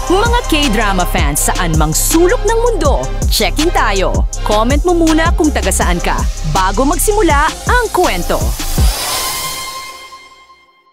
Mga K-drama fans saan mang sulok ng mundo, check-in tayo. Comment mo muna kung taga saan ka bago magsimula ang kwento.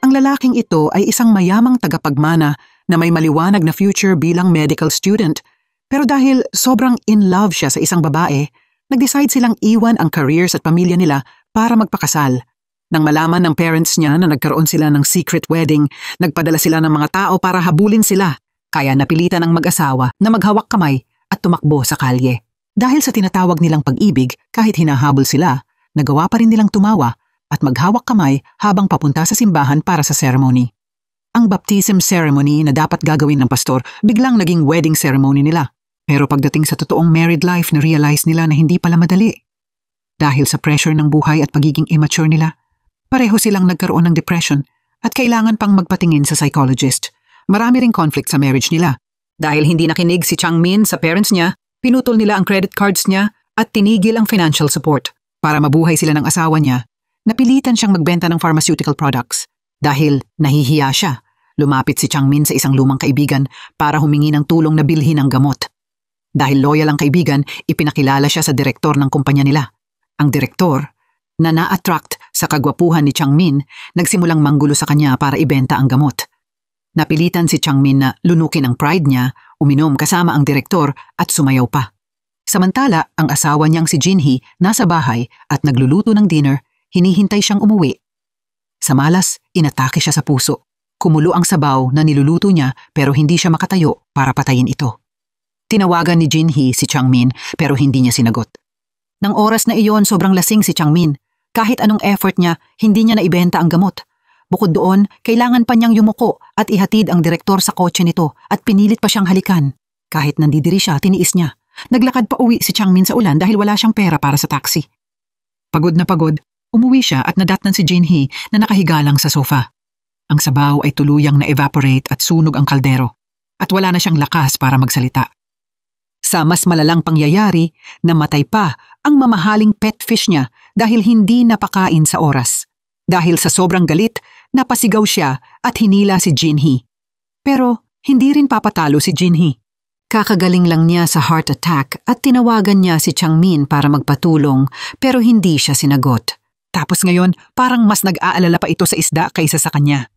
Ang lalaking ito ay isang mayamang tagapagmana na may maliwanag na future bilang medical student. Pero dahil sobrang in love siya sa isang babae, nag-decide silang iwan ang careers at pamilya nila para magpakasal. Nang malaman ng parents niya na nagkaroon sila ng secret wedding, nagpadala sila ng mga tao para habulin sila. Kaya napilitan ang mag-asawa na maghawak kamay at tumakbo sa kalye. Dahil sa tinatawag nilang pag-ibig, kahit hinahabol sila, nagawa pa rin nilang tumawa at maghawak kamay habang papunta sa simbahan para sa ceremony. Ang baptism ceremony na dapat gagawin ng pastor biglang naging wedding ceremony nila. Pero pagdating sa totoong married life, na-realize nila na hindi pala madali. Dahil sa pressure ng buhay at pagiging immature nila, pareho silang nagkaroon ng depression at kailangan pang magpatingin sa psychologist. Marami ring conflict sa marriage nila. Dahil hindi nakinig si Changmin sa parents niya, pinutol nila ang credit cards niya at tinigil ang financial support. Para mabuhay sila ng asawa niya, napilitan siyang magbenta ng pharmaceutical products. Dahil nahihiya siya, lumapit si Changmin sa isang lumang kaibigan para humingi ng tulong na bilhin ang gamot. Dahil loyal ang kaibigan, ipinakilala siya sa direktor ng kumpanya nila. Ang direktor, na na-attract sa kagwapuhan ni Changmin, nagsimulang manggulo sa kanya para ibenta ang gamot. Napilitan si Changmin na lunukin ang pride niya, uminom kasama ang direktor at sumayaw pa. Samantala, ang asawa niyang si Jinhee nasa bahay at nagluluto ng dinner, hinihintay siyang umuwi. Sa malas, inatake siya sa puso. Kumulo ang sabaw na niluluto niya pero hindi siya makatayo para patayin ito. Tinawagan ni Jinhee si Changmin pero hindi niya sinagot. Nang oras na iyon, sobrang lasing si Changmin. Kahit anong effort niya, hindi niya naibenta ang gamot. Bukod doon, kailangan pa niyang yumuko at ihatid ang direktor sa kotse nito at pinilit pa siyang halikan. Kahit nandidiri siya, tiniis niya. Naglakad pa uwi si Changmin sa ulan dahil wala siyang pera para sa taxi. Pagod na pagod, umuwi siya at nadatnan si Jinhee na nakahiga lang sa sofa. Ang sabaw ay tuluyang na-evaporate at sunog ang kaldero at wala na siyang lakas para magsalita. Sa mas malalang pangyayari, namatay pa ang mamahaling pet fish niya dahil hindi napakain sa oras. Dahil sa sobrang galit, napasigaw siya at hinila si Jinhee. Pero hindi rin papatalo si Jinhee. Kakagaling lang niya sa heart attack at tinawagan niya si Changmin para magpatulong pero hindi siya sinagot. Tapos ngayon, parang mas nag-aalala pa ito sa isda kaysa sa kanya.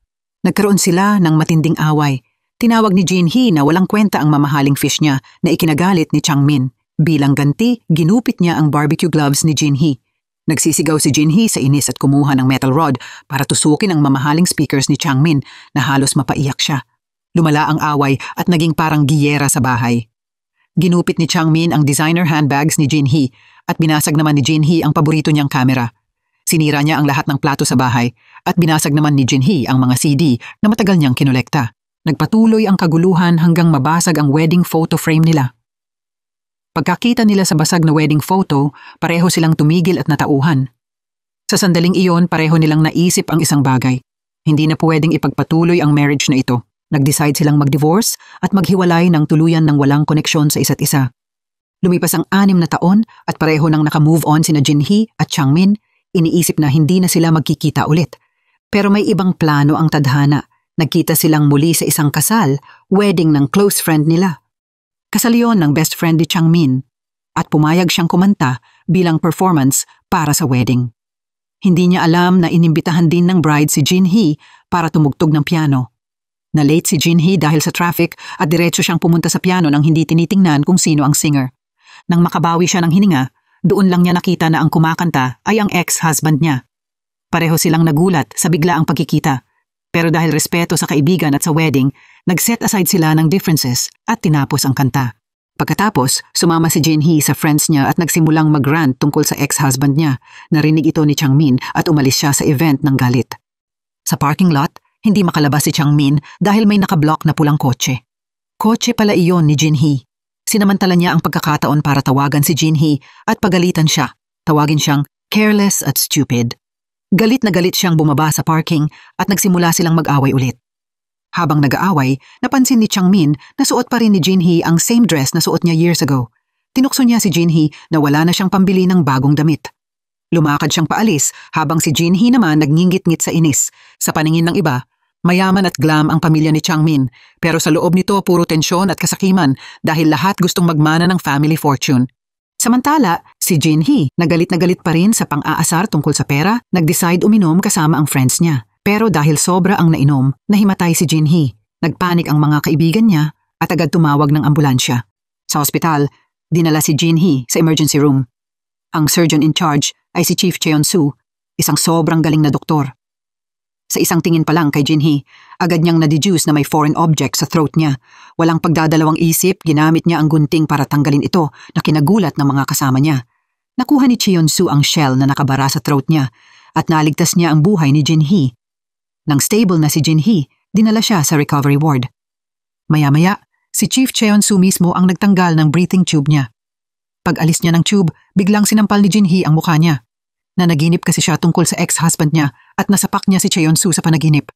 Nagkaroon sila ng matinding away. Tinawag ni Jinhee na walang kwenta ang mamahaling fish niya na ikinagalit ni Changmin. Bilang ganti, ginupit niya ang barbecue gloves ni Jinhee. Nagsisigaw si Jinhee sa inis at kumuha ng metal rod para tusukin ang mamahaling speakers ni Changmin na halos mapaiyak siya. Lumala ang away at naging parang giyera sa bahay. Ginupit ni Changmin ang designer handbags ni Jinhee at binasag naman ni Jinhee ang paborito niyang kamera. Sinira niya ang lahat ng plato sa bahay at binasag naman ni Jinhee ang mga CD na matagal niyang kinolekta. Nagpatuloy ang kaguluhan hanggang mabasag ang wedding photo frame nila. Pagkakita nila sa basag na wedding photo, pareho silang tumigil at natauhan. Sa sandaling iyon, pareho nilang naisip ang isang bagay. Hindi na pwedeng ipagpatuloy ang marriage na ito. Nag-decide silang mag-divorce at maghiwalay ng tuluyan ng walang koneksyon sa isa't isa. Lumipas ang 6 na taon at pareho nang naka-move on sina Jinhee at Changmin, iniisip na hindi na sila magkikita ulit. Pero may ibang plano ang tadhana. Nagkita silang muli sa isang kasal, wedding ng close friend nila. Kasal yon ng best friend ni Changmin at pumayag siyang kumanta bilang performance para sa wedding. Hindi niya alam na inimbitahan din ng bride si Jinhee para tumugtog ng piano. Na-late si Jinhee dahil sa traffic at diretso siyang pumunta sa piano nang hindi tinitingnan kung sino ang singer. Nang makabawi siya ng hininga, doon lang niya nakita na ang kumakanta ay ang ex-husband niya. Pareho silang nagulat sa biglaang pagkikita. Pero dahil respeto sa kaibigan at sa wedding, nag-set aside sila ng differences at tinapos ang kanta. Pagkatapos, sumama si Jinhee sa friends niya at nagsimulang mag-rant tungkol sa ex-husband niya. Narinig ito ni Changmin at umalis siya sa event ng galit. Sa parking lot, hindi makalabas si Changmin dahil may nakablock na pulang kotse. Kotse pala iyon ni Jinhee. Sinamantala niya ang pagkakataon para tawagan si Jinhee at pagalitan siya. Tawagin siyang careless at stupid. Galit na galit siyang bumaba sa parking at nagsimula silang mag-away ulit. Habang nag-aaway, napansin ni Changmin na suot pa rin ni Jinhee ang same dress na suot niya years ago. Tinukso niya si Jinhee na wala na siyang pambili ng bagong damit. Lumakad siyang paalis habang si Jinhee naman nagngingit-ngit sa inis. Sa paningin ng iba, Mayaman at glam ang pamilya ni Changmin, pero sa loob nito puro tensyon at kasakiman dahil lahat gustong magmana ng family fortune. Samantala, si Jinhee, na galit pa rin sa pang-aasar tungkol sa pera, nag-decide uminom kasama ang friends niya. Pero dahil sobra ang nainom, nahimatay si Jinhee. Nagpanik ang mga kaibigan niya at agad tumawag ng ambulansya. Sa ospital, dinala si Jinhee sa emergency room. Ang surgeon in charge ay si Chief Cheon-soo, isang sobrang galing na doktor. Sa isang tingin pa lang kay Jinhee, agad niyang na-deduce na may foreign object sa throat niya. Walang pagdadalawang isip, ginamit niya ang gunting para tanggalin ito na kinagulat ng mga kasama niya. Nakuha ni Cheon-soo ang shell na nakabara sa throat niya at naligtas niya ang buhay ni Jinhee. Nang stable na si Jinhee, dinala siya sa recovery ward. Maya-maya, si Chief Cheon-soo mismo ang nagtanggal ng breathing tube niya. Pag-alis niya ng tube, biglang sinampal ni Jinhee ang mukha niya. Nanaginip kasi siya tungkol sa ex-husband niya at nasapak niya si Cheon-soo sa panaginip.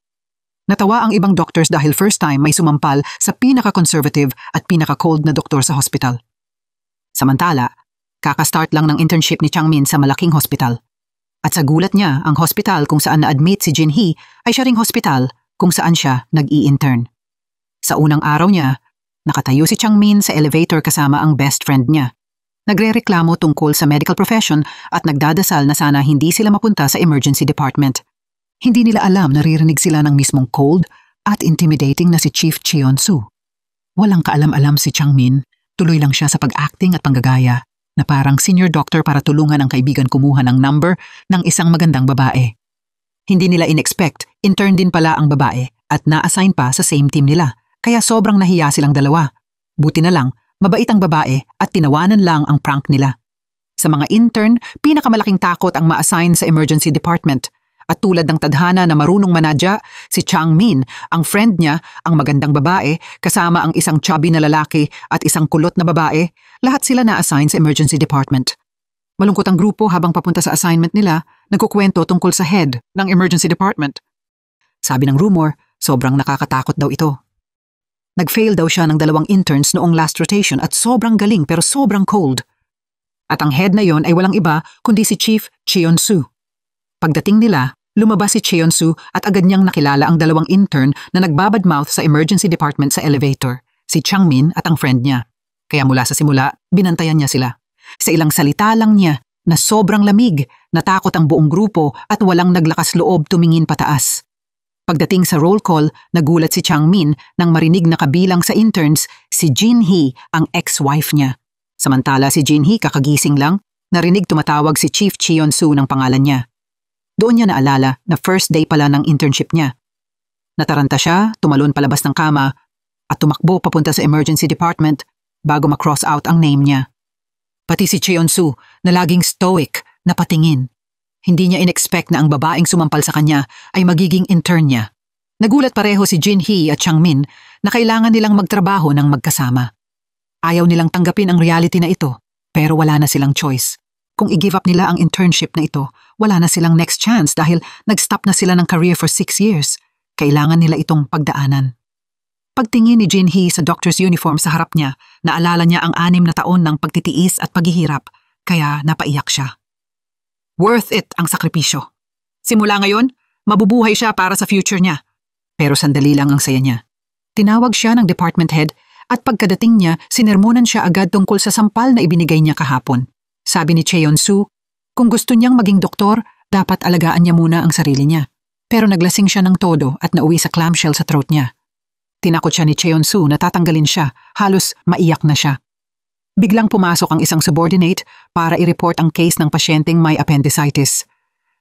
Natawa ang ibang doctors dahil first time may sumampal sa pinaka-conservative at pinaka-cold na doktor sa hospital. Samantala, kakastart lang ng internship ni Changmin sa malaking hospital. At sa gulat niya, ang hospital kung saan na-admit si Jinhee ay siya ring hospital kung saan siya nag-i-intern. Sa unang araw niya, nakatayo si Changmin sa elevator kasama ang best friend niya. Nagrereklamo tungkol sa medical profession at nagdadasal na sana hindi sila mapunta sa emergency department. Hindi nila alam naririnig sila ng mismong cold at intimidating na si Chief Cheon-soo. Walang kaalam-alam si Changmin, tuloy lang siya sa pag-acting at panggagaya na parang senior doctor para tulungan ang kaibigan kumuha ng number ng isang magandang babae. Hindi nila in-expect, intern din pala ang babae at na-assign pa sa same team nila, kaya sobrang nahiya silang dalawa. Buti na lang, mabait ang babae at tinawanan lang ang prank nila. Sa mga intern, pinakamalaking takot ang ma-assign sa emergency department. At tulad ng tadhana na marunong manadya, si Changmin, ang friend niya, ang magandang babae, kasama ang isang chubby na lalaki at isang kulot na babae, lahat sila na-assign sa emergency department. Malungkot ang grupo habang papunta sa assignment nila, nagkukwento tungkol sa head ng emergency department. Sabi ng rumor, sobrang nakakatakot daw ito. Nag-fail daw siya ng 2 interns noong last rotation at sobrang galing pero sobrang cold. At ang head na yon ay walang iba kundi si Chief Cheon-soo. Pagdating nila, lumabas si Cheon-soo at agad niyang nakilala ang 2 intern na nagbabadmouth sa emergency department sa elevator, si Changmin at ang friend niya. Kaya mula sa simula, binantayan niya sila. Sa ilang salita lang niya na sobrang lamig, natakot ang buong grupo at walang naglakas loob tumingin pataas. Pagdating sa roll call, nagulat si Changmin nang marinig na kabilang sa interns si Jinhee, ang ex-wife niya. Samantala si Jinhee kakagising lang, narinig tumatawag si Chief Cheon-soo ng pangalan niya. Doon niya naalala na first day pala ng internship niya. Nataranta siya, tumalon palabas ng kama at tumakbo papunta sa emergency department bago ma-cross out ang name niya. Pati si Cheon-soo na laging stoic na patingin. Hindi niya in-expect na ang babaeng sumampal sa kanya ay magiging intern niya. Nagulat pareho si Jinhee at Changmin na kailangan nilang magtrabaho ng magkasama. Ayaw nilang tanggapin ang reality na ito, pero wala na silang choice. Kung i-give up nila ang internship na ito, wala na silang next chance dahil nag-stop na sila ng career for 6 years. Kailangan nila itong pagdaanan. Pagtingin ni Jinhee sa doctor's uniform sa harap niya, naalala niya ang 6 na taon ng pagtitiis at paghihirap, kaya napaiyak siya. Worth it ang sakripisyo. Simula ngayon, mabubuhay siya para sa future niya. Pero sandali lang ang saya niya. Tinawag siya ng department head at pagkadating niya, sinermonan siya agad tungkol sa sampal na ibinigay niya kahapon. Sabi ni Cheon-soo, kung gusto niyang maging doktor, dapat alagaan niya muna ang sarili niya. Pero naglasing siya ng todo at nauwi sa clamshell sa throat niya. Tinakot siya ni Cheon-soo na tatanggalin siya, halos maiyak na siya. Biglang pumasok ang isang subordinate para i-report ang case ng pasyenteng may appendicitis.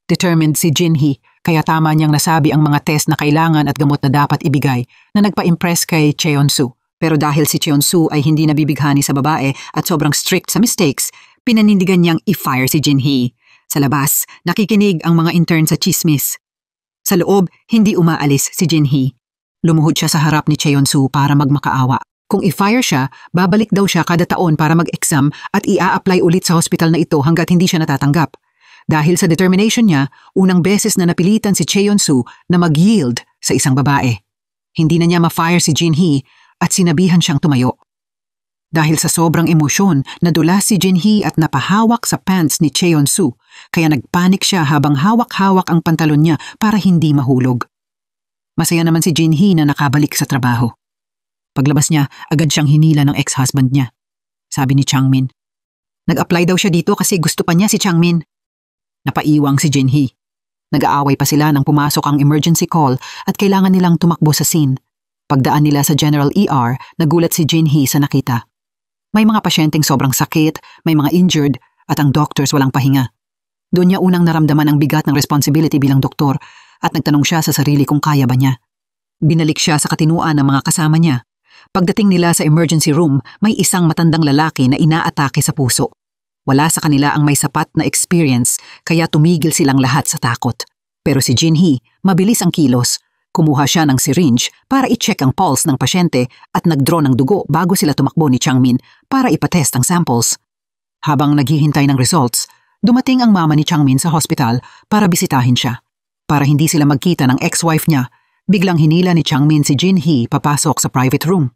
Determined si Jinhee, kaya tama niyang nasabi ang mga test na kailangan at gamot na dapat ibigay na nagpa-impress kay Cheon-soo. Pero dahil si Cheon-soo ay hindi nabibighani sa babae at sobrang strict sa mistakes, pinanindigan niyang i-fire si Jinhee. Sa labas, nakikinig ang mga intern sa chismis. Sa loob, hindi umaalis si Jinhee. Lumuhod siya sa harap ni Cheon-soo para magmakaawa. Kung i-fire siya, babalik daw siya kada taon para mag-exam at i-a-apply ulit sa hospital na ito hanggat hindi siya natatanggap. Dahil sa determination niya, unang beses na napilitan si Cheon-soo na mag-yield sa isang babae. Hindi na niya ma-fire si Jinhee at sinabihan siyang tumayo. Dahil sa sobrang emosyon, nadulas si Jinhee at napahawak sa pants ni Cheon-soo, kaya nagpanik siya habang hawak-hawak ang pantalon niya para hindi mahulog. Masaya naman si Jinhee na nakabalik sa trabaho. Paglabas niya, agad siyang hinila ng ex-husband niya. Sabi ni Changmin. Nag-apply daw siya dito kasi gusto pa niya si Changmin. Napaiwang si Jinhee. Nag-aaway pa sila nang pumasok ang emergency call at kailangan nilang tumakbo sa scene. Pagdaan nila sa General ER, nagulat si Jinhee sa nakita. May mga pasyenteng sobrang sakit, may mga injured, at ang doctors walang pahinga. Doon niya unang naramdaman ang bigat ng responsibility bilang doktor at nagtanong siya sa sarili kung kaya ba niya. Binalik siya sa katinuan ng mga kasama niya. Pagdating nila sa emergency room, may isang matandang lalaki na inaatake sa puso. Wala sa kanila ang may sapat na experience kaya tumigil silang lahat sa takot. Pero si Jinhee, mabilis ang kilos. Kumuha siya ng syringe para i-check ang pulse ng pasyente at nag-draw ng dugo bago sila tumakbo ni Changmin para ipatest ang samples. Habang naghihintay ng results, dumating ang mama ni Changmin sa hospital para bisitahin siya. Para hindi sila magkita ng ex-wife niya, biglang hinila ni Changmin si Jinhee papasok sa private room.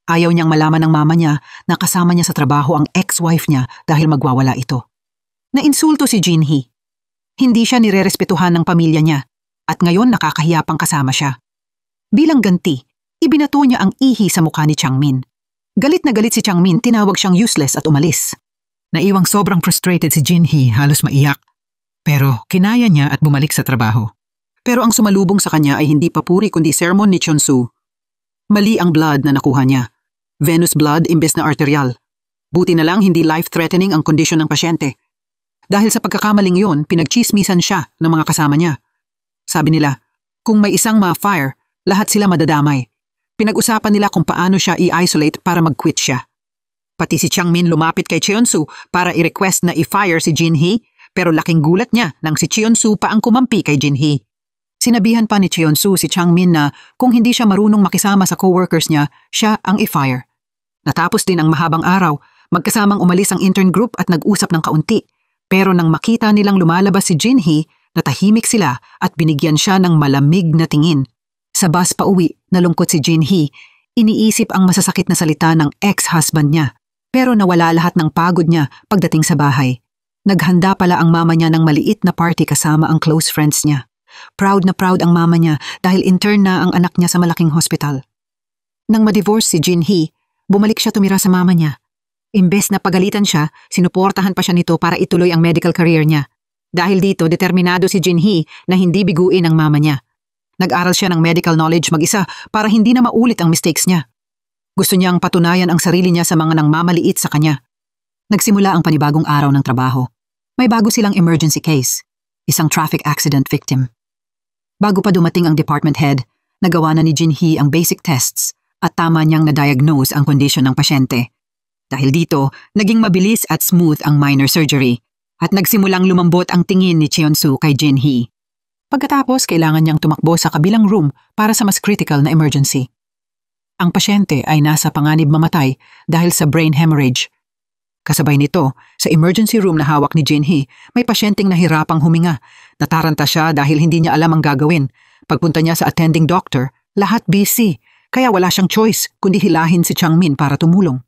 Ayaw niyang malaman ng mama niya na kasama niya sa trabaho ang ex-wife niya dahil magwawala ito. Nainsulto si Jinhee. Hindi siya nirerespetuhan ng pamilya niya at ngayon nakakahiya pang kasama siya. Bilang ganti, ibinato niya ang ihi sa mukha ni Changmin. Galit na galit si Changmin, tinawag siyang useless at umalis. Naiwang sobrang frustrated si Jinhee, halos maiyak. Pero kinaya niya at bumalik sa trabaho. Pero ang sumalubong sa kanya ay hindi papuri kundi sermon ni Chonsu. Mali ang blood na nakuha niya. Venous blood imbes na arterial. Buti na lang hindi life-threatening ang kondisyon ng pasyente. Dahil sa pagkakamaling yun, pinagchismisan siya ng mga kasama niya. Sabi nila, kung may isang ma-fire, lahat sila madadamay. Pinag-usapan nila kung paano siya i-isolate para mag-quit siya. Pati si Changmin lumapit kay Cheonsu para i-request na i-fire si Jinhee, pero laking gulat niya nang si Cheonsu pa ang kumampi kay Jinhee. Sinabihan pa ni Cheonsu si Changmin na kung hindi siya marunong makisama sa coworkers niya, siya ang i-fire. Natapos din ang mahabang araw, magkasamang umalis ang intern group at nag-usap ng kaunti. Pero nang makita nilang lumalabas si Jinhee, natahimik sila at binigyan siya ng malamig na tingin. Sa bus pauwi, nalungkot si Jinhee, iniisip ang masasakit na salita ng ex-husband niya. Pero nawala lahat ng pagod niya pagdating sa bahay. Naghanda pala ang mama niya ng maliit na party kasama ang close friends niya. Proud na proud ang mama niya dahil intern na ang anak niya sa malaking hospital. Nang ma-divorce si Jinhee, bumalik siya tumira sa mama niya. Imbes na pagalitan siya, sinuportahan pa siya nito para ituloy ang medical career niya. Dahil dito, determinado si Jinhee na hindi biguin ang mama niya. Nag-aral siya ng medical knowledge mag-isa para hindi na maulit ang mistakes niya. Gusto niyang patunayan ang sarili niya sa mga nangmamaliit sa kanya. Nagsimula ang panibagong araw ng trabaho. May bago silang emergency case, isang traffic accident victim. Bago pa dumating ang department head, nagawa na ni Jinhee ang basic tests at tama niyang na-diagnose ang kondisyon ng pasyente. Dahil dito, naging mabilis at smooth ang minor surgery at nagsimulang lumambot ang tingin ni Cheonsu kay Jinhee. Pagkatapos, kailangan niyang tumakbo sa kabilang room para sa mas critical na emergency. Ang pasyente ay nasa panganib mamatay dahil sa brain hemorrhage. Kasabay nito, sa emergency room na hawak ni Jinhee, may pasyenteng nahirapang huminga. Nataranta siya dahil hindi niya alam ang gagawin. Pagpunta niya sa attending doctor, lahat busy, kaya wala siyang choice kundi hilahin si Changmin para tumulong.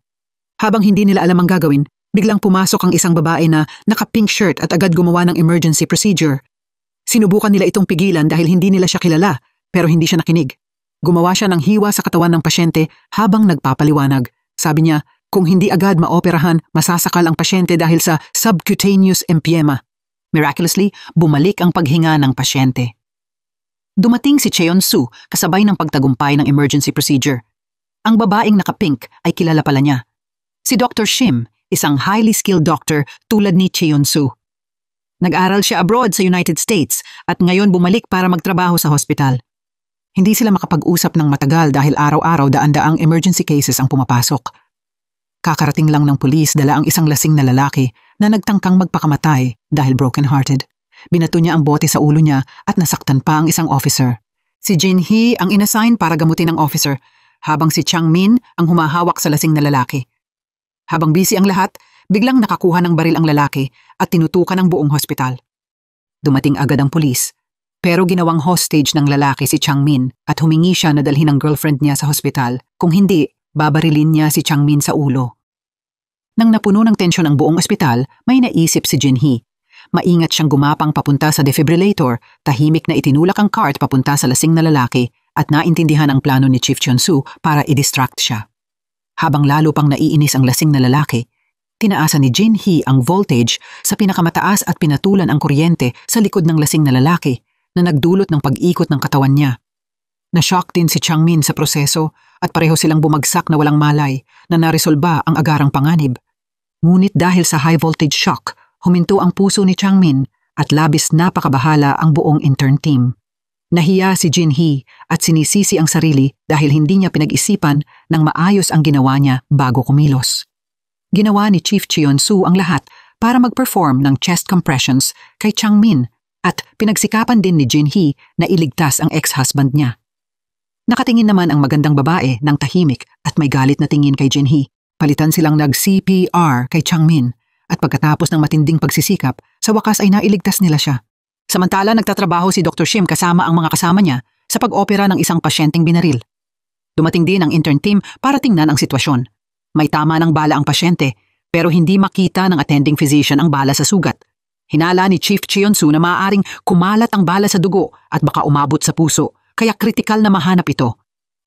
Habang hindi nila alam ang gagawin, biglang pumasok ang isang babae na naka-pink shirt at agad gumawa ng emergency procedure. Sinubukan nila itong pigilan dahil hindi nila siya kilala, pero hindi siya nakinig. Gumawa siya ng hiwa sa katawan ng pasyente habang nagpapaliwanag. Sabi niya, kung hindi agad maoperahan, masasakal ang pasyente dahil sa subcutaneous emphysema. Miraculously, bumalik ang paghinga ng pasyente. Dumating si Cheonsu kasabay ng pagtagumpay ng emergency procedure. Ang babaeng naka-pink ay kilala pala niya. Si Dr. Shim, isang highly skilled doctor tulad ni Cheonsu. Nag-aral siya abroad sa United States at ngayon bumalik para magtrabaho sa hospital. Hindi sila makapag-usap ng matagal dahil araw-araw daan-daang emergency cases ang pumapasok. Kakarating lang ng pulis dala ang isang lasing na lalaki na nagtangkang magpakamatay dahil broken-hearted. Binato niya ang bote sa ulo niya at nasaktan pa ang isang officer. Si Jinhee ang inassign para gamutin ng officer, habang si Changmin ang humahawak sa lasing na lalaki. Habang busy ang lahat, biglang nakakuha ng baril ang lalaki at tinutukan ang buong hospital. Dumating agad ang pulis, pero ginawang hostage ng lalaki si Changmin at humingi siya na dalhin ang girlfriend niya sa hospital. Kung hindi, babarilin niya si Changmin sa ulo. Nang napuno ng tensyon ang buong ospital, may naisip si Jinhee. Maingat siyang gumapang papunta sa defibrillator, tahimik na itinulak ang cart papunta sa lasing na lalaki at naintindihan ang plano ni Chief Chon-soo para i-distract siya. Habang lalo pang naiinis ang lasing na lalaki, tinaasan ni Jin-hee ang voltage sa pinakamataas at pinatulan ang kuryente sa likod ng lasing na lalaki na nagdulot ng pag-ikot ng katawan niya. Na-shock din si Changmin sa proseso at pareho silang bumagsak na walang malay na naresolba ang agarang panganib. Ngunit dahil sa high voltage shock, huminto ang puso ni Changmin at labis napakabahala ang buong intern team. Nahiya si Jin-hee at sinisisi ang sarili dahil hindi niya pinag-isipan ng maayos ang ginawa niya bago kumilos. Ginawa ni Chief Cheon-soo ang lahat para mag-perform ng chest compressions kay Changmin at pinagsikapan din ni Jin-hee na iligtas ang ex-husband niya. Nakatingin naman ang magandang babae ng tahimik at may galit na tingin kay Jin-hee. Palitan silang nag-CPR kay Changmin at pagkatapos ng matinding pagsisikap, sa wakas ay nailigtas nila siya. Samantala nagtatrabaho si Dr. Shim kasama ang mga kasama niya sa pag-opera ng isang pasyenteng binaril. Dumating din ang intern team para tingnan ang sitwasyon. May tama ng bala ang pasyente pero hindi makita ng attending physician ang bala sa sugat. Hinala ni Chief Cheon-soo na maaaring kumalat ang bala sa dugo at baka umabot sa puso kaya kritikal na mahanap ito.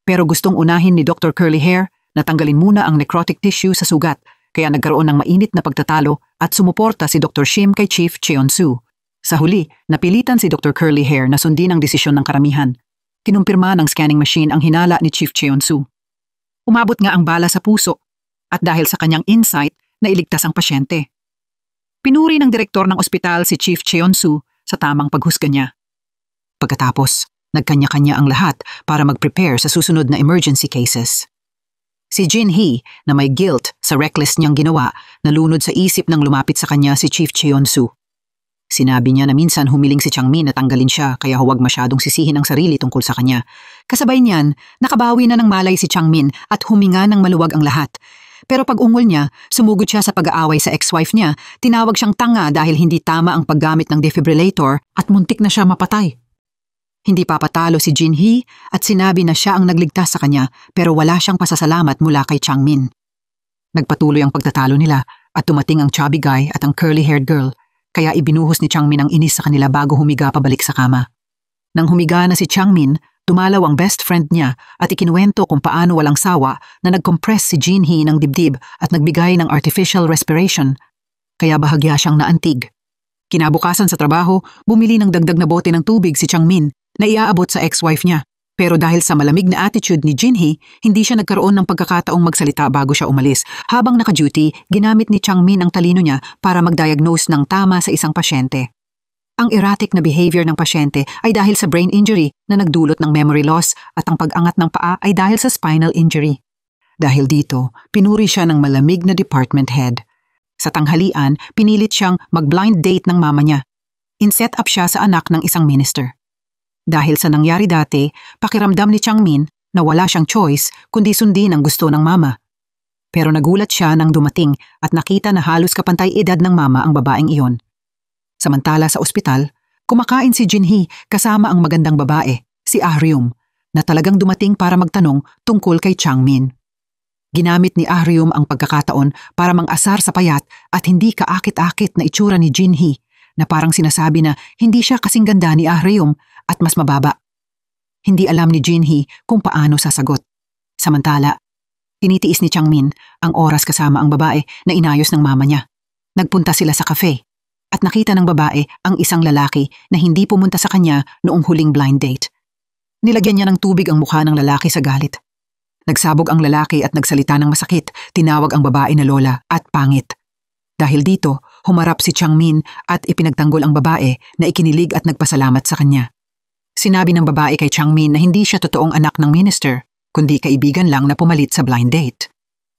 Pero gustong unahin ni Dr. Curly Hair na tanggalin muna ang necrotic tissue sa sugat kaya nagkaroon ng mainit na pagtatalo at sumuporta si Dr. Shim kay Chief Cheon-soo. Sa huli, napilitan si Dr. Curly Hair na sundin ang desisyon ng karamihan. Kinumpirma ng scanning machine ang hinala ni Chief Cheon-soo. Umabot nga ang bala sa puso at dahil sa kanyang insight, nailigtas ang pasyente. Pinuri ng direktor ng ospital si Chief Cheon-soo sa tamang paghusga niya. Pagkatapos, nagkanya-kanya ang lahat para mag-prepare sa susunod na emergency cases. Si Jin-hee na may guilt sa reckless niyang ginawa, nalunod sa isip nang lumapit sa kanya si Chief Cheon-soo. Sinabi niya na minsan humiling si Changmin na tanggalin siya kaya huwag masyadong sisihin ang sarili tungkol sa kanya. Kasabay niyan, nakabawi na ng malay si Changmin at huminga ng maluwag ang lahat. Pero pag-ungol niya, sumugod siya sa pag-aaway sa ex-wife niya, tinawag siyang tanga dahil hindi tama ang paggamit ng defibrillator at muntik na siya mapatay. Hindi papatalo si Jin-hee at sinabi na siya ang nagligtas sa kanya pero wala siyang pasasalamat mula kay Changmin. Nagpatuloy ang pagtatalo nila at tumating ang chubby guy at ang curly-haired girl. Kaya ibinuhos ni Changmin ang inis sa kanila bago humiga pabalik sa kama. Nang humiga na si Changmin, tumalaw ang best friend niya at ikinuwento kung paano walang sawa na nag-compress si Jin-hee ng dibdib at nagbigay ng artificial respiration. Kaya bahagya siyang naantig. Kinabukasan sa trabaho, bumili ng dagdag na bote ng tubig si Changmin na iaabot sa ex-wife niya. Pero dahil sa malamig na attitude ni Jin-hee, hindi siya nagkaroon ng pagkakataong magsalita bago siya umalis. Habang naka-duty, ginamit ni Changmin ang talino niya para mag-diagnose ng tama sa isang pasyente. Ang erratic na behavior ng pasyente ay dahil sa brain injury na nagdulot ng memory loss at ang pag-angat ng paa ay dahil sa spinal injury. Dahil dito, pinuri siya ng malamig na department head. Sa tanghalian, pinilit siyang mag-blind date ng mama niya. In-set up siya sa anak ng isang minister. Dahil sa nangyari dati, pakiramdam ni Changmin na wala siyang choice kundi sundin ang gusto ng mama. Pero nagulat siya nang dumating at nakita na halos kapantay edad ng mama ang babaeng iyon. Samantala sa ospital, kumakain si Jin-hee kasama ang magandang babae, si Ah-ryum, na talagang dumating para magtanong tungkol kay Changmin. Ginamit ni Ah-ryum ang pagkakataon para mang-asar sa payat at hindi kaakit-akit na itsura ni Jin-hee na parang sinasabi na hindi siya kasing ganda ni Ah-ryum at mas mababa. Hindi alam ni Jin-hee kung paano sasagot. Samantala, tinitiis ni Changmin ang oras kasama ang babae na inayos ng mama niya. Nagpunta sila sa cafe at nakita ng babae ang isang lalaki na hindi pumunta sa kanya noong huling blind date. Nilagyan niya ng tubig ang mukha ng lalaki sa galit. Nagsabog ang lalaki at nagsalita ng masakit, tinawag ang babae na lola at pangit. Dahil dito, humarap si Changmin at ipinagtanggol ang babae na ikinilig at nagpasalamat sa kanya. Sinabi ng babae kay Changmin na hindi siya totoong anak ng minister, kundi kaibigan lang na pumalit sa blind date.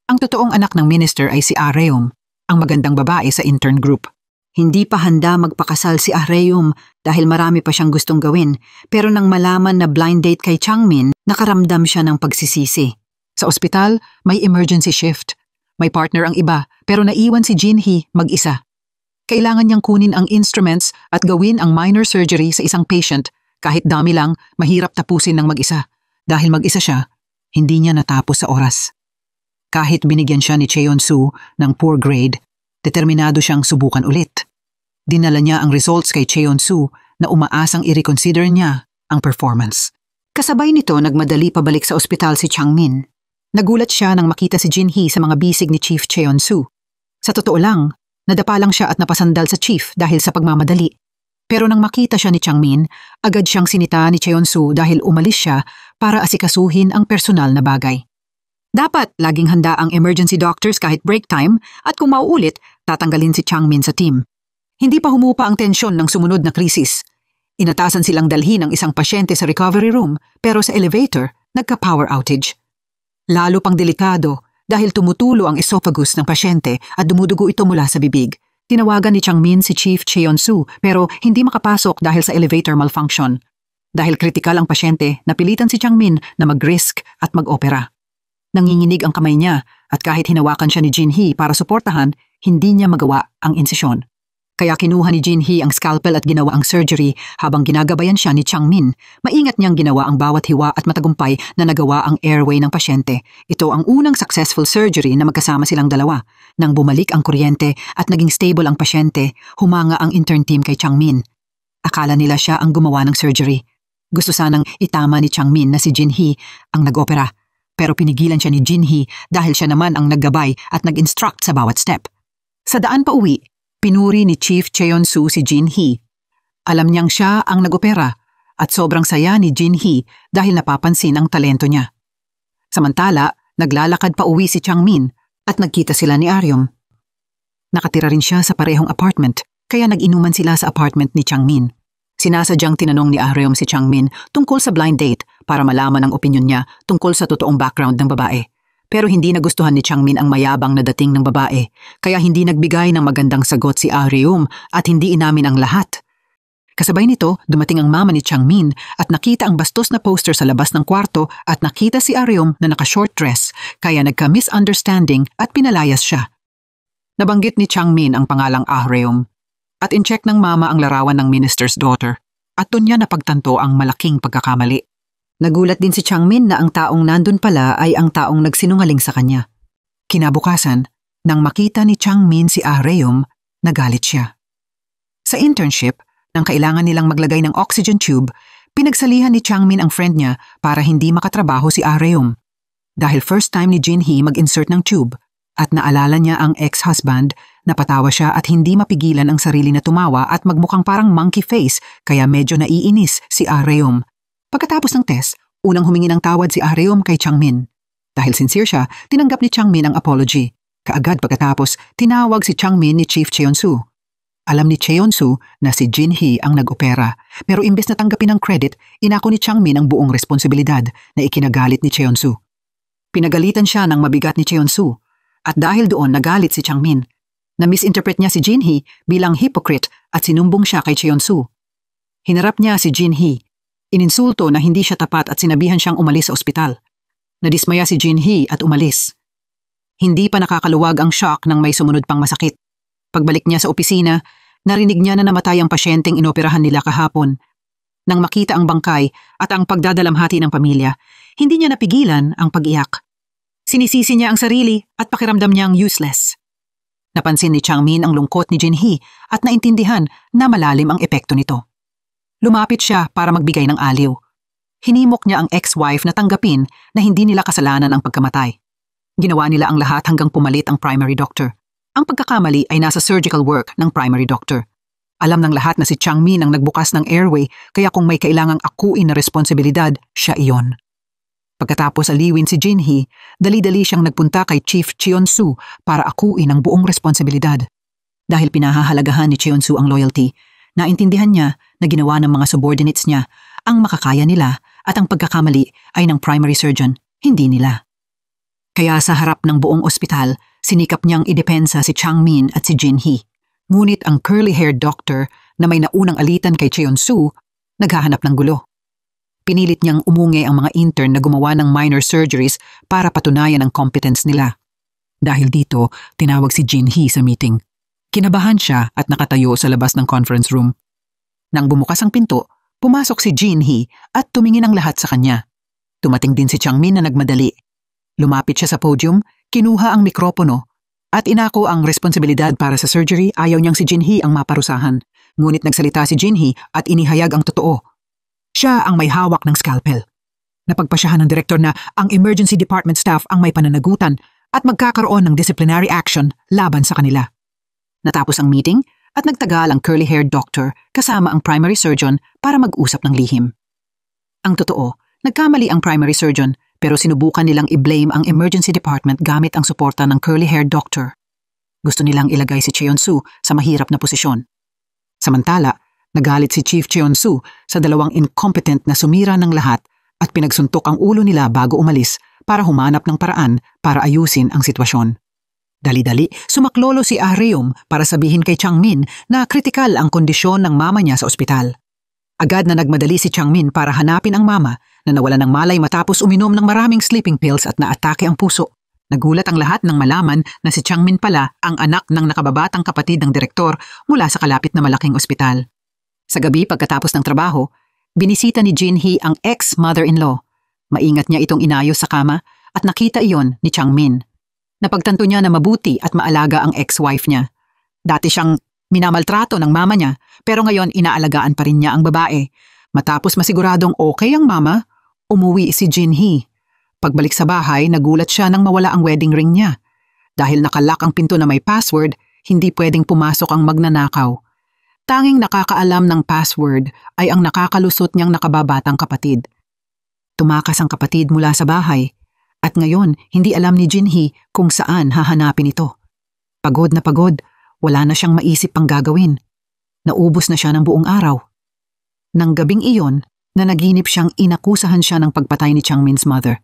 Ang totoong anak ng minister ay si Ah-ryum, ang magandang babae sa intern group. Hindi pa handa magpakasal si Ah-ryum dahil marami pa siyang gustong gawin, pero nang malaman na blind date kay Changmin, nakaramdam siya ng pagsisisi. Sa ospital, may emergency shift. May partner ang iba, pero naiwan si Jin-hee mag-isa. Kailangan niyang kunin ang instruments at gawin ang minor surgery sa isang patient. Kahit dami lang, mahirap tapusin ng mag-isa. Dahil mag-isa siya, hindi niya natapos sa oras. Kahit binigyan siya ni Cheon-soo ng poor grade, determinado siyang subukan ulit. Dinala niya ang results kay Cheon-soo na umaasang i-reconsider niya ang performance. Kasabay nito nagmadali pabalik sa ospital si Changmin. Nagulat siya nang makita si Jinhee sa mga bisig ni Chief Cheon-soo. Sa totoo lang, nadapa lang siya at napasandal sa chief dahil sa pagmamadali. Pero nang makita siya ni Changmin, agad siyang sinita ni Cheon-soo dahil umalis siya para asikasuhin ang personal na bagay. Dapat laging handa ang emergency doctors kahit break time at kung mauulit, tatanggalin si Changmin sa team. Hindi pa humupa ang tensyon ng sumunod na krisis. Inatasan silang dalhin ang isang pasyente sa recovery room pero sa elevator, nagka-power outage. Lalo pang delikado dahil tumutulo ang esophagus ng pasyente at dumudugo ito mula sa bibig. Tinawagan ni Changmin si Chief Cheon-soo pero hindi makapasok dahil sa elevator malfunction. Dahil kritikal ang pasyente, napilitan si Changmin na mag-risk at mag-opera. Nanginginig ang kamay niya at kahit hinawakan siya ni Jinhee para suportahan, hindi niya magawa ang insisyon. Kaya kinuha ni Jinhee ang scalpel at ginawa ang surgery habang ginagabayan siya ni Changmin. Maingat niyang ginawa ang bawat hiwa at matagumpay na nagawa ang airway ng pasyente. Ito ang unang successful surgery na magkasama silang dalawa. Nang bumalik ang kuryente at naging stable ang pasyente, humanga ang intern team kay Changmin. Akala nila siya ang gumawa ng surgery. Gusto sanang itama ni Changmin na si Jinhee ang nag-opera. Pero pinigilan siya ni Jinhee dahil siya naman ang naggabay at nag-instruct sa bawat step. Sa daan pa uwi, pinuri ni Chief Cheon-soo si Jinhee. Alam niyang siya ang nag-opera at sobrang saya ni Jinhee dahil napapansin ang talento niya. Samantala, naglalakad pa uwi si Changmin at nagkita sila ni Aryum. Nakatira rin siya sa parehong apartment kaya nag-inuman sila sa apartment ni Changmin. Sinasadyang tinanong ni Aryum si Changmin tungkol sa blind date para malaman ang opinyon niya tungkol sa totoong background ng babae. Pero hindi nagustuhan ni Changmin ang mayabang na dating ng babae, kaya hindi nagbigay ng magandang sagot si Aryum at hindi inamin ang lahat. Kasabay nito, dumating ang mama ni Changmin at nakita ang bastos na poster sa labas ng kwarto at nakita si Aryum na naka-short dress, kaya nagka-misunderstanding at pinalayas siya. Nabanggit ni Changmin ang pangalang Aryum at in-check ng mama ang larawan ng minister's daughter at doon niya napagtanto ang malaking pagkakamali. Nagulat din si Changmin na ang taong nandun pala ay ang taong nagsinungaling sa kanya. Kinabukasan, nang makita ni Changmin si Aryum, nagalit siya. Sa internship, nang kailangan nilang maglagay ng oxygen tube, pinagsalihan ni Changmin ang friend niya para hindi makatrabaho si Aryum. Dahil first time ni Jinhee mag-insert ng tube at naalala niya ang ex-husband, napatawa siya at hindi mapigilan ang sarili na tumawa at magmukhang parang monkey face kaya medyo naiinis si Aryum. Pagkatapos ng test, unang humingi ng tawad si Aryum kay Changmin. Dahil sincere siya, tinanggap ni Changmin ang apology. Kaagad pagkatapos, tinawag si Changmin ni Chief Cheon-soo. Alam ni Cheon-soo na si Jinhee ang nag-opera, pero imbes na tanggapin ang credit, inako ni Changmin ang buong responsibilidad na ikinagalit ni Cheon-soo. Pinagalitan siya ng mabigat ni Cheon-soo, at dahil doon nagalit si Changmin. Na-misinterpret niya si Jinhee bilang hypocrite at sinumbong siya kay Cheon-soo. Hinarap niya si Jinhee. Ininsulto na hindi siya tapat at sinabihan siyang umalis sa ospital. Nadismaya si Jinhee at umalis. Hindi pa nakakaluwag ang shock nang may sumunod pang masakit. Pagbalik niya sa opisina, narinig niya na namatay ang pasyenteng inoperahan nila kahapon. Nang makita ang bangkay at ang pagdadalamhati ng pamilya, hindi niya napigilan ang pag-iyak. Sinisisi niya ang sarili at pakiramdam niyang useless. Napansin ni Changmin ang lungkot ni Jinhee at naintindihan na malalim ang epekto nito. Lumapit siya para magbigay ng aliw. Hinimok niya ang ex-wife na tanggapin na hindi nila kasalanan ang pagkamatay. Ginawa nila ang lahat hanggang pumalit ang primary doctor. Ang pagkakamali ay nasa surgical work ng primary doctor. Alam ng lahat na si Changmin ang nagbukas ng airway kaya kung may kailangang akuin na responsibilidad, siya iyon. Pagkatapos aliwin si Jinhee, dali-dali siyang nagpunta kay Chief Cheon-soo para akuin ang buong responsibilidad. Dahil pinahahalagahan ni Cheon-soo ang loyalty, naintindihan niya na ginawa ng mga subordinates niya ang makakaya nila at ang pagkakamali ay ng primary surgeon, hindi nila. Kaya sa harap ng buong ospital, sinikap niyang idepensa si Changmin at si Jinhee. Ngunit ang curly-haired doctor na may naunang alitan kay Cheon-soo, naghahanap ng gulo. Pinilit niyang umungi ang mga intern na gumawa ng minor surgeries para patunayan ang competence nila. Dahil dito, tinawag si Jinhee sa meeting. Kinabahan siya at nakatayo sa labas ng conference room. Nang bumukas ang pinto, pumasok si Jinhee at tumingin ang lahat sa kanya. Tumating din si Changmin na nagmadali. Lumapit siya sa podium, kinuha ang mikropono, at inako ang responsibilidad para sa surgery. Ayaw niyang si Jinhee ang maparusahan. Ngunit nagsalita si Jinhee at inihayag ang totoo. Siya ang may hawak ng scalpel. Napagpasyahan ng direktor na ang emergency department staff ang may pananagutan at magkakaroon ng disciplinary action laban sa kanila. Natapos ang meeting at nagtagal ang curly-haired doctor kasama ang primary surgeon para mag-usap ng lihim. Ang totoo, nagkamali ang primary surgeon pero sinubukan nilang i-blame ang emergency department gamit ang suporta ng curly-haired doctor. Gusto nilang ilagay si Cheon-soo sa mahirap na posisyon. Samantala, nagalit si Chief Cheon-soo sa dalawang incompetent na sumira ng lahat at pinagsuntok ang ulo nila bago umalis para humanap ng paraan para ayusin ang sitwasyon. Dali-dali, sumaklolo si Ahreum para sabihin kay Changmin na kritikal ang kondisyon ng mama niya sa ospital. Agad na nagmadali si Changmin para hanapin ang mama na nawala ng malay matapos uminom ng maraming sleeping pills at naatake ang puso. Nagulat ang lahat nang malaman na si Changmin pala ang anak ng nakababatang kapatid ng direktor mula sa kalapit na malaking ospital. Sa gabi pagkatapos ng trabaho, binisita ni Jin-hee ang ex-mother-in-law. Maingat niya itong inayos sa kama at nakita iyon ni Changmin. Napagtanto niya na mabuti at maalaga ang ex-wife niya. Dati siyang minamaltrato ng mama niya pero ngayon inaalagaan pa rin niya ang babae. Matapos masiguradong okay ang mama, umuwi si Jin-hee. Pagbalik sa bahay, nagulat siya nang mawala ang wedding ring niya. Dahil nakalock ang pinto na may password, hindi pwedeng pumasok ang magnanakaw. Tanging nakakaalam ng password ay ang nakakalusot niyang nakababatang kapatid. Tumakas ang kapatid mula sa bahay at ngayon hindi alam ni Jin-hee kung saan hahanapin ito. Pagod na pagod, wala na siyang maisip pang gagawin. Naubos na siya ng buong araw. Nang gabing iyon, nanaginip siyang inakusahan siya ng pagpatay ni Changmin's mother.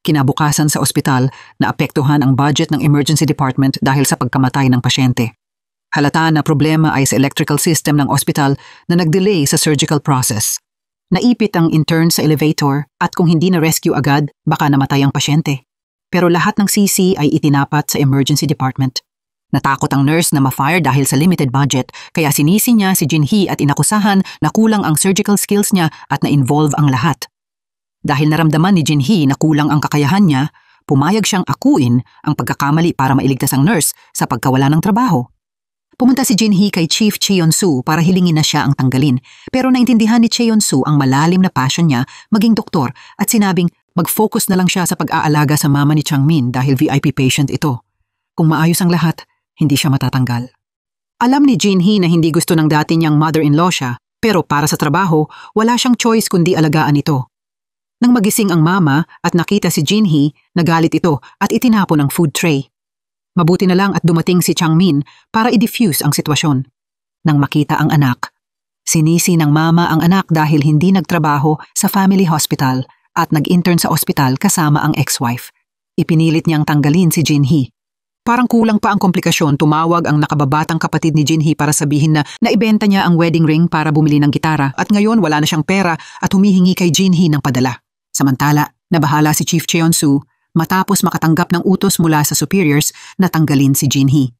Kinabukasan sa ospital na apektuhan ang budget ng emergency department dahil sa pagkamatay ng pasyente. Halata na problema ay sa electrical system ng ospital na nag-delay sa surgical process. Naipit ang intern sa elevator at kung hindi na-rescue agad, baka namatay ang pasyente. Pero lahat ng sisi ay itinapat sa emergency department. Natakot ang nurse na ma-fire dahil sa limited budget, kaya sinisi niya si Jin-hee at inakusahan na kulang ang surgical skills niya at na-involve ang lahat. Dahil naramdaman ni Jin-hee na kulang ang kakayahan niya, pumayag siyang akuin ang pagkakamali para mailigtas ang nurse sa pagkawala ng trabaho. Pumunta si Jin-hee kay Chief Cheon-soo para hilingin na siya ang tanggalin, pero naintindihan ni Cheon-soo ang malalim na passion niya maging doktor at sinabing mag-focus na lang siya sa pag-aalaga sa mama ni Changmin dahil VIP patient ito. Kung maayos ang lahat, hindi siya matatanggal. Alam ni Jin-hee na hindi gusto ng dati niyang mother-in-law siya, pero para sa trabaho, wala siyang choice kundi alagaan ito. Nang magising ang mama at nakita si Jin-hee, nagalit ito at itinapon ang food tray. Mabuti na lang at dumating si Changmin para i-diffuse ang sitwasyon. Nang makita ang anak, sinisi ng mama ang anak dahil hindi nagtrabaho sa family hospital at nag-intern sa ospital kasama ang ex-wife. Ipinilit niyang tanggalin si Jin-hee. Parang kulang pa ang komplikasyon, tumawag ang nakababatang kapatid ni Jin-hee para sabihin na naibenta niya ang wedding ring para bumili ng gitara at ngayon wala na siyang pera at humihingi kay Jin-hee ng padala. Samantala, nabahala si Chief Cheon-soo matapos makatanggap ng utos mula sa superiors na tanggalin si Jin-hee.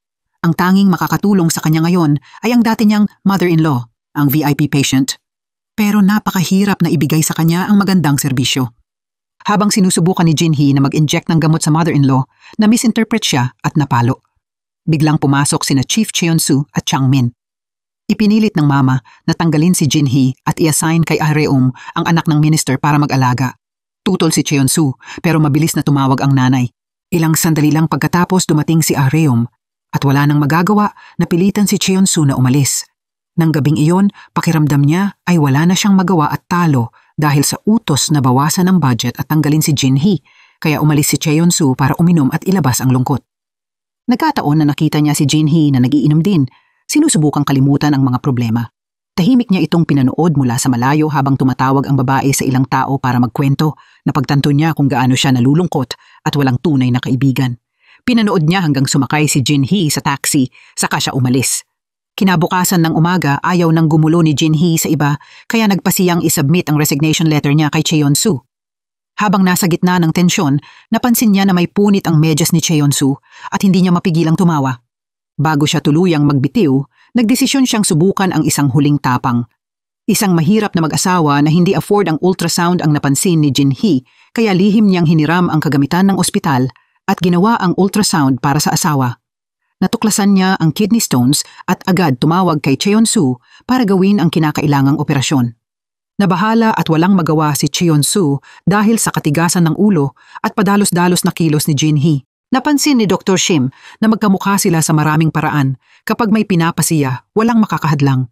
Ang tanging makakatulong sa kanya ngayon ay ang dati niyang mother-in-law, ang VIP patient. Pero napakahirap na ibigay sa kanya ang magandang serbisyo. Habang sinusubukan ni Jin-hee na mag-inject ng gamot sa mother-in-law, na-misinterpret siya at napalo. Biglang pumasok sina Chief Cheon-soo at Changmin. Ipinilit ng mama na tanggalin si Jin-hee at i-assign kay Ahreum ang anak ng minister para mag-alaga. Tutol si Cheon-soo pero mabilis na tumawag ang nanay. Ilang sandali lang pagkatapos dumating si Ahreum at wala nang magagawa, napilitan si Cheon-soo na umalis. Nang gabing iyon, pakiramdam niya ay wala na siyang magawa at talo dahil sa utos na bawasan ang budget at tanggalin si Jin-hee, kaya umalis si Cheon-soo para uminom at ilabas ang lungkot. Nagkataon na nakita niya si Jin-hee na nagiinom din, sinusubukang kalimutan ang mga problema. Tahimik niya itong pinanood mula sa malayo habang tumatawag ang babae sa ilang tao para magkwento. Napagtanto niya kung gaano siya nalulungkot at walang tunay na kaibigan. Pinanood niya hanggang sumakay si Jin-hee sa taxi, saka siya umalis. Kinabukasan ng umaga, ayaw nang gumulo ni Jin-hee sa iba, kaya nagpasiyang isubmit ang resignation letter niya kay Cheon-soo. Habang nasa gitna ng tensyon, napansin niya na may punit ang medyas ni Cheon-soo at hindi niya mapigilang tumawa. Bago siya tuluyang magbitiw, nagdesisyon siyang subukan ang isang huling tapang. Isang mahirap na mag-asawa na hindi afford ang ultrasound ang napansin ni Jin-hee, kaya lihim niyang hiniram ang kagamitan ng ospital at ginawa ang ultrasound para sa asawa. Natuklasan niya ang kidney stones at agad tumawag kay Cheon-soo para gawin ang kinakailangang operasyon. Nabahala at walang magawa si Cheon-soo dahil sa katigasan ng ulo at padalos-dalos na kilos ni Jin-hee. Napansin ni Dr. Shim na magkamukha sila sa maraming paraan. Kapag may pinapasiya, walang makakahadlang.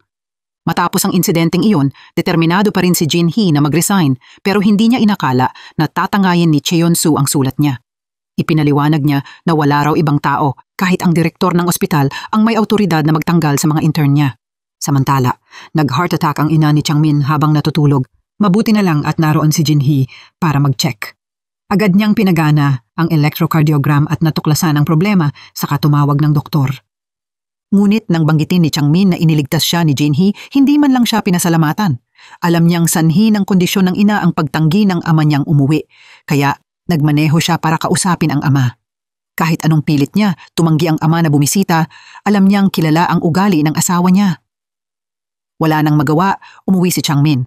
Matapos ang insidenteng iyon, determinado pa rin si Jin-hee na mag-resign pero hindi niya inakala na tatangayin ni Cheon-soo ang sulat niya. Ipinaliwanag niya na wala raw ibang tao kahit ang direktor ng ospital ang may awtoridad na magtanggal sa mga intern niya. Samantala, nag-heart attack ang ina ni Changmin habang natutulog. Mabuti na lang at naroon si Jin-hee para mag-check. Agad niyang pinagana ang electrocardiogram at natuklasan ang problema saka tumawag ng doktor. Ngunit nang banggitin ni Changmin na iniligtas siya ni Jin-hee, hindi man lang siya pinasalamatan. Alam niyang sanhi ng kondisyon ng ina ang pagtanggi ng ama niyang umuwi, kaya nagmaneho siya para kausapin ang ama. Kahit anong pilit niya, tumanggi ang ama na bumisita, alam niyang kilala ang ugali ng asawa niya. Wala nang magawa, umuwi si Changmin.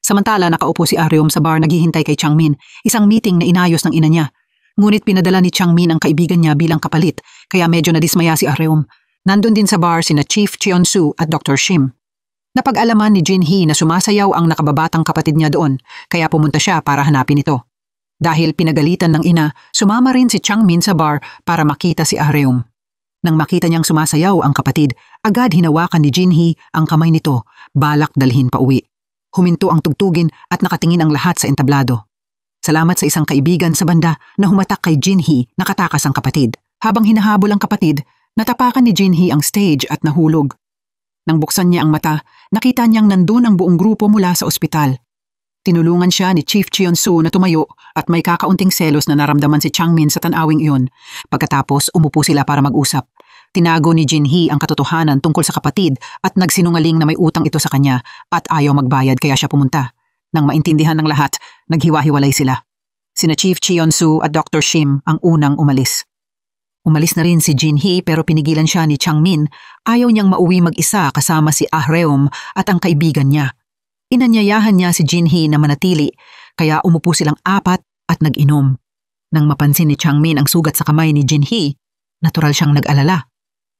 Samantala nakaupo si Areum sa bar naghihintay kay Changmin, isang meeting na inayos ng ina niya. Ngunit pinadala ni Changmin ang kaibigan niya bilang kapalit, kaya medyo nadismaya si Areum. Nandun din sa bar sina Chief Cheon-soo at Dr. Shim. Napag-alaman ni Jin-hee na sumasayaw ang nakababatang kapatid niya doon, kaya pumunta siya para hanapin ito. Dahil pinagalitan ng ina, sumama rin si Changmin sa bar para makita si Areum. Nang makita niyang sumasayaw ang kapatid, agad hinawakan ni Jin-hee ang kamay nito, balak dalhin pa uwi. Huminto ang tugtugin at nakatingin ang lahat sa entablado. Salamat sa isang kaibigan sa banda na humatak kay Jin-hee, nakatakas ang kapatid. Habang hinahabol ang kapatid, natapakan ni Jin-hee ang stage at nahulog. Nang buksan niya ang mata, nakita niyang nandun ang buong grupo mula sa ospital. Tinulungan siya ni Chief Cheon-soo na tumayo at may kakaunting selos na naramdaman si Changmin sa tanawing iyon. Pagkatapos, umupo sila para mag-usap. Tinago ni Jin-hee ang katotohanan tungkol sa kapatid at nagsinungaling na may utang ito sa kanya at ayaw magbayad kaya siya pumunta. Nang maintindihan ng lahat, naghiwa-hiwalay sila. Sina Chief Cheon-soo at Dr. Shim ang unang umalis. Umalis na rin si Jin-hee pero pinigilan siya ni Changmin. Ayaw niyang mauwi mag-isa kasama si Areum at ang kaibigan niya. Inanyayahan niya si Jin-hee na manatili kaya umupo silang apat at nag-inom. Nang mapansin ni Changmin ang sugat sa kamay ni Jin-hee, natural siyang nag-alala.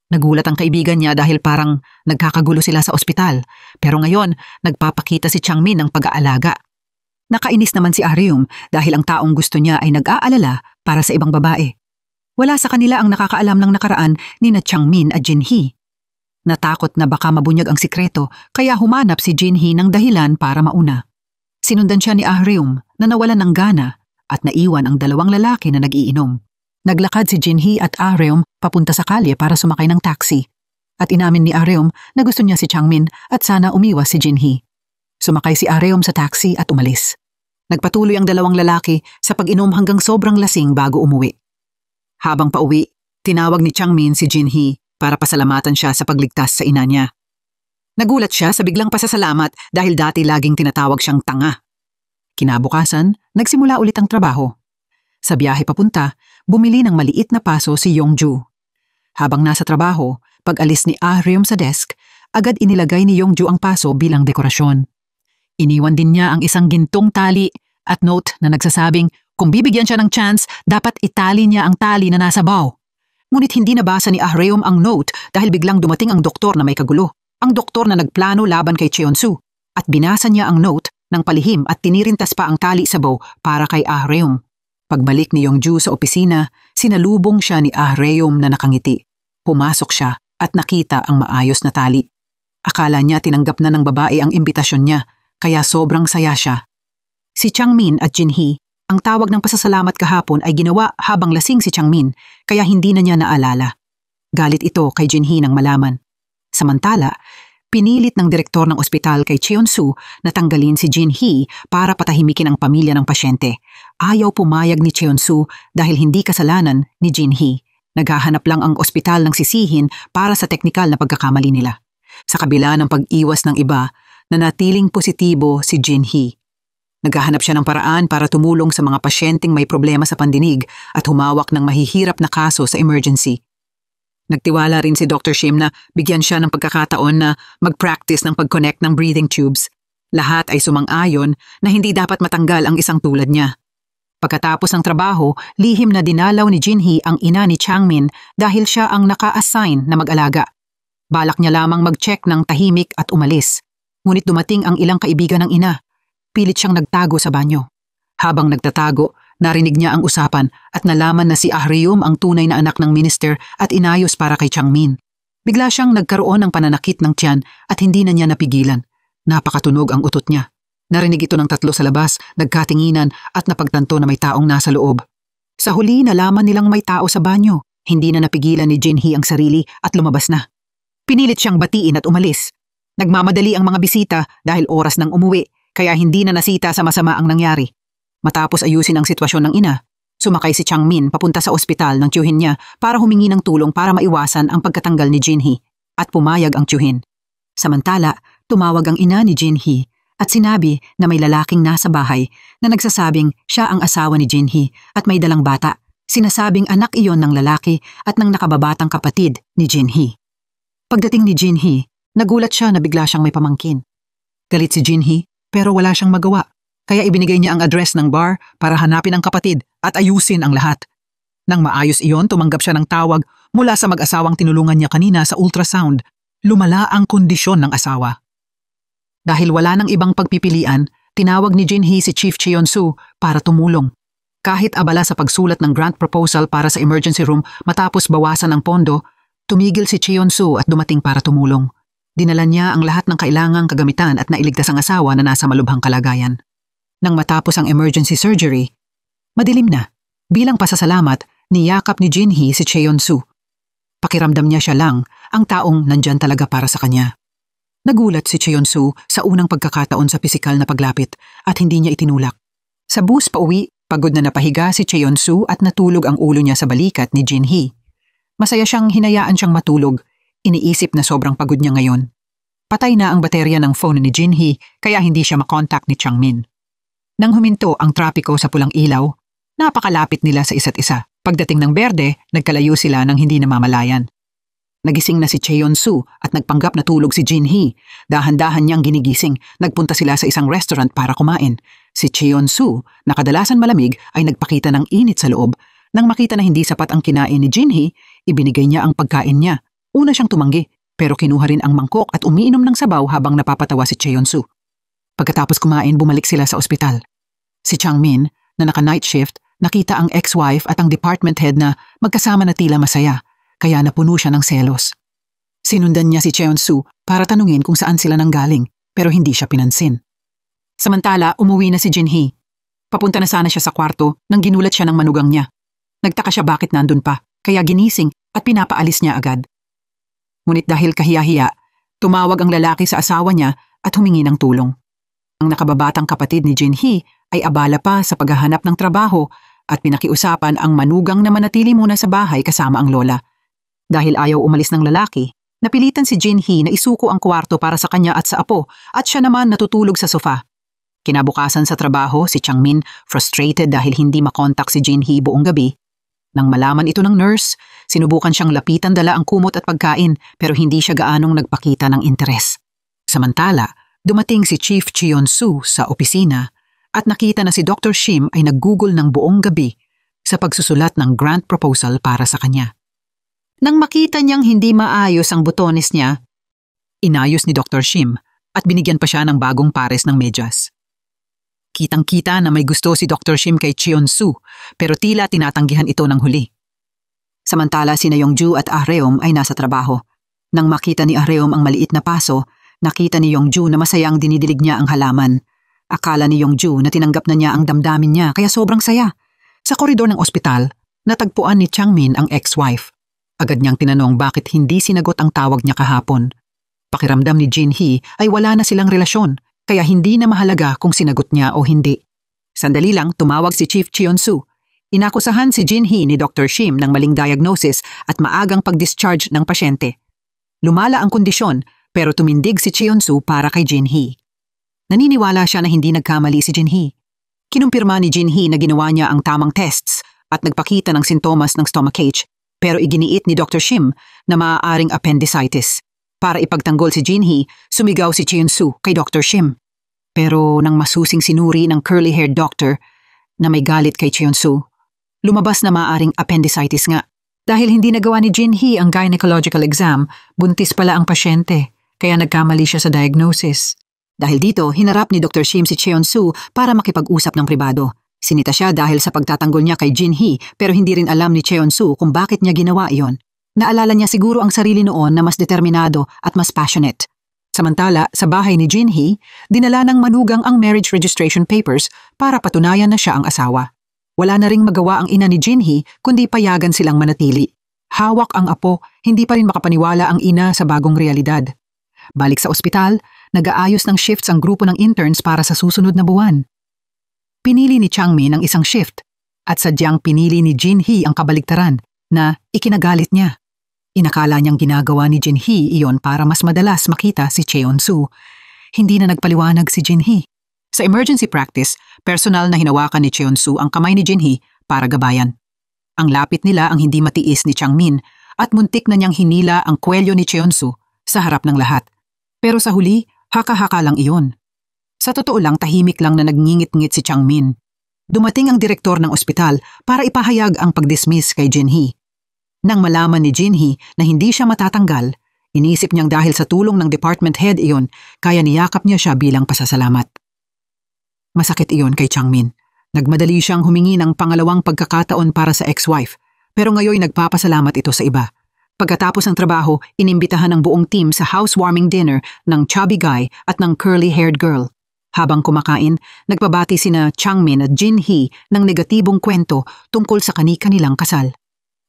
Nagulat ang kaibigan niya dahil parang nagkakagulo sila sa ospital. Pero ngayon, nagpapakita si Changmin ng pag-aalaga. Nakainis naman si Areum dahil ang taong gusto niya ay nag-aalala para sa ibang babae. Wala sa kanila ang nakakaalam ng nakaraan ni na Changmin at Jin-hee. Natakot na baka mabunyag ang sikreto kaya humanap si Jin-hee ng dahilan para mauna. Sinundan siya ni Areum na nawalan ng gana at naiwan ang dalawang lalaki na nag-iinom. Naglakad si Jin-hee at Areum papunta sa kalye para sumakay ng taxi. At inamin ni Areum na gusto niya si Changmin at sana umiwas si Jin-hee. Sumakay si Areum sa taxi at umalis. Nagpatuloy ang dalawang lalaki sa pag-inom hanggang sobrang lasing bago umuwi. Habang pauwi, tinawag ni Changmin si Jin-hee para pasalamatan siya sa pagligtas sa ina niya. Nagulat siya sa biglang pasasalamat dahil dati laging tinatawag siyang tanga. Kinabukasan, nagsimula ulit ang trabaho. Sa biyahe papunta, bumili ng maliit na paso si Yongju. Habang nasa trabaho, pag-alis ni Areum sa desk, agad inilagay ni Yongju ang paso bilang dekorasyon. Iniwan din niya ang isang gintong tali at note na nagsasabing kung bibigyan siya ng chance, dapat itali niya ang tali na nasa baw. Ngunit hindi nabasa ni Areum ang note dahil biglang dumating ang doktor na may kagulo. Ang doktor na nagplano laban kay Cheon-soo at binasa niya ang note ng palihim at tinirintas pa ang tali sa baw para kay Areum. Pagbalik ni Yongju sa opisina, sinalubong siya ni Areum na nakangiti. Pumasok siya at nakita ang maayos na tali. Akala niya tinanggap na ng babae ang imbitasyon niya, kaya sobrang saya siya. Si Changmin at Jin-hee, ang tawag ng pasasalamat kahapon ay ginawa habang lasing si Changmin, kaya hindi na niya naalala. Galit ito kay Jin-hee nang malaman. Samantala, pinilit ng direktor ng ospital kay Cheon-soo na tanggalin si Jin-hee para patahimikin ang pamilya ng pasyente. Ayaw pumayag ni Cheon-soo dahil hindi kasalanan ni Jin-hee. Naghahanap lang ang ospital ng sisihin para sa teknikal na pagkakamali nila. Sa kabila ng pag-iwas ng iba, nanatiling positibo si Jin-hee. Naghahanap siya ng paraan para tumulong sa mga pasyenteng may problema sa pandinig at humawak ng mahihirap na kaso sa emergency. Nagtiwala rin si Dr. Shim na bigyan siya ng pagkakataon na mag-practice ng pag-connect ng breathing tubes. Lahat ay sumang-ayon na hindi dapat matanggal ang isang tulad niya. Pagkatapos ng trabaho, lihim na dinalaw ni Jin-hee ang ina ni Changmin dahil siya ang naka-assign na mag-alaga. Balak niya lamang mag-check ng tahimik at umalis. Ngunit dumating ang ilang kaibigan ng ina. pilit siyang nagtago sa banyo. Habang nagtatago, narinig niya ang usapan at nalaman na si Ahrium ang tunay na anak ng minister at inayos para kay Changmin. Bigla siyang nagkaroon ng pananakit ng tiyan at hindi na niya napigilan. Napakatunog ang utot niya. Narinig ito ng 3 sa labas, nagkatinginan at napagtanto na may taong nasa loob. Sa huli, nalaman nilang may tao sa banyo. Hindi na napigilan ni Jinhee ang sarili at lumabas na. Pinilit siyang batiin at umalis. Nagmamadali ang mga bisita dahil oras ng umuwi, kaya hindi na nasita sa masama ang nangyari. Matapos ayusin ang sitwasyon ng ina, sumakay si Changmin papunta sa ospital ng tiyuhin niya para humingi ng tulong para maiwasan ang pagkatanggal ni Jinhee at pumayag ang tiyuhin. Samantala, tumawag ang ina ni Jinhee at sinabi na may lalaking nasa bahay na nagsasabing siya ang asawa ni Jinhee at may dalang bata. Sinasabing anak iyon ng lalaki at ng nakababatang kapatid ni Jinhee. Pagdating ni Jinhee, nagulat siya na bigla siyang may pamangkin. Galit si Jinhee pero wala siyang magawa, kaya ibinigay niya ang address ng bar para hanapin ang kapatid at ayusin ang lahat. Nang maayos iyon, tumanggap siya ng tawag mula sa mag-asawang tinulungan niya kanina sa ultrasound. Lumala ang kondisyon ng asawa. Dahil wala nang ibang pagpipilian, tinawag ni Jinhee si Chief Cheon-soo para tumulong. Kahit abala sa pagsulat ng grant proposal para sa emergency room matapos bawasan ang pondo, tumigil si Cheon-soo at dumating para tumulong. Dinala niya ang lahat ng kailangang kagamitan at nailigtas ang asawa na nasa malubhang kalagayan. Nang matapos ang emergency surgery, madilim na. Bilang pasasalamat, niyakap ni Jinhee si Cheon-soo. Pakiramdam niya siya lang ang taong nandyan talaga para sa kanya. Nagulat si Cheon-soo sa unang pagkakataon sa pisikal na paglapit at hindi niya itinulak. Sa bus pauwi, pagod na napahiga si Cheon-soo at natulog ang ulo niya sa balikat ni Jinhee. Masaya siyang hinayaan siyang matulog, iniisip na sobrang pagod niya ngayon. Patay na ang baterya ng phone ni Jinhee kaya hindi siya makontak ni Changmin. Nang huminto ang trapiko sa pulang ilaw, napakalapit nila sa isa't isa. Pagdating ng berde, nagkalayo sila nang hindi namamalayan. Nagising na si Cheon-soo at nagpanggap na tulog si Jinhee. Dahan-dahan niyang ginigising, nagpunta sila sa isang restaurant para kumain. Si Cheon-soo, na kadalasan malamig, ay nagpakita ng init sa loob. Nang makita na hindi sapat ang kinain ni Jinhee, ibinigay niya ang pagkain niya. Una siyang tumanggi, pero kinuha rin ang mangkok at umiinom ng sabaw habang napapatawa si Cheon-soo. Pagkatapos kumain, bumalik sila sa ospital. Si Changmin, na naka-night shift, nakita ang ex-wife at ang department head na magkasama na tila masaya. Kaya napuno siya ng selos. Sinundan niya si Cheon-soo para tanungin kung saan sila nanggaling, pero hindi siya pinansin. Samantala, umuwi na si Jinhee. Papunta na sana siya sa kwarto nang ginulat siya ng manugang niya. Nagtaka siya bakit nandun pa, kaya ginising at pinapaalis niya agad. Ngunit dahil kahiya-hiya, tumawag ang lalaki sa asawa niya at humingi ng tulong. Ang nakababatang kapatid ni Jinhee ay abala pa sa paghahanap ng trabaho at pinakiusapan ang manugang na manatili muna sa bahay kasama ang lola. Dahil ayaw umalis ng lalaki, napilitan si Jinhee na isuko ang kwarto para sa kanya at sa apo at siya naman natutulog sa sofa. Kinabukasan sa trabaho, si Changmin frustrated dahil hindi makontak si Jinhee buong gabi. Nang malaman ito ng nurse, sinubukan siyang lapitan dala ang kumot at pagkain pero hindi siya gaanong nagpakita ng interes. Samantala, dumating si Chief Cheon-soo sa opisina at nakita na si Dr. Shim ay naggugol ng buong gabi sa pagsusulat ng grant proposal para sa kanya. Nang makita niyang hindi maayos ang butones niya, inayos ni Dr. Shim at binigyan pa siya ng bagong pares ng medyas. Kitang-kita na may gusto si Dr. Shim kay Cheon-soo pero tila tinatanggihan ito ng huli. Samantala sina Yongju at Ahreum ay nasa trabaho. Nang makita ni Ahreum ang maliit na paso, nakita ni Yongju na masayang dinidilig niya ang halaman. Akala ni Yongju na tinanggap na niya ang damdamin niya kaya sobrang saya. Sa koridor ng ospital, natagpuan ni Changmin ang ex-wife. Agad niyang tinanong bakit hindi sinagot ang tawag niya kahapon. Pakiramdam ni Jinhee ay wala na silang relasyon, kaya hindi na mahalaga kung sinagot niya o hindi. Sandali lang tumawag si Chief Cheon-soo. Inakusahan si Jinhee ni Dr. Shim ng maling diagnosis at maagang pag-discharge ng pasyente. Lumala ang kondisyon pero tumindig si Cheon-soo para kay Jinhee. Naniniwala siya na hindi nagkamali si Jinhee. Kinumpirma ni Jinhee na ginawa niya ang tamang tests at nagpakita ng sintomas ng stomachache. Pero iginiit ni Dr. Shim na maaaring appendicitis. Para ipagtanggol si Jinhee, sumigaw si Cheon-soo kay Dr. Shim. Pero nang masusing sinuri ng curly-haired doctor na may galit kay Cheon-soo, lumabas na maaaring appendicitis nga. Dahil hindi nagawa ni Jinhee ang gynecological exam, buntis pala ang pasyente, kaya nagkamali siya sa diagnosis. Dahil dito, hinarap ni Dr. Shim si Cheon-soo para makipag-usap ng pribado. Sinita siya dahil sa pagtatanggol niya kay Jin-hee pero hindi rin alam ni Cheon-soo kung bakit niya ginawa iyon. Naalala niya siguro ang sarili noon na mas determinado at mas passionate. Samantala, sa bahay ni Jin-hee, dinala ng manugang ang marriage registration papers para patunayan na siya ang asawa. Wala na ring magawa ang ina ni Jin-hee kundi payagan silang manatili. Hawak ang apo, hindi pa rin makapaniwala ang ina sa bagong realidad. Balik sa ospital, nag-aayos ng shifts ang grupo ng interns para sa susunod na buwan. Pinili ni Changmin ang isang shift at sadyang pinili ni Jin-hee ang kabaligtaran na ikinagalit niya. Inakala niyang ginagawa ni Jin-hee iyon para mas madalas makita si Cheon-soo. Hindi na nagpaliwanag si Jin-hee. Sa emergency practice, personal na hinawakan ni Cheon-soo ang kamay ni Jin-hee para gabayan. Ang lapit nila ang hindi matiis ni Changmin at muntik na niyang hinila ang kwelyo ni Cheon-soo sa harap ng lahat. Pero sa huli, haka-haka lang iyon. Sa totoo lang, tahimik lang na nagngingit-ngit si Changmin. Dumating ang direktor ng ospital para ipahayag ang pag-dismiss kay Jin-hee. Nang malaman ni Jin-hee na hindi siya matatanggal, inisip niyang dahil sa tulong ng department head iyon, kaya niyakap niya siya bilang pasasalamat. Masakit iyon kay Changmin. Nagmadali siyang humingi ng pangalawang pagkakataon para sa ex-wife, pero ngayon nagpapasalamat ito sa iba. Pagkatapos ng trabaho, inimbitahan ng buong team sa housewarming dinner ng chubby guy at ng curly-haired girl. Habang kumakain, nagpabati sina Changmin at Jin-hee ng negatibong kwento tungkol sa kani-kanilang kasal.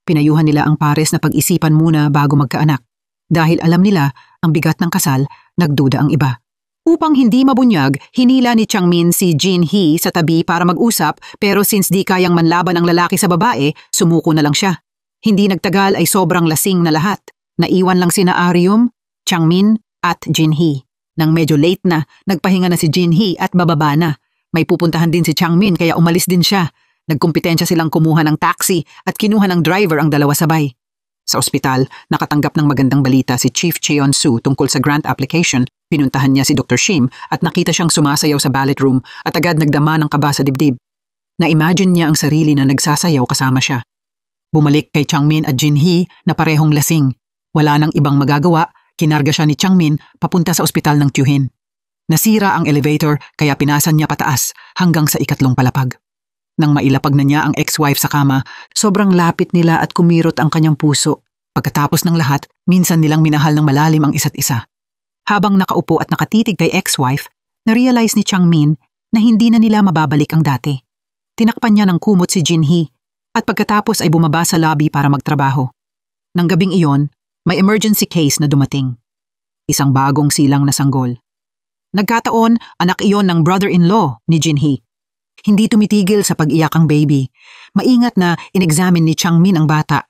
Pinayuhan nila ang pares na pag-isipan muna bago magkaanak. Dahil alam nila ang bigat ng kasal, nagduda ang iba. Upang hindi mabunyag, hinila ni Changmin si Jin-hee sa tabi para mag-usap pero since di kayang manlaban ang lalaki sa babae, sumuko na lang siya. Hindi nagtagal ay sobrang lasing na lahat. Naiwan lang sina Aryum, Changmin at Jin-hee. Nang medyo late na, nagpahinga na si Jin-hee at bababa na. May pupuntahan din si Changmin kaya umalis din siya. Nagkumpetensya silang kumuha ng taxi at kinuha ng driver ang dalawa sabay. Sa ospital, nakatanggap ng magandang balita si Chief Cheon-soo tungkol sa grant application. Pinuntahan niya si Dr. Shim at nakita siyang sumasayaw sa ballet room at agad nagdama ng kaba sa dibdib. Na-imagine niya ang sarili na nagsasayaw kasama siya. Bumalik kay Changmin at Jin-hee na parehong lasing. Wala nang ibang magagawa, kinarga siya ni Changmin papunta sa ospital ng Kyuhin. Nasira ang elevator kaya pinasan niya pataas hanggang sa 3 palapag. Nang mailapag na niya ang ex-wife sa kama, sobrang lapit nila at kumirot ang kanyang puso. Pagkatapos ng lahat, minsan nilang minahal ng malalim ang isa't isa. Habang nakaupo at nakatitig kay ex-wife, na-realize ni Changmin na hindi na nila mababalik ang dati. Tinakpan niya ng kumot si Jin-hee at pagkatapos ay bumaba sa lobby para magtrabaho. Nang gabing iyon, may emergency case na dumating. Isang bagong silang na sanggol. Nagkataon, anak iyon ng brother-in-law ni Jin-hee. Hindi tumitigil sa pag-iyak ang baby. Maingat na in-examine ni Changmin ang bata.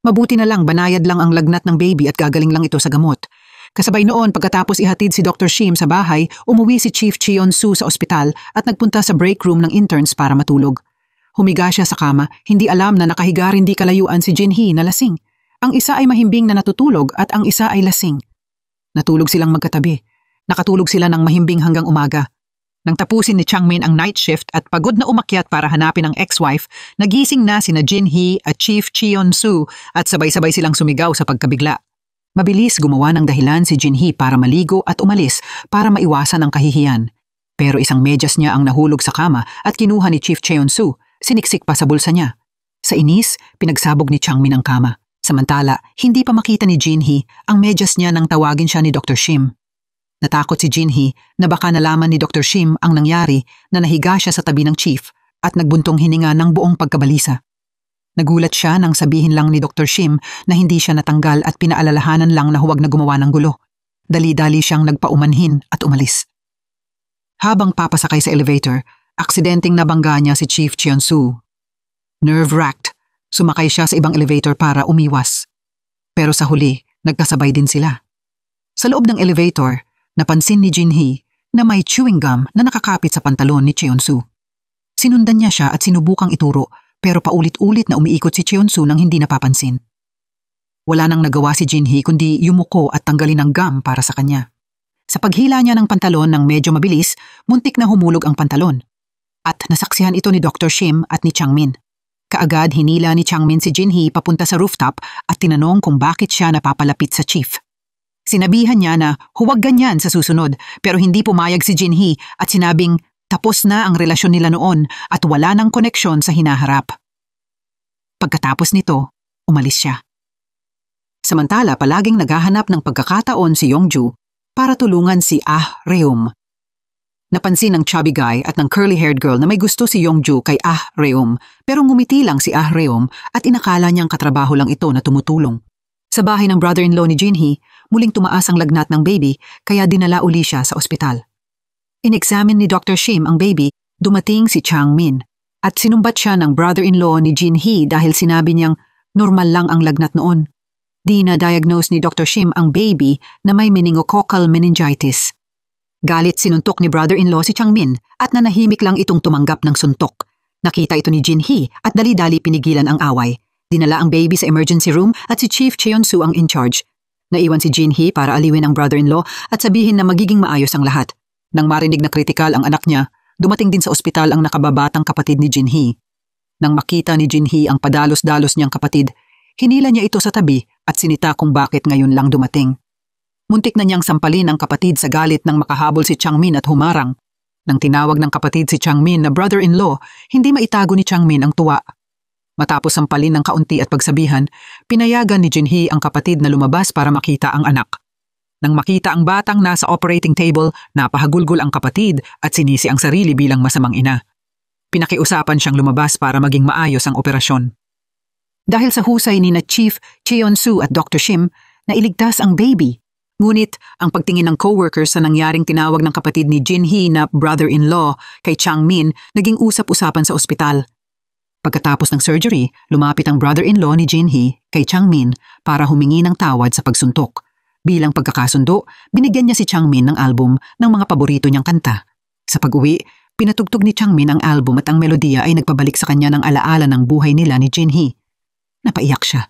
Mabuti na lang banayad lang ang lagnat ng baby at gagaling lang ito sa gamot. Kasabay noon pagkatapos ihatid si Dr. Shim sa bahay, umuwi si Chief Cheon-soo sa ospital at nagpunta sa break room ng interns para matulog. Humiga siya sa kama, hindi alam na nakahiga rin di kalayuan si Jin-hee na lasing. Ang isa ay mahimbing na natutulog at ang isa ay lasing. Natulog silang magkatabi. Nakatulog sila ng mahimbing hanggang umaga. Nang tapusin ni Changmin ang night shift at pagod na umakyat para hanapin ang ex-wife, nagising na sina Jin-hee at Chief Cheon-soo at sabay-sabay silang sumigaw sa pagkabigla. Mabilis gumawa ng dahilan si Jin-hee para maligo at umalis para maiwasan ang kahihiyan. Pero isang medyas niya ang nahulog sa kama at kinuha ni Chief Cheon-soo, siniksik pa sa bulsa niya. Sa inis, pinagsabog ni Changmin ang kama. Samantala, hindi pa makita ni Jin-hee ang medyas niya nang tawagin siya ni Dr. Shim. Natakot si Jin-hee na baka nalaman ni Dr. Shim ang nangyari na nahiga siya sa tabi ng chief at nagbuntong hininga ng buong pagkabalisa. Nagulat siya nang sabihin lang ni Dr. Shim na hindi siya natanggal at pinaalalahanan lang na huwag na gumawa ng gulo. Dali-dali siyang nagpaumanhin at umalis. Habang papasakay sa elevator, aksidenteng nabangga niya si Chief Cheon-soo. Nerve-wracked, sumakay siya sa ibang elevator para umiwas. Pero sa huli, nagkasabay din sila. Sa loob ng elevator, napansin ni Jin-hee na may chewing gum na nakakapit sa pantalon ni Cheon-soo. Sinundan niya siya at sinubukang ituro pero paulit-ulit na umiikot si Cheon-soo nang hindi napapansin. Wala nang nagawa si Jin-hee kundi yumuko at tanggalin ang gum para sa kanya. Sa paghila niya ng pantalon ng medyo mabilis, muntik na humulog ang pantalon. At nasaksihan ito ni Dr. Shim at ni Changmin. Kaagad hinila ni Changmin si Jin-hee papunta sa rooftop at tinanong kung bakit siya napapalapit sa chief. Sinabihan niya na huwag ganyan sa susunod pero hindi pumayag si Jinhee at sinabing tapos na ang relasyon nila noon at wala nang koneksyon sa hinaharap. Pagkatapos nito, umalis siya. Samantala palaging naghahanap ng pagkakataon si Yongju para tulungan si Ah Reum. Napansin ng chubby guy at ng curly-haired girl na may gusto si Yongju kay Ah Reum pero ngumiti lang si Ah Reum at inakala niyang katrabaho lang ito na tumutulong. Sa bahay ng brother-in-law ni Jinhee, muling tumaas ang lagnat ng baby kaya dinala uli siya sa ospital. In-examine ni Dr. Shim ang baby, dumating si Chang Min at sinumbat siya ng brother-in-law ni Jinhee dahil sinabi niyang normal lang ang lagnat noon. Di na-diagnose ni Dr. Shim ang baby na may meningococcal meningitis. Galit sinuntok ni brother-in-law si Chang Min at nanahimik lang itong tumanggap ng suntok. Nakita ito ni Jinhee at dali-dali pinigilan ang away. Dinala ang baby sa emergency room at si Chief Cheon-soo ang in charge. Naiwan si Jinhee para aliwin ang brother-in-law at sabihin na magiging maayos ang lahat. Nang marinig na kritikal ang anak niya, dumating din sa ospital ang nakababatang kapatid ni Jinhee. Nang makita ni Jinhee ang padalos-dalos niyang kapatid, hinila niya ito sa tabi at sinita kung bakit ngayon lang dumating. Muntik na niyang sampalin ang kapatid sa galit nang makahabol si Changmin at humarang. Nang tinawag ng kapatid si Changmin na brother-in-law, hindi maitago ni Changmin ang tuwa. Matapos sampalin ng kaunti at pagsabihan, pinayagan ni Jinhee ang kapatid na lumabas para makita ang anak. Nang makita ang batang nasa operating table, napahagulgol ang kapatid at sinisi ang sarili bilang masamang ina. Pinakiusapan siyang lumabas para maging maayos ang operasyon. Dahil sa husay ni na Chief Cheon-soo at Dr. Shim, nailigtas ang baby. Ngunit ang pagtingin ng coworkers sa nangyaring tinawag ng kapatid ni Jinhee na brother-in-law kay Changmin naging usap-usapan sa ospital. Pagkatapos ng surgery, lumapit ang brother-in-law ni Jinhee kay Changmin para humingi ng tawad sa pagsuntok. Bilang pagkakasundo, binigyan niya si Changmin ng album ng mga paborito niyang kanta. Sa pag-uwi, pinatugtog ni Changmin ang album at ang melodiya ay nagpabalik sa kanya ng alaala ng buhay nila ni Jinhee. Napaiyak siya.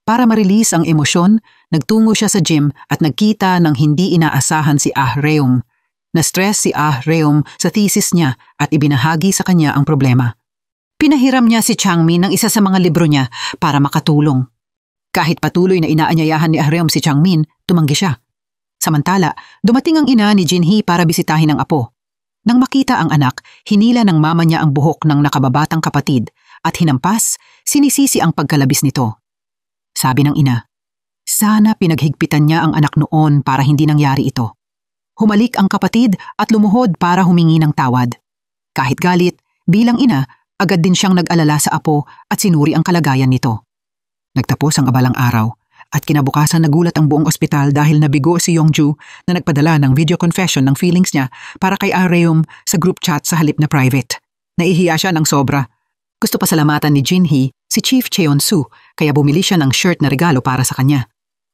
Para ma-release ang emosyon, nagtungo siya sa gym at nagkita ng hindi inaasahan si Ah Reum. Na-stress si Ah Reum sa thesis niya at ibinahagi sa kanya ang problema. Pinahiram niya si Changmin ng isa sa mga libro niya para makatulong. Kahit patuloy na inaanyayahan ni Ah Reum si Changmin, tumanggi siya. Samantala, dumating ang ina ni Jinhee para bisitahin ang apo. Nang makita ang anak, hinila ng mama niya ang buhok ng nakababatang kapatid at hinampas, sinisisi ang pagkalabis nito. Sabi ng ina, sana pinaghigpitan niya ang anak noon para hindi nangyari ito. Humalik ang kapatid at lumuhod para humingi ng tawad. Kahit galit, bilang ina, agad din siyang nag-alala sa apo at sinuri ang kalagayan nito. Nagtapos ang abalang araw at kinabukasan nagulat ang buong ospital dahil nabigo si Yongju na nagpadala ng video confession ng feelings niya para kay Ah Reum sa group chat sa halip na private. Naihiya siya ng sobra. Gusto pasalamatan ni Jinhee si Chief Cheon-soo kaya bumili siya ng shirt na regalo para sa kanya.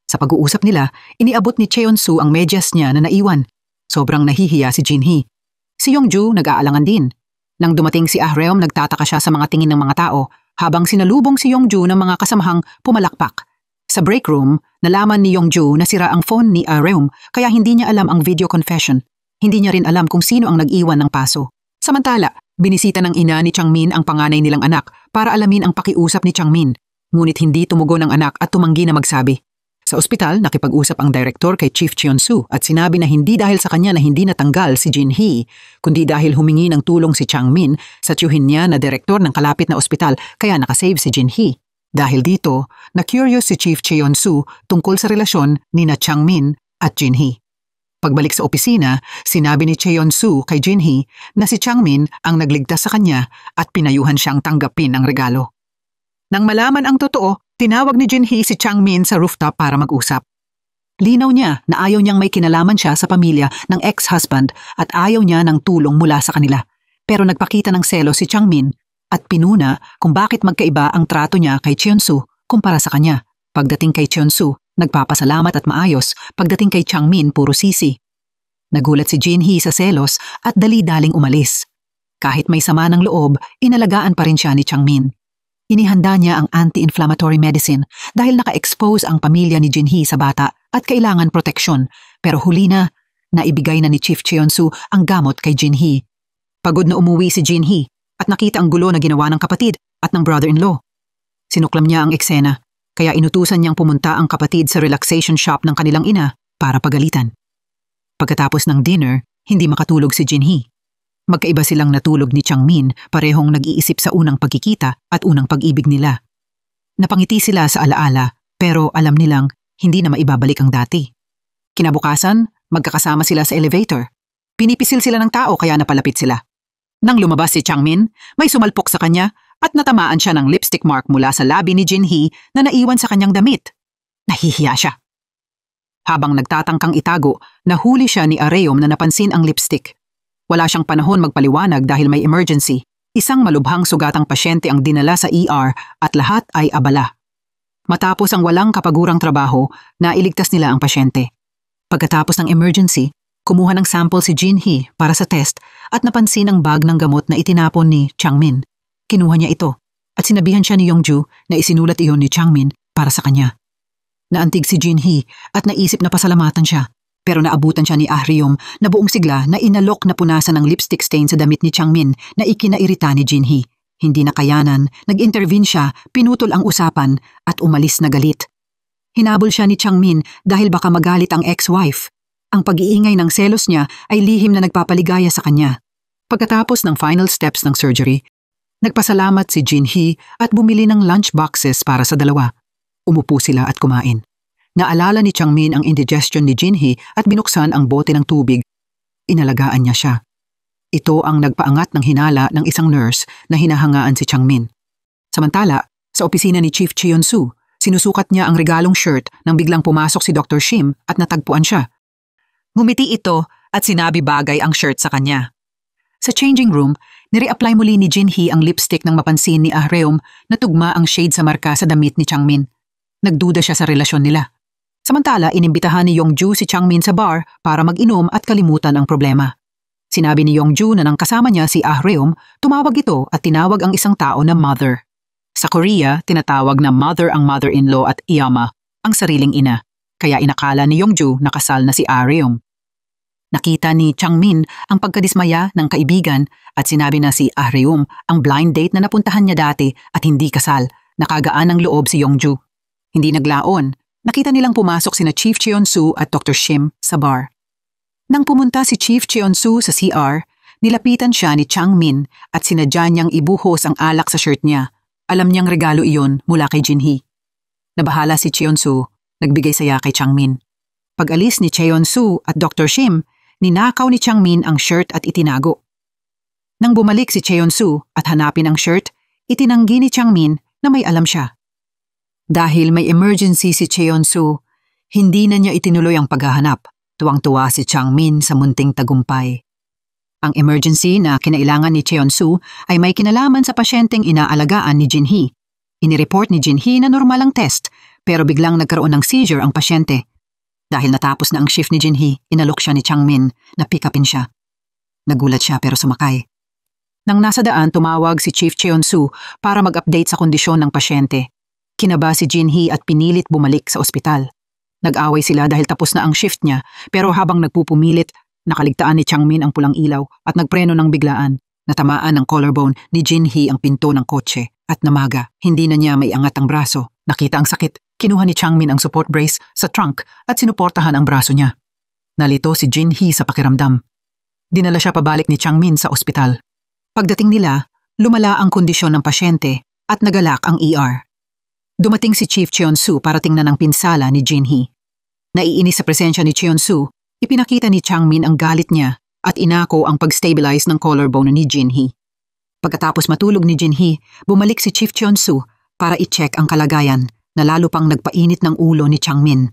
Sa pag-uusap nila, iniabot ni Cheon-soo ang medyas niya na naiwan. Sobrang nahihiya si Jinhee. Si Yongju nag-aalangan din. Nang dumating si Ah Reum, nagtataka siya sa mga tingin ng mga tao habang sinalubong si Yongju ng mga kasamahang pumalakpak. Sa break room, nalaman ni Yongju na sira ang phone ni Ah Reum kaya hindi niya alam ang video confession. Hindi niya rin alam kung sino ang nag-iwan ng paso. Samantala, binisita ng ina ni Changmin ang panganay nilang anak para alamin ang pakiusap ni Changmin. Ngunit hindi tumugon ang anak at tumanggi na magsabi. Sa ospital, nakipag-usap ang direktor kay Chief Cheon-soo at sinabi na hindi dahil sa kanya na hindi natanggal si Jinhee, kundi dahil humingi ng tulong si Changmin sa tiyuhin niya na direktor ng kalapit na ospital kaya nakasave si Jinhee. Dahil dito, na-curious si Chief Cheon-soo tungkol sa relasyon ni na Changmin at Jinhee. Pagbalik sa opisina, sinabi ni Cheon-soo kay Jinhee na si Changmin ang nagligtas sa kanya at pinayuhan siyang tanggapin ang regalo. Nang malaman ang totoo, tinawag ni Jinhee si Changmin sa rooftop para mag-usap. Linaw niya na ayaw niyang may kinalaman siya sa pamilya ng ex-husband at ayaw niya ng tulong mula sa kanila. Pero nagpakita ng selo si Changmin at pinuna kung bakit magkaiba ang trato niya kay Cheon-soo kumpara sa kanya. Pagdating kay Cheon-soo, nagpapasalamat at maayos. Pagdating kay Changmin, puro sisi. Nagulat si Jinhee sa selos at dali-daling umalis. Kahit may sama ng loob, inalagaan pa rin siya ni Changmin. Inihanda niya ang anti-inflammatory medicine dahil naka-expose ang pamilya ni Jinhee sa bata at kailangan proteksyon. Pero huli na, naibigay na ni Chief Cheon-soo ang gamot kay Jinhee. Pagod na umuwi si Jinhee at nakita ang gulo na ginawa ng kapatid at ng brother-in-law. Sinuklam niya ang eksena, kaya inutusan niyang pumunta ang kapatid sa relaxation shop ng kanilang ina para pagalitan. Pagkatapos ng dinner, hindi makatulog si Jinhee. Magkaiba silang natulog ni Changmin, parehong nag-iisip sa unang pagkikita at unang pag-ibig nila. Napangiti sila sa alaala, pero alam nilang hindi na maibabalik ang dati. Kinabukasan, magkakasama sila sa elevator. Pinipisil sila ng tao kaya napalapit sila. Nang lumabas si Changmin, may sumalpok sa kanya at natamaan siya ng lipstick mark mula sa labi ni Jinhee na naiwan sa kanyang damit. Nahihiya siya. Habang nagtatangkang itago, nahuli siya ni Areom na napansin ang lipstick. Wala siyang panahon magpaliwanag dahil may emergency. Isang malubhang sugatang pasyente ang dinala sa ER at lahat ay abala. Matapos ang walang kapagurang trabaho, nailigtas nila ang pasyente. Pagkatapos ng emergency, kumuha ng sample si Jinhee para sa test at napansin ang bag ng gamot na itinapon ni Changmin. Kinuha niya ito at sinabihan siya ni Yongju na isinulat iyon ni Changmin para sa kanya. Naantig si Jinhee at naisip na pasalamatan siya, pero naabutan siya ni Ahryum na buong sigla na inalok na punasan ng lipstick stain sa damit ni Changmin na ikinairita ni Jinhee. Hindi nakayanan, nag-intervene siya, pinutol ang usapan at umalis na galit. Hinabol siya ni Changmin dahil baka magalit ang ex-wife. Ang pag-iingay ng selos niya ay lihim na nagpapaligaya sa kanya. Pagkatapos ng final steps ng surgery, nagpasalamat si Jinhee at bumili ng lunch boxes para sa dalawa. Umupo sila at kumain. Naalala ni Changmin ang indigestion ni Jinhee at binuksan ang bote ng tubig. Inalagaan niya siya. Ito ang nagpaangat ng hinala ng isang nurse na hinahangaan si Changmin. Samantala, sa opisina ni Chief Cheon-soo, sinusukat niya ang regalong shirt nang biglang pumasok si Dr. Shim at natagpuan siya. Ngumiti ito at sinabi bagay ang shirt sa kanya. Sa changing room, nire-apply muli ni Jinhee ang lipstick nang mapansin ni Ahryum na tugma ang shade sa marka sa damit ni Changmin. Nagduda siya sa relasyon nila. Samantala, inimbitahan ni Yongju si Changmin sa bar para mag-inom at kalimutan ang problema. Sinabi ni Yongju na nang kasama niya si Ahryum, tumawag ito at tinawag ang isang tao na mother. Sa Korea, tinatawag na mother ang mother-in-law at iyama, ang sariling ina. Kaya inakala ni Yongju na kasal na si Ahryum. Nakita ni Changmin ang pagkadismaya ng kaibigan at sinabi na si Ahryum ang blind date na napuntahan niya dati at hindi kasal. Nakagaan ng loob si Yongju. Hindi naglaon, nakita nilang pumasok sina Chief Cheon-soo at Dr. Shim sa bar. Nang pumunta si Chief Cheon-soo sa CR, nilapitan siya ni Changmin at sinadya niyang ibuhos ang alak sa shirt niya. Alam niyang regalo iyon mula kay Jinhee. Nabahala si Cheon-soo, nagbigay saya kay Changmin. Pag-alis ni Cheon-soo at Dr. Shim, ninakaw ni Changmin ang shirt at itinago. Nang bumalik si Cheon-soo at hanapin ang shirt, itinanggi ni Changmin na may alam siya. Dahil may emergency si Cheon-soo, hindi na niya itinuloy ang paghahanap. Tuwang-tuwa si Changmin sa munting tagumpay. Ang emergency na kinailangan ni Cheon-soo ay may kinalaman sa pasyenteng inaalagaan ni Jinhee. Inireport ni Jinhee na normal ang test, pero biglang nagkaroon ng seizure ang pasyente. Dahil natapos na ang shift ni Jinhee, inalok siya ni Changmin na pick upin siya. Nagulat siya pero sumakay. Nang nasa daan, tumawag si Chief Cheon-soo para mag-update sa kondisyon ng pasyente. Kinaba si Jinhee at pinilit bumalik sa ospital. Nag-away sila dahil tapos na ang shift niya, pero habang nagpupumilit, nakaligtaan ni Changmin ang pulang ilaw at nagpreno ng biglaan. Natamaan ng collarbone ni Jinhee ang pinto ng kotse at namaga. Hindi na niya may angat ang braso. Nakita ang sakit. Kinuha ni Changmin ang support brace sa trunk at sinuportahan ang braso niya. Nalito si Jinhee sa pakiramdam. Dinala siya pabalik ni Changmin sa ospital. Pagdating nila, lumala ang kondisyon ng pasyente at nagalak ang ER. Dumating si Chief Cheon-soo para tingnan ang pinsala ni Jinhee. Naiinis sa presensya ni Cheon-soo, ipinakita ni Changmin ang galit niya at inako ang pag-stabilize ng collarbone ni Jinhee. Pagkatapos matulog ni Jinhee, bumalik si Chief Cheon-soo para i-check ang kalagayan na lalo pang nagpainit ng ulo ni Changmin.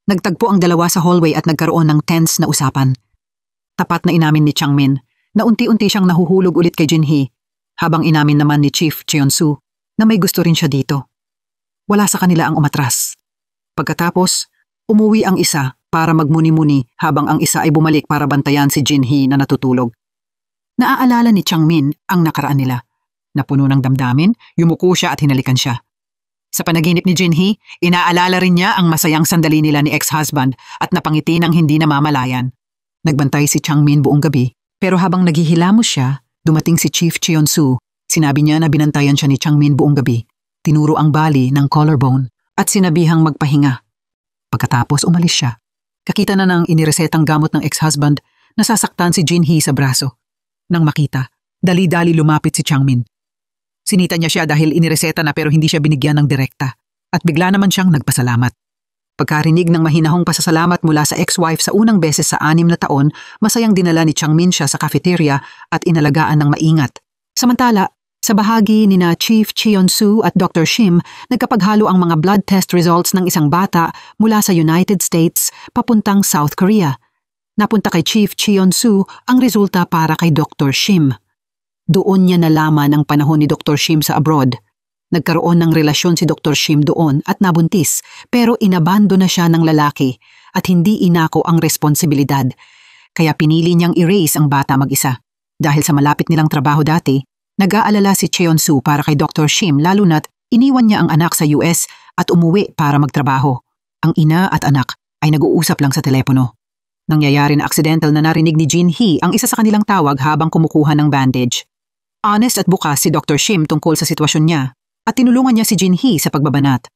Nagtagpo ang dalawa sa hallway at nagkaroon ng tense na usapan. Tapat na inamin ni Changmin na unti-unti siyang nahuhulog ulit kay Jinhee, habang inamin naman ni Chief Cheon-soo na may gusto rin siya dito. Wala sa kanila ang umatras. Pagkatapos, umuwi ang isa para magmuni-muni habang ang isa ay bumalik para bantayan si Jinhee na natutulog. Naaalala ni Changmin ang nakaraan nila. Napuno ng damdamin, yumuko siya at hinalikan siya. Sa panaginip ni Jinhee, inaalala rin niya ang masayang sandali nila ni ex-husband at napangiti ng hindi namamalayan. Nagbantay si Changmin buong gabi, pero habang naghihilamos siya, dumating si Chief Cheon-soo. Sinabi niya na binantayan siya ni Changmin buong gabi. Tinuro ang bali ng collarbone at sinabihang magpahinga. Pagkatapos umalis siya. Kakita na ng iniresetang gamot ng ex-husband, nasasaktan si Jinhee sa braso. Nang makita, dali-dali lumapit si Changmin. Sinita niya siya dahil inireseta na pero hindi siya binigyan ng direkta at bigla naman siyang nagpasalamat. Pagkarinig ng mahinahong pasasalamat mula sa ex-wife sa unang beses sa 6 na taon, masayang dinala ni Changmin siya sa cafeteria at inalagaan ng maingat. Samantala, sa bahagi ni na Chief Cheon-soo at Dr. Shim, nagkapaghalo ang mga blood test results ng isang bata mula sa United States papuntang South Korea. Napunta kay Chief Cheon-soo ang resulta para kay Dr. Shim. Doon niya nalaman ang panahon ni Dr. Shim sa abroad. Nagkaroon ng relasyon si Dr. Shim doon at nabuntis, pero inabando na siya ng lalaki at hindi inako ang responsibilidad. Kaya pinili niyang erase ang bata mag-isa. Dahil sa malapit nilang trabaho dati, nag-aalala si Cheon-soo para kay Dr. Shim lalo na't iniwan niya ang anak sa US at umuwi para magtrabaho. Ang ina at anak ay nag-uusap lang sa telepono. Nangyayari na aksidental na narinig ni Jinhee ang isa sa kanilang tawag habang kumukuha ng bandage. Honest at bukas si Dr. Shim tungkol sa sitwasyon niya at tinulungan niya si Jinhee sa pagbabanat.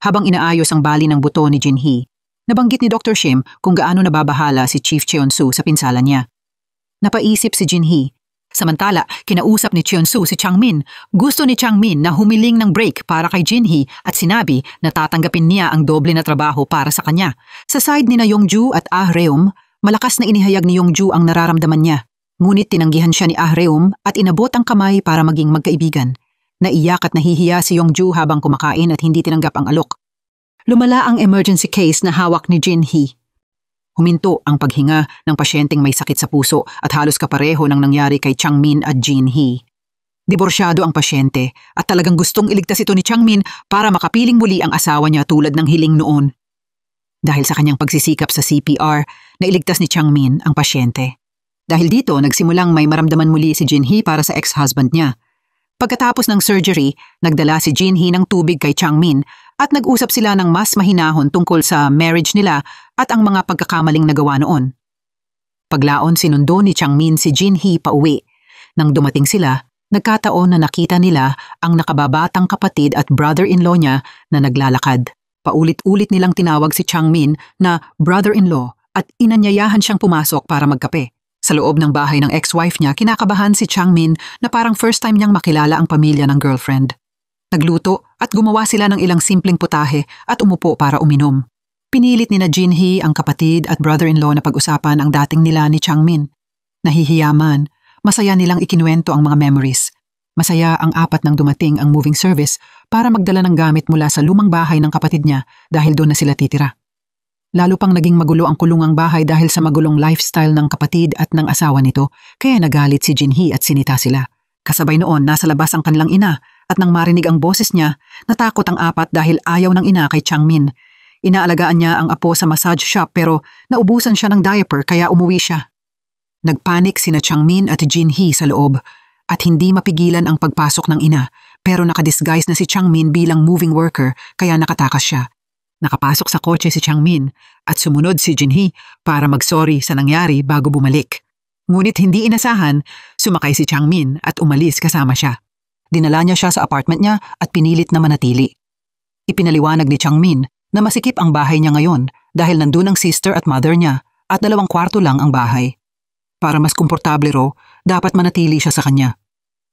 Habang inaayos ang bali ng buto ni Jinhee, nabanggit ni Dr. Shim kung gaano nababahala si Chief Cheon-soo sa pinsala niya. Napaisip si Jinhee. Samantala, kinausap ni Cheon-soo si Changmin. Gusto ni Changmin na humiling ng break para kay Jinhee at sinabi na tatanggapin niya ang doble na trabaho para sa kanya. Sa side ni na Yongju at Ah Reum, malakas na inihayag ni Yongju ang nararamdaman niya. Ngunit tinanggihan siya ni Ah Reum at inabot ang kamay para maging magkaibigan. Naiyak at nahihiya si Yongju habang kumakain at hindi tinanggap ang alok. Lumala ang emergency case na hawak ni Jinhee. Huminto ang paghinga ng pasyenteng may sakit sa puso at halos kapareho ng nangyari kay Changmin at Jinhee. Diborsyado ang pasyente at talagang gustong iligtas ito ni Changmin para makapiling muli ang asawa niya tulad ng hiling noon. Dahil sa kanyang pagsisikap sa CPR, nailigtas ni Changmin ang pasyente. Dahil dito, nagsimulang may maramdaman muli si Jinhee para sa ex-husband niya. Pagkatapos ng surgery, nagdala si Jinhee ng tubig kay Changmin at nag-usap sila ng mas mahinahon tungkol sa marriage nila at ang mga pagkakamaling nagawa noon. Paglaon sinundo ni Changmin si Jinhee pauwi. Nang dumating sila, nagkataon na nakita nila ang nakababatang kapatid at brother-in-law niya na naglalakad. Paulit-ulit nilang tinawag si Changmin na brother-in-law at inanyayahan siyang pumasok para magkape. Sa loob ng bahay ng ex-wife niya, kinakabahan si Changmin na parang first time niyang makilala ang pamilya ng girlfriend. Nagluto at gumawa sila ng ilang simpleng putahe at umupo para uminom. Pinilit ni na Jinhee ang kapatid at brother-in-law na pag-usapan ang dating nila ni Changmin. Nahihiyaman, masaya nilang ikinuwento ang mga memories. Masaya ang 4 nang dumating ang moving service para magdala ng gamit mula sa lumang bahay ng kapatid niya dahil doon na sila titira. Lalo pang naging magulo ang kulungang bahay dahil sa magulong lifestyle ng kapatid at ng asawa nito, kaya nagalit si Jinhee at sinita sila. Kasabay noon, nasa labas ang kanilang ina at nang marinig ang boses niya, natakot ang 4 dahil ayaw ng ina kay Changmin. Inaalagaan niya ang apo sa massage shop pero naubusan siya ng diaper kaya umuwi siya. Nagpanik sina Changmin at Jinhee sa loob at hindi mapigilan ang pagpasok ng ina pero nakadisguise na si Changmin bilang moving worker kaya nakatakas siya. Nakapasok sa kotse si Changmin at sumunod si Jinhee para mag-sorry sa nangyari bago bumalik. Ngunit hindi inasahan, sumakay si Changmin at umalis kasama siya. Dinala niya siya sa apartment niya at pinilit na manatili. Ipinaliwanag ni Changmin na masikip ang bahay niya ngayon dahil nandun ang sister at mother niya at 2 kwarto lang ang bahay. Para mas komportable raw, dapat manatili siya sa kanya.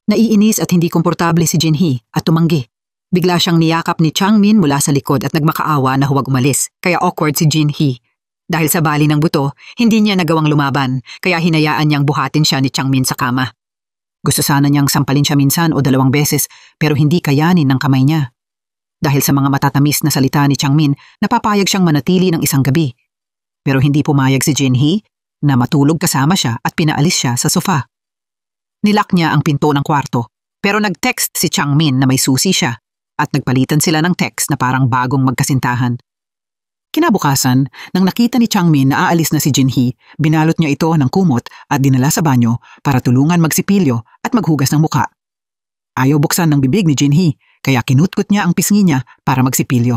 Naiinis at hindi komportable si Jinhee at tumanggi. Bigla siyang niyakap ni Changmin mula sa likod at nagmakaawa na huwag umalis, kaya awkward si Jinhee. Dahil sa bali ng buto, hindi niya nagawang lumaban, kaya hinayaan niyang buhatin siya ni Changmin sa kama. Gusto sana niyang sampalin siya minsan o 2 beses, pero hindi kayanin ng kamay niya. Dahil sa mga matatamis na salita ni Changmin, napapayag siyang manatili ng isang gabi. Pero hindi pumayag si Jinhee na matulog kasama siya at pinaalis siya sa sofa. Nilak niya ang pinto ng kwarto, pero nag-text si Changmin na may susi siya. At nagpalitan sila ng text na parang bagong magkasintahan. Kinabukasan, nang nakita ni Changmin na aalis na si Jinhee, binalot niya ito ng kumot at dinala sa banyo para tulungan magsipilyo at maghugas ng muka. Ayaw buksan ng bibig ni Jinhee, kaya kinutkot niya ang pisngi niya para magsipilyo.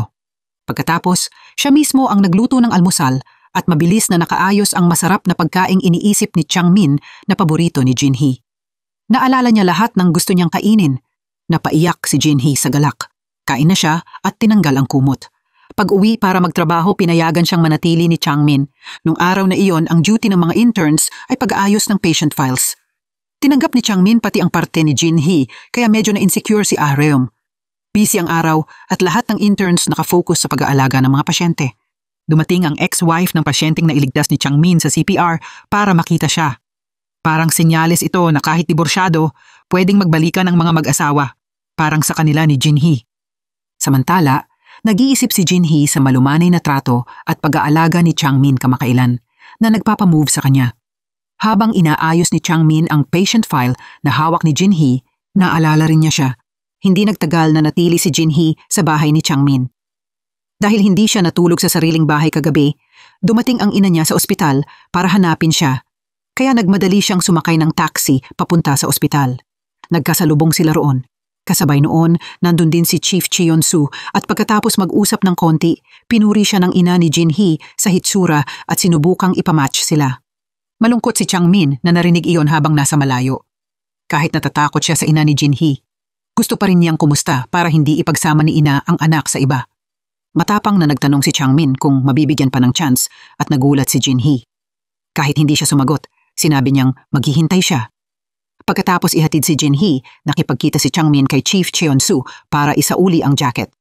Pagkatapos, siya mismo ang nagluto ng almusal at mabilis na nakaayos ang masarap na pagkaing iniisip ni Changmin na paborito ni Jinhee. Naalala niya lahat ng gusto niyang kainin. Napaiyak si Jinhee sa galak. Kain na siya at tinanggal ang kumot. Pag-uwi para magtrabaho, pinayagan siyang manatili ni Changmin. Nung araw na iyon, ang duty ng mga interns ay pag-aayos ng patient files. Tinanggap ni Changmin pati ang parte ni Jinhee, kaya medyo na-insecure si Ahreum. Busy ang araw at lahat ng interns nakafocus sa pag-aalaga ng mga pasyente. Dumating ang ex-wife ng pasyenteng nailigtas ni Changmin sa CPR para makita siya. Parang senyales ito na kahit diborsyado, pwedeng magbalikan ang mga mag-asawa, parang sa kanila ni Jinhee. Samantala, nag-iisip si Jinhee sa malumanay na trato at pag-aalaga ni Changmin kamakailan na nagpapamove sa kanya. Habang inaayos ni Changmin ang patient file na hawak ni Jinhee, naalala rin niya siya. Hindi nagtagal na natili si Jinhee sa bahay ni Changmin. Dahil hindi siya natulog sa sariling bahay kagabi, dumating ang ina niya sa ospital para hanapin siya. Kaya nagmadali siyang sumakay ng taxi papunta sa ospital. Nagkasalubong sila roon. Kasabay noon, nandun din si Chief Cheon-soo at pagkatapos mag-usap ng konti, pinuri siya ng ina ni Jinhee sa hitsura at sinubukang ipamatch sila. Malungkot si Changmin na narinig iyon habang nasa malayo. Kahit natatakot siya sa ina ni Jinhee, gusto pa rin niyang kumusta para hindi ipagsama ni ina ang anak sa iba. Matapang na nagtanong si Changmin kung mabibigyan pa ng chance at nagulat si Jinhee. Kahit hindi siya sumagot, sinabi niyang maghihintay siya. Pagkatapos ihatid si Jinhee, nakipagkita si Changmin kay Chief Cheon-soo para isauli ang jacket.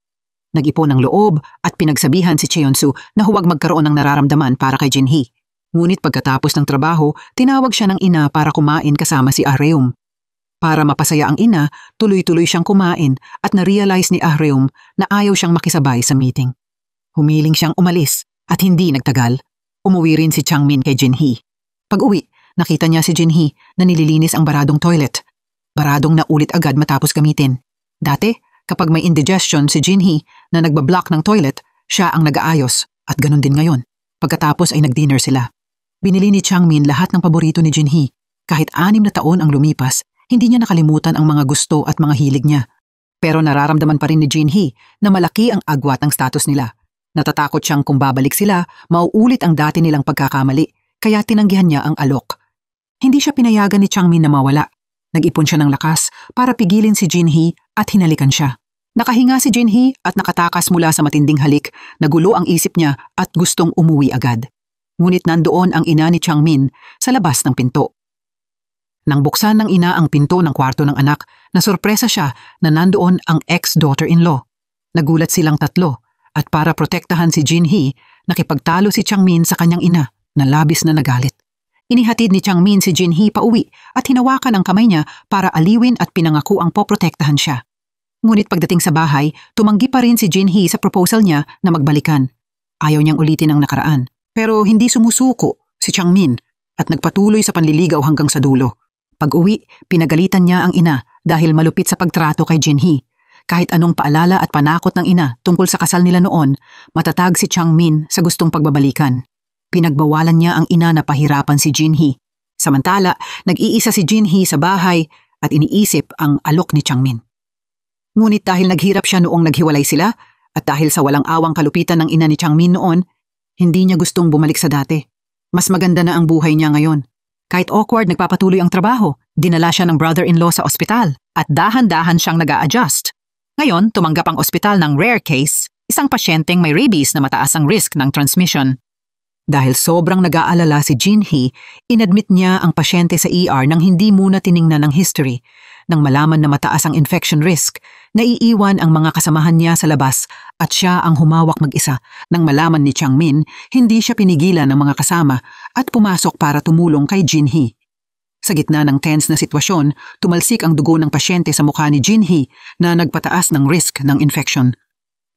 Nag-ipon ng loob at pinagsabihan si Cheon-soo na huwag magkaroon ng nararamdaman para kay Jinhee. Ngunit pagkatapos ng trabaho, tinawag siya ng ina para kumain kasama si Ahreum. Para mapasaya ang ina, tuloy-tuloy siyang kumain at na-realize ni Ahreum na ayaw siyang makisabay sa meeting. Humiling siyang umalis at hindi nagtagal. Umuwi rin si Changmin kay Jinhee. Pag-uwi, nakita niya si Jinhee na nililinis ang baradong toilet. Baradong naulit agad matapos gamitin. Dati, kapag may indigestion si Jinhee na nagbablock ng toilet, siya ang nag-aayos at ganun din ngayon. Pagkatapos ay nag-dinner sila. Binili ni Changmin lahat ng paborito ni Jinhee. Kahit 6 na taon ang lumipas, hindi niya nakalimutan ang mga gusto at mga hilig niya. Pero nararamdaman pa rin ni Jinhee na malaki ang agwat ng status nila. Natatakot siyang kung babalik sila, mauulit ang dati nilang pagkakamali, kaya tinanggihan niya ang alok. Hindi siya pinayagan ni Changmin na mawala. Nag-ipon siya ng lakas para pigilin si Jinhee at hinalikan siya. Nakahinga si Jinhee at nakatakas mula sa matinding halik, nagulo ang isip niya at gustong umuwi agad. Ngunit nandoon ang ina ni Changmin sa labas ng pinto. Nang buksan ng ina ang pinto ng kwarto ng anak, nasorpresa siya na nandoon ang ex-daughter-in-law. Nagulat silang tatlo at para protektahan si Jinhee, nakipagtalo si Changmin sa kanyang ina na labis na nagalit. Inihatid ni Changmin si Jinhee pauwi at hinawakan ang kamay niya para aliwin at pinangako ang poprotektahan siya. Ngunit pagdating sa bahay, tumanggi pa rin si Jinhee sa proposal niya na magbalikan. Ayaw niyang ulitin ang nakaraan, pero hindi sumusuko si Changmin at nagpatuloy sa panliligaw hanggang sa dulo. Pag-uwi, pinagalitan niya ang ina dahil malupit sa pagtrato kay Jinhee. Kahit anong paalala at panakot ng ina tungkol sa kasal nila noon, matatag si Changmin sa gustong pagbabalikan. Pinagbawalan niya ang ina na pahirapan si Jinhee. Samantala, nag-iisa si Jinhee sa bahay at iniisip ang alok ni Changmin. Ngunit dahil naghirap siya noong naghiwalay sila at dahil sa walang awang kalupitan ng ina ni Changmin noon, hindi niya gustong bumalik sa dati. Mas maganda na ang buhay niya ngayon. Kahit awkward, nagpapatuloy ang trabaho. Dinala siya ng brother-in-law sa ospital at dahan-dahan siyang nag-a-adjust. Ngayon, tumanggap ang ospital ng rare case, isang pasyenteng may rabies na mataas ang risk ng transmission. Dahil sobrang nag-aalala si Jinhee, inadmit niya ang pasyente sa ER nang hindi muna tiningnan ang history. Nang malaman na mataas ang infection risk, naiiwan ang mga kasamahan niya sa labas at siya ang humawak mag-isa. Nang malaman ni Changmin, hindi siya pinigilan ng mga kasama at pumasok para tumulong kay Jinhee. Sa gitna ng tense na sitwasyon, tumalsik ang dugo ng pasyente sa mukha ni Jinhee na nagpataas ng risk ng infection.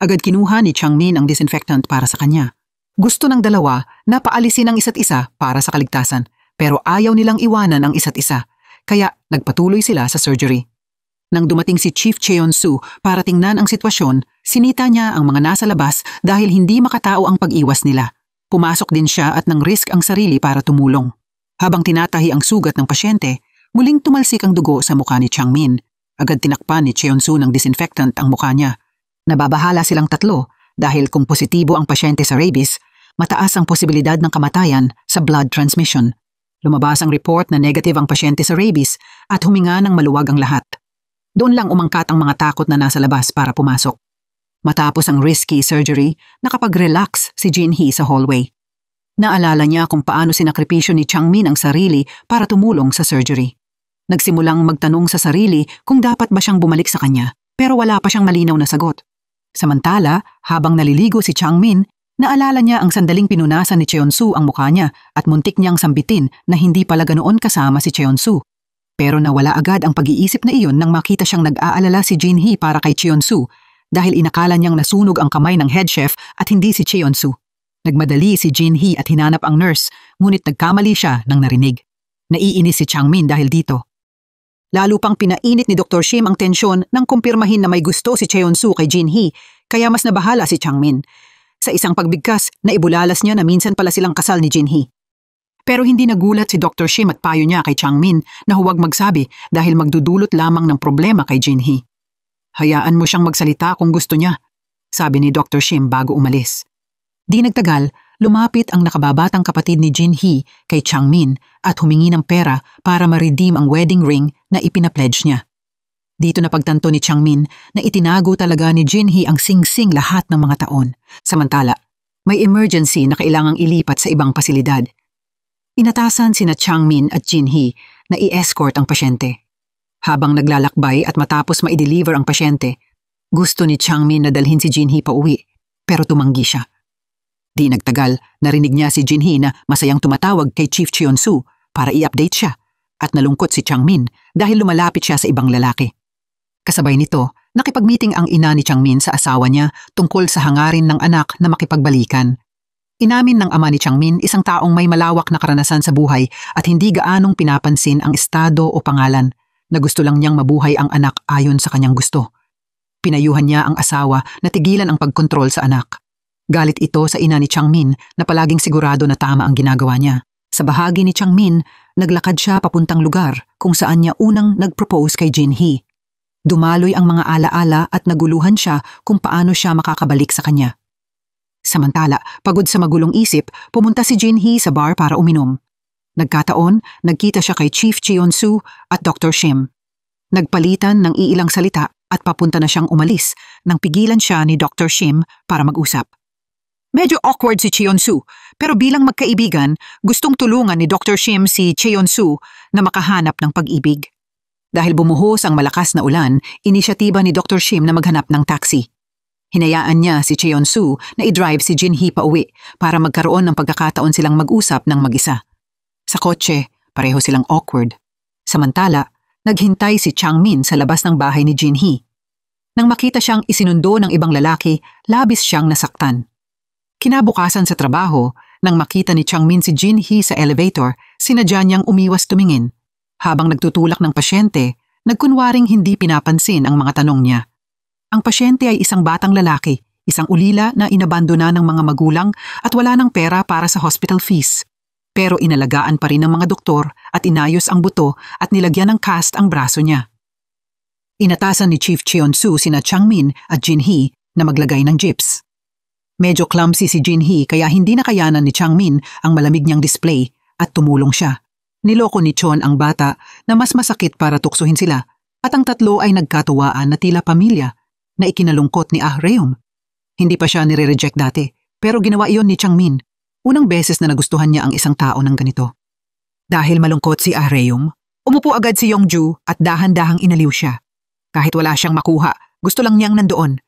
Agad kinuha ni Changmin ang disinfectant para sa kanya. Gusto ng dalawa na paalisin ang isa't isa para sa kaligtasan, pero ayaw nilang iwanan ang isa't isa, kaya nagpatuloy sila sa surgery. Nang dumating si Chief Cheon-soo para tingnan ang sitwasyon, sinita niya ang mga nasa labas dahil hindi makatao ang pag-iwas nila. Pumasok din siya at nang risk ang sarili para tumulong. Habang tinatahi ang sugat ng pasyente, muling tumalsik ang dugo sa mukha ni Changmin. Agad tinakpan ni Cheon-soo ng disinfectant ang mukha niya. Nababahala silang tatlo dahil kung positibo ang pasyente sa rabies, mataas ang posibilidad ng kamatayan sa blood transmission. Lumabas ang report na negative ang pasyente sa rabies at huminga ng maluwag ang lahat. Doon lang umangkat ang mga takot na nasa labas para pumasok. Matapos ang risky surgery, nakapag-relax si Jinhee sa hallway. Naalala niya kung paano sinakripisyo ni Changmin ang sarili para tumulong sa surgery. Nagsimulang magtanong sa sarili kung dapat ba siyang bumalik sa kanya, pero wala pa siyang malinaw na sagot. Samantala, habang naliligo si Changmin, naalala niya ang sandaling pinunasan ni Cheonsu ang mukha niya at muntik niyang sambitin na hindi pala ganoon kasama si Cheonsu. Pero nawala agad ang pag-iisip na iyon nang makita siyang nag-aalala si Jinhee para kay Cheonsu dahil inakala niyang nasunog ang kamay ng head chef at hindi si Cheonsu. Nagmadali si Jinhee at hinanap ang nurse, ngunit nagkamali siya nang narinig. Naiinis si Changmin dahil dito. Lalo pang pinainit ni Dr. Shim ang tensyon nang kumpirmahin na may gusto si Cheonsu kay Jinhee, kaya mas nabahala si Changmin. Sa isang pagbigkas, naibulalas niya na minsan pala silang kasal ni Jinhee. Pero hindi nagulat si Dr. Shim at payo niya kay Changmin na huwag magsabi dahil magdudulot lamang ng problema kay Jinhee. Hayaan mo siyang magsalita kung gusto niya, sabi ni Dr. Shim bago umalis. Di nagtagal, lumapit ang nakababatang kapatid ni Jinhee kay Changmin at humingi ng pera para ma-redeem ang wedding ring na ipinapledge niya. Dito na pagtanto ni Changmin na itinago talaga ni Jinhee ang sing-sing lahat ng mga taon. Samantala, may emergency na kailangang ilipat sa ibang pasilidad. Inatasan sina Changmin at Jinhee na i-escort ang pasyente. Habang naglalakbay at matapos ma-deliver ang pasyente, gusto ni Changmin na dalhin si Jinhee pa uwi, pero tumanggi siya. Di nagtagal, narinig niya si Jinhee na masayang tumatawag kay Chief Cheonsu para i-update siya at nalungkot si Changmin dahil lumalapit siya sa ibang lalaki. Kasabay nito, nakipag-meeting ang ina ni Changmin sa asawa niya tungkol sa hangarin ng anak na makipagbalikan. Inamin ng ama ni Changmin isang taong may malawak na karanasan sa buhay at hindi gaanong pinapansin ang estado o pangalan na gusto lang niyang mabuhay ang anak ayon sa kanyang gusto. Pinayuhan niya ang asawa na tigilan ang pagkontrol sa anak. Galit ito sa ina ni Changmin na palaging sigurado na tama ang ginagawa niya. Sa bahagi ni Changmin, naglakad siya papuntang lugar kung saan niya unang nag-propose kay Jinhee. Dumaloy ang mga alaala at naguluhan siya kung paano siya makakabalik sa kanya. Samantala, pagod sa magulong isip, pumunta si Jinhee sa bar para uminom. Nagkataon, nagkita siya kay Chief Cheonsu at Dr. Shim. Nagpalitan ng iilang salita at papunta na siyang umalis nang pigilan siya ni Dr. Shim para mag-usap. Medyo awkward si Cheonsu, pero bilang magkaibigan, gustong tulungan ni Dr. Shim si Cheonsu na makahanap ng pag-ibig. Dahil bumuhos ang malakas na ulan, inisyatiba ni Dr. Shim na maghanap ng taxi. Hinayaan niya si Cheonsu na i-drive si Jinhee pa uwi para magkaroon ng pagkakataon silang mag-usap ng mag-isa. Sa kotse, pareho silang awkward. Samantala, naghintay si Changmin sa labas ng bahay ni Jinhee. Nang makita siyang isinundo ng ibang lalaki, labis siyang nasaktan. Kinabukasan sa trabaho, nang makita ni Changmin si Jinhee sa elevator, sinadya niyang umiwas tumingin. Habang nagtutulak ng pasyente, nagkunwaring hindi pinapansin ang mga tanong niya. Ang pasyente ay isang batang lalaki, isang ulila na inabandona ng mga magulang at wala ng pera para sa hospital fees. Pero inalagaan pa rin ng mga doktor at inayos ang buto at nilagyan ng cast ang braso niya. Inatasan ni Chief Cheonsu sina Changmin at Jinhee na maglagay ng gyps. Medyo clumsy si Jinhee kaya hindi nakayanan ni Changmin ang malamig niyang display at tumulong siya. Niloko ni Chon ang bata na mas masakit para tuksuhin sila at ang tatlo ay nagkatuwaan na tila pamilya na ikinalungkot ni Ah Reum. Hindi pa siya nire-reject dati pero ginawa iyon ni Changmin. Unang beses na nagustuhan niya ang isang tao ng ganito. Dahil malungkot si Ah Reum, umupo agad si Yongju at dahan-dahang inaliw siya. Kahit wala siyang makuha, gusto lang niyang nandoon.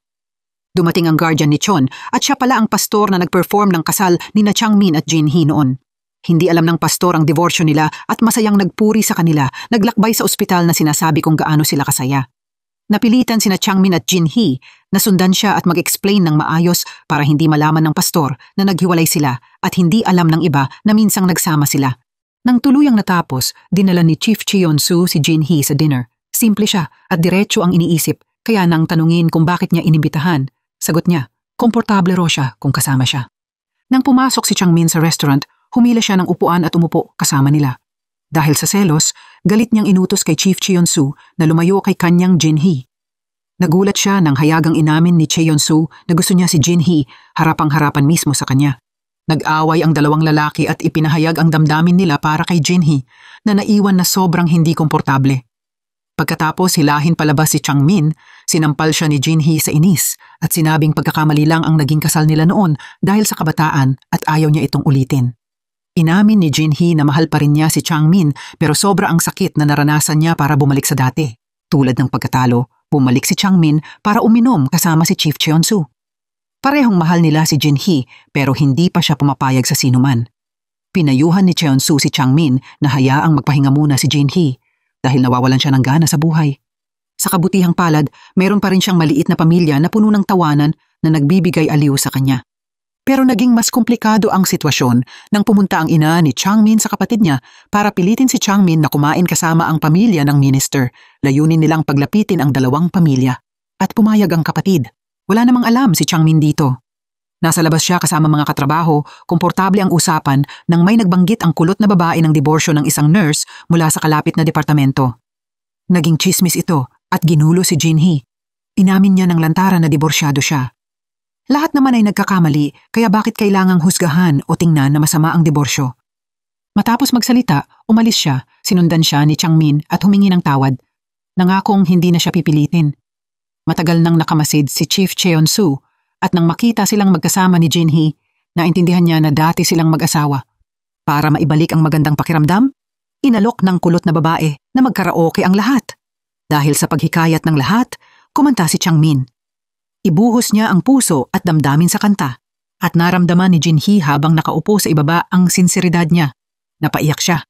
Dumating ang guardian ni Chon at siya pala ang pastor na nag-perform ng kasal ni na Changmin at Jinhee noon. Hindi alam ng pastor ang diborsyo nila at masayang nagpuri sa kanila, naglakbay sa ospital na sinasabi kung gaano sila kasaya. Napilitan sina Changmin at Jinhee na sundan siya at mag-explain ng maayos para hindi malaman ng pastor na naghiwalay sila at hindi alam ng iba na minsang nagsama sila. Nang tuluyang natapos, dinala ni Chief Cheonsu si Jinhee sa dinner. Simple siya at diretso ang iniisip, kaya nang tanungin kung bakit niya inimbitahan, sagot niya, komportable raw siya kung kasama siya. Nang pumasok si Changmin sa restaurant, humila siya ng upuan at umupo kasama nila. Dahil sa selos, galit niyang inutos kay Chief Cheonsu na lumayo kay kanyang Jinhee. Nagulat siya nang hayagang inamin ni Cheonsu na gusto niya si Jinhee harapang-harapan mismo sa kanya. Nag-away ang dalawang lalaki at ipinahayag ang damdamin nila para kay Jinhee na naiwan na sobrang hindi komportable. Pagkatapos hilahin palabas si Changmin, sinampal siya ni Jinhee sa inis at sinabing pagkakamali lang ang naging kasal nila noon dahil sa kabataan at ayaw niya itong ulitin. Inamin ni Jinhee na mahal pa rin niya si Changmin pero sobra ang sakit na naranasan niya para bumalik sa dati. Tulad ng pagkatalo, bumalik si Changmin para uminom kasama si Chief Cheonsu. Parehong mahal nila si Jinhee pero hindi pa siya pumapayag sa sinuman. Pinayuhan ni Cheonsu si Changmin na hayaang magpahinga muna si Jinhee dahil nawawalan siya ng gana sa buhay. Sa kabutihang palad, meron pa rin siyang maliit na pamilya na puno ng tawanan na nagbibigay aliw sa kanya. Pero naging mas komplikado ang sitwasyon nang pumunta ang ina ni Changmin sa kapatid niya para pilitin si Changmin na kumain kasama ang pamilya ng minister. Layunin nilang paglapitin ang dalawang pamilya. At pumayag ang kapatid. Wala namang alam si Changmin dito. Nasa labas siya kasama mga katrabaho, komportable ang usapan nang may nagbanggit ang kulot na babae ng diborsyo ng isang nurse mula sa kalapit na departamento. Naging chismis ito at ginulo si Jinhee. Inamin niya ng lantaran na diborsyado siya. Lahat naman ay nagkakamali, kaya bakit kailangang husgahan o tingnan na masama ang diborsyo? Matapos magsalita, umalis siya, sinundan siya ni Changmin at humingi ng tawad. Nangakong hindi na siya pipilitin. Matagal nang nakamasid si Chief Cheonsu at nang makita silang magkasama ni Jinhee, naintindihan niya na dati silang mag-asawa. Para maibalik ang magandang pakiramdam, inalok ng kulot na babae na magkaraoke ang lahat. Dahil sa paghikayat ng lahat, kumanta si Changmin. Ibuhos niya ang puso at damdamin sa kanta at naramdaman ni Jinhee habang nakaupo sa ibaba ang sinseridad niya. Napaiyak siya.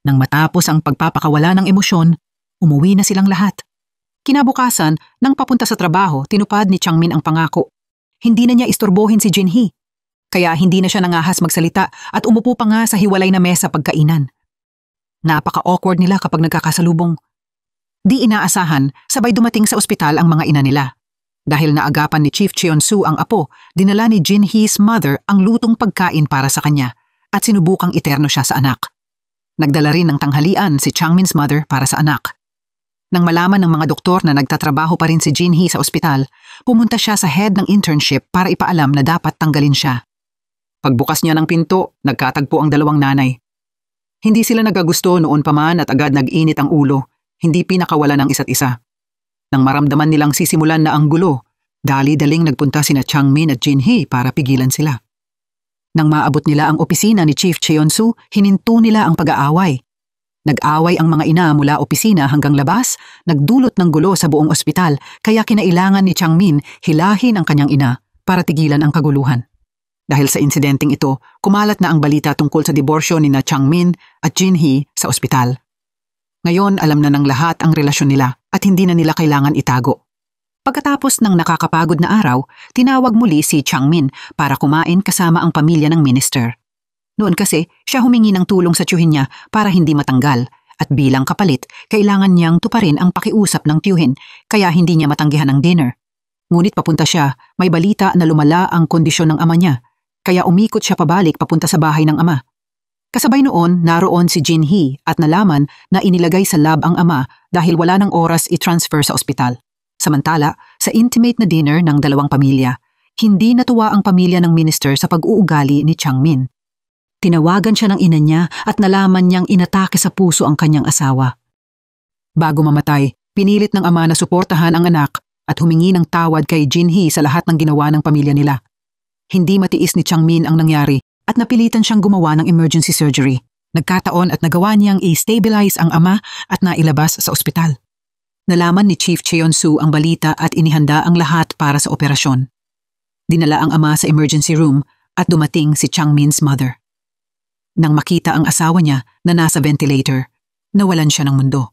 Nang matapos ang pagpapakawala ng emosyon, umuwi na silang lahat. Kinabukasan, nang papunta sa trabaho, tinupad ni Changmin ang pangako. Hindi na niya istorbohin si Jinhee. Kaya hindi na siya nangahas magsalita at umupo pa nga sa hiwalay na mesa pagkainan. Napaka-awkward nila kapag nagkakasalubong. Di inaasahan, sabay dumating sa ospital ang mga ina nila. Dahil naagapan ni Chief Cheonsu ang apo, dinala ni Jinhee's mother ang lutong pagkain para sa kanya at sinubukang iterno siya sa anak. Nagdala rin ng tanghalian si Changmin's mother para sa anak. Nang malaman ng mga doktor na nagtatrabaho pa rin si Jinhee sa ospital, pumunta siya sa head ng internship para ipaalam na dapat tanggalin siya. Pagbukas niya ng pinto, nagkatagpo ang dalawang nanay. Hindi sila nagagusto noon pa man at agad nag-init ang ulo, hindi pinakawala ng isa't isa. Nang maramdaman nilang sisimulan na ang gulo, dali-daling nagpunta sina Changmin at Jinhee para pigilan sila. Nang maabot nila ang opisina ni Chief Cheonsu, hininto nila ang pag-aaway. Nag-away ang mga ina mula opisina hanggang labas, nagdulot ng gulo sa buong ospital kaya kinailangan ni Changmin hilahin ang kanyang ina para tigilan ang kaguluhan. Dahil sa insidenteng ito, kumalat na ang balita tungkol sa diborsyo ni na Changmin at Jinhee sa ospital. Ngayon alam na ng lahat ang relasyon nila at hindi na nila kailangan itago. Pagkatapos ng nakakapagod na araw, tinawag muli si Changmin para kumain kasama ang pamilya ng minister. Noon kasi, siya humingi ng tulong sa tiyuhin niya para hindi matanggal at bilang kapalit, kailangan niyang tuparin ang pakiusap ng tiyuhin kaya hindi niya matanggihan ang dinner. Ngunit papunta siya, may balita na lumala ang kondisyon ng ama niya, kaya umikot siya pabalik papunta sa bahay ng ama. Kasabay noon, naroon si Jinhee at nalaman na inilagay sa lab ang ama dahil wala ng oras i-transfer sa ospital. Samantala, sa intimate na dinner ng dalawang pamilya, hindi natuwa ang pamilya ng minister sa pag-uugali ni Changmin. Tinawagan siya ng ina niya at nalaman niyang inatake sa puso ang kanyang asawa. Bago mamatay, pinilit ng ama na suportahan ang anak at humingi ng tawad kay Jinhee sa lahat ng ginawa ng pamilya nila. Hindi matiis ni Changmin ang nangyari at napilitan siyang gumawa ng emergency surgery. Nagkataon at nagawa niyang i-stabilize ang ama at nailabas sa ospital. Nalaman ni Chief Cheonsu ang balita at inihanda ang lahat para sa operasyon. Dinala ang ama sa emergency room at dumating si Changmin's mother. Nang makita ang asawa niya na nasa ventilator, nawalan siya ng mundo.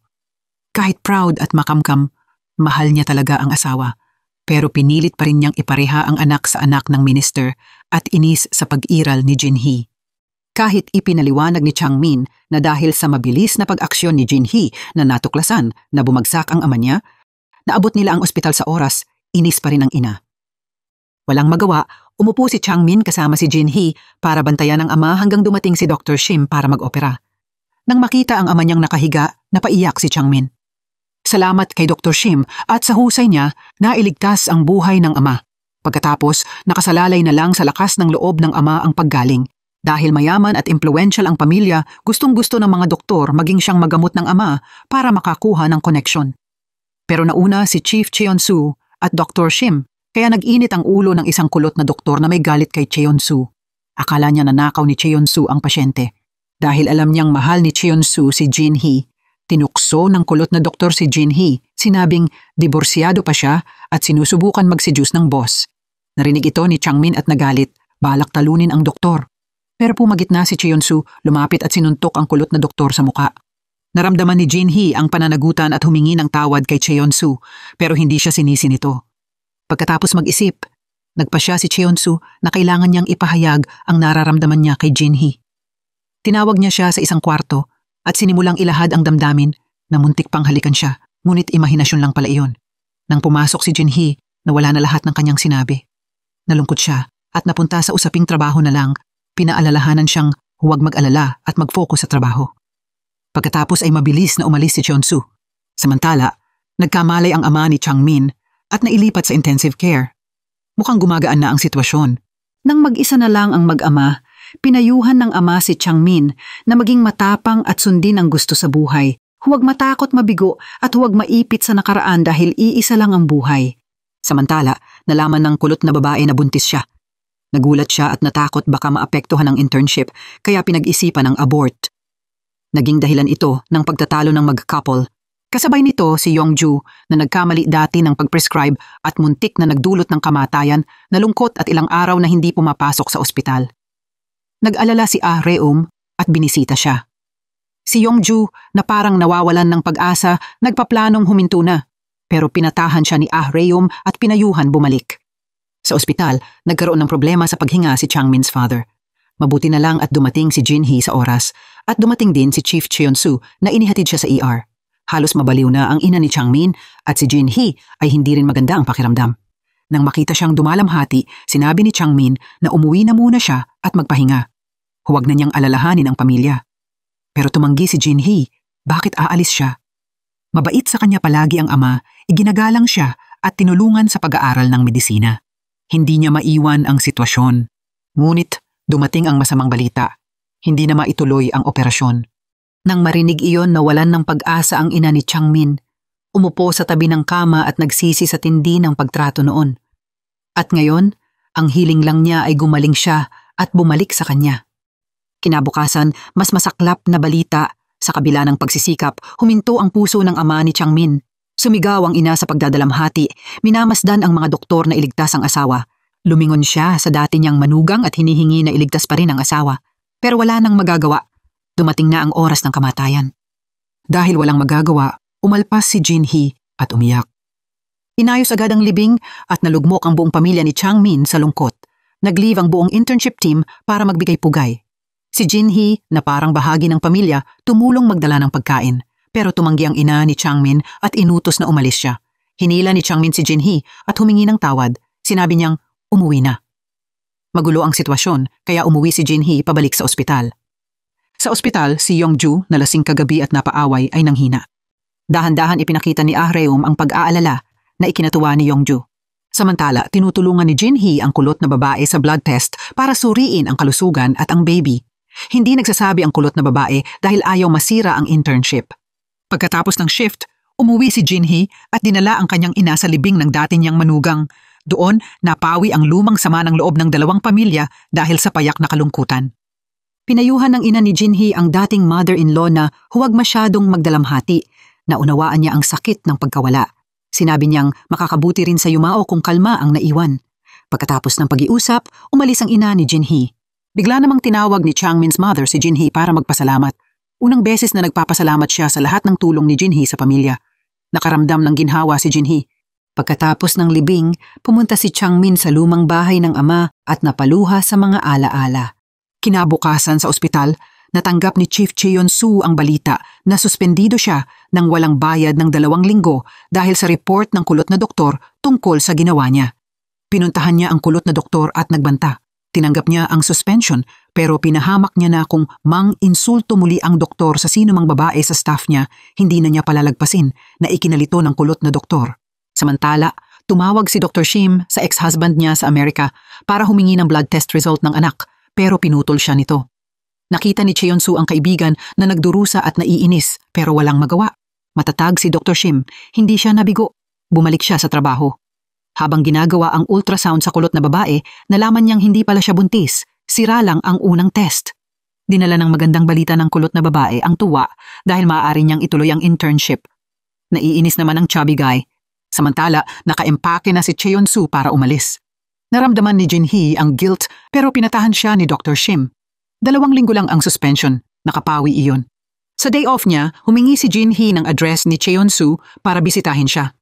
Kahit proud at makamkam, mahal niya talaga ang asawa. Pero pinilit pa rin niyang ipareha ang anak sa anak ng minister at inis sa pag-iral ni Jinhee. Kahit ipinaliwanag ni Changmin na dahil sa mabilis na pag-aksyon ni Jinhee na natuklasan na bumagsak ang ama niya, naabot nila ang ospital sa oras, inis pa rin ang ina. Walang magawa, umupo si Changmin kasama si Jinhee para bantayan ang ama hanggang dumating si Dr. Shim para mag-opera. Nang makita ang ama niyang nakahiga, napaiyak si Changmin. Salamat kay Dr. Shim at sa husay niya, nailigtas ang buhay ng ama. Pagkatapos, nakasalalay na lang sa lakas ng loob ng ama ang paggaling Dahil mayaman at impluential ang pamilya, gustong-gusto ng mga doktor maging siyang magamot ng ama para makakuha ng koneksyon. Pero nauna si Chief Cheon-soo at Dr. Shim, kaya nag-init ang ulo ng isang kulot na doktor na may galit kay Cheon-soo. Akala niya nanakaw ni Cheon-soo ang pasyente. Dahil alam niyang mahal ni Cheon-soo si Jin-hee, tinukso ng kulot na doktor si Jin-hee, sinabing diborsyado pa siya at sinusubukan mag-seduce ng boss. Narinig ito ni Changmin at nagalit, balak talunin ang doktor. Pero pumagitna si Cheon-soo, lumapit at sinuntok ang kulot na doktor sa muka. Naramdaman ni Jin-hee ang pananagutan at humingi ng tawad kay Cheon-soo, pero hindi siya sinisi nito. Pagkatapos mag-isip, nagpasya si Cheon-soo na kailangan niyang ipahayag ang nararamdaman niya kay Jin-hee. Tinawag niya siya sa isang kwarto at sinimulang ilahad ang damdamin na muntik pang halikan siya, ngunit imahinasyon lang pala iyon. Nang pumasok si Jin-hee, nawala na lahat ng kanyang sinabi. Nalungkot siya at napunta sa usaping trabaho na lang, pinaalalahanan siyang huwag mag-alala at mag-focus sa trabaho. Pagkatapos ay mabilis na umalis si Cheon-soo. Samantala, nagkamalay ang ama ni Changmin at nailipat sa intensive care. Mukhang gumagaan na ang sitwasyon. Nang mag-isa na lang ang mag-ama, pinayuhan ng ama si Changmin na maging matapang at sundin ang gusto sa buhay. Huwag matakot mabigo at huwag maipit sa nakaraan dahil iisa lang ang buhay. Samantala, nalaman ng kulot na babae na buntis siya. Nagulat siya at natakot baka maapektuhan ang internship kaya pinag-isipan ang abort. Naging dahilan ito ng pagtatalo ng mag-couple. Kasabay nito si Yongju na nagkamali dati ng pag-prescribe at muntik na nagdulot ng kamatayan, nalungkot at ilang araw na hindi pumapasok sa ospital. Nag-alala si Ah Reum at binisita siya. Si Yongju na parang nawawalan ng pag-asa, nagpaplanong huminto na, pero pinatahan siya ni Ah Reum at pinayuhan bumalik. Sa ospital, nagkaroon ng problema sa paghinga si Changmin's father. Mabuti na lang at dumating si Jin-hee sa oras at dumating din si Chief Cheon-soo na inihatid siya sa ER. Halos mabaliw na ang ina ni Changmin at si Jin-hee ay hindi rin maganda ang pakiramdam. Nang makita siyang dumalamhati, sinabi ni Changmin na umuwi na muna siya at magpahinga. Huwag na niyang alalahanin ang pamilya. Pero tumanggi si Jin-hee, bakit aalis siya? Mabait sa kanya palagi ang ama, iginagalang siya at tinulungan sa pag-aaral ng medisina. Hindi niya maiwan ang sitwasyon. Ngunit dumating ang masamang balita. Hindi na maituloy ang operasyon. Nang marinig iyon, nawalan ng pag-asa ang ina ni Changmin. Umupo sa tabi ng kama at nagsisi sa tindi ng pagtrato noon. At ngayon, ang hiling lang niya ay gumaling siya at bumalik sa kanya. Kinabukasan, mas masaklap na balita. Sa kabila ng pagsisikap, huminto ang puso ng ama ni Changmin. Sumigaw ang ina sa pagdadalamhati. Minamasdan ang mga doktor na iligtas ang asawa. Lumingon siya sa dati niyang manugang at hinihingi na iligtas pa rin ang asawa. Pero wala nang magagawa. Dumating na ang oras ng kamatayan. Dahil walang magagawa, umalpas si Jin-hee at umiyak. Inayos agad ang libing at nalugmok ang buong pamilya ni Changmin sa lungkot. Nag-leave ang buong internship team para magbigay pugay. Si Jin-hee, na parang bahagi ng pamilya, tumulong magdala ng pagkain. Pero tumanggi ang ina ni Changmin at inutos na umalis siya. Hinila ni Changmin si Jin-hee at humingi ng tawad. Sinabi niyang umuwi na. Magulo ang sitwasyon kaya umuwi si Jin-hee pabalik sa ospital. Sa ospital, si Yongju na lasing kagabi at napaaway ay nanghina. Dahan-dahan ipinakita ni Ah Reum ang pag-aalala na ikinatuwa ni Yongju. Samantala, tinutulungan ni Jin-hee ang kulot na babae sa blood test para suriin ang kalusugan at ang baby. Hindi nagsasabi ang kulot na babae dahil ayaw masira ang internship. Pagkatapos ng shift, umuwi si Jin-hee at dinala ang kanyang ina sa libing ng dati niyang manugang. Doon, napawi ang lumang sama ng loob ng dalawang pamilya dahil sa payak na kalungkutan. Pinayuhan ng ina ni Jin-hee ang dating mother-in-law na huwag masyadong magdalamhati. Naunawaan niya ang sakit ng pagkawala. Sinabi niyang makakabuti rin sa yumao kung kalma ang naiwan. Pagkatapos ng pag-iusap, umalis ang ina ni Jin-hee. Bigla namang tinawag ni Changmin's mother si Jin-hee para magpasalamat. Unang beses na nagpapasalamat siya sa lahat ng tulong ni Jin-hee sa pamilya. Nakaramdam ng ginhawa si Jin-hee. Pagkatapos ng libing, pumunta si Changmin sa lumang bahay ng ama at napaluha sa mga alaala. Kinabukasan sa ospital, natanggap ni Chief Cheon-soo ang balita na suspendido siya nang walang bayad ng 2 linggo dahil sa report ng kulot na doktor tungkol sa ginawa niya. Pinuntahan niya ang kulot na doktor at nagbanta. Tinanggap niya ang suspension pero pinahamak niya na kung mang-insulto muli ang doktor sa sino mang babae sa staff niya, hindi na niya palalagpasin na ikinalito ng kulot na doktor. Samantala, tumawag si Dr. Shim sa ex-husband niya sa Amerika para humingi ng blood test result ng anak pero pinutol siya nito. Nakita ni Cheon-soo ang kaibigan na nagdurusa at naiinis pero walang magawa. Matatag si Dr. Shim, hindi siya nabigo. Bumalik siya sa trabaho. Habang ginagawa ang ultrasound sa kulot na babae, nalaman niyang hindi pala siya buntis. Sira lang ang unang test. Dinala ng magandang balita ng kulot na babae ang tuwa dahil maaari niyang ituloy ang internship. Naiinis naman ang chubby guy. Samantala, naka-empake na si Cheon-soo para umalis. Naramdaman ni Jin-hee ang guilt pero pinatahan siya ni Dr. Shim. 2 linggo lang ang suspension, nakapawi iyon. Sa day off niya, humingi si Jin-hee ng address ni Cheon-soo para bisitahin siya.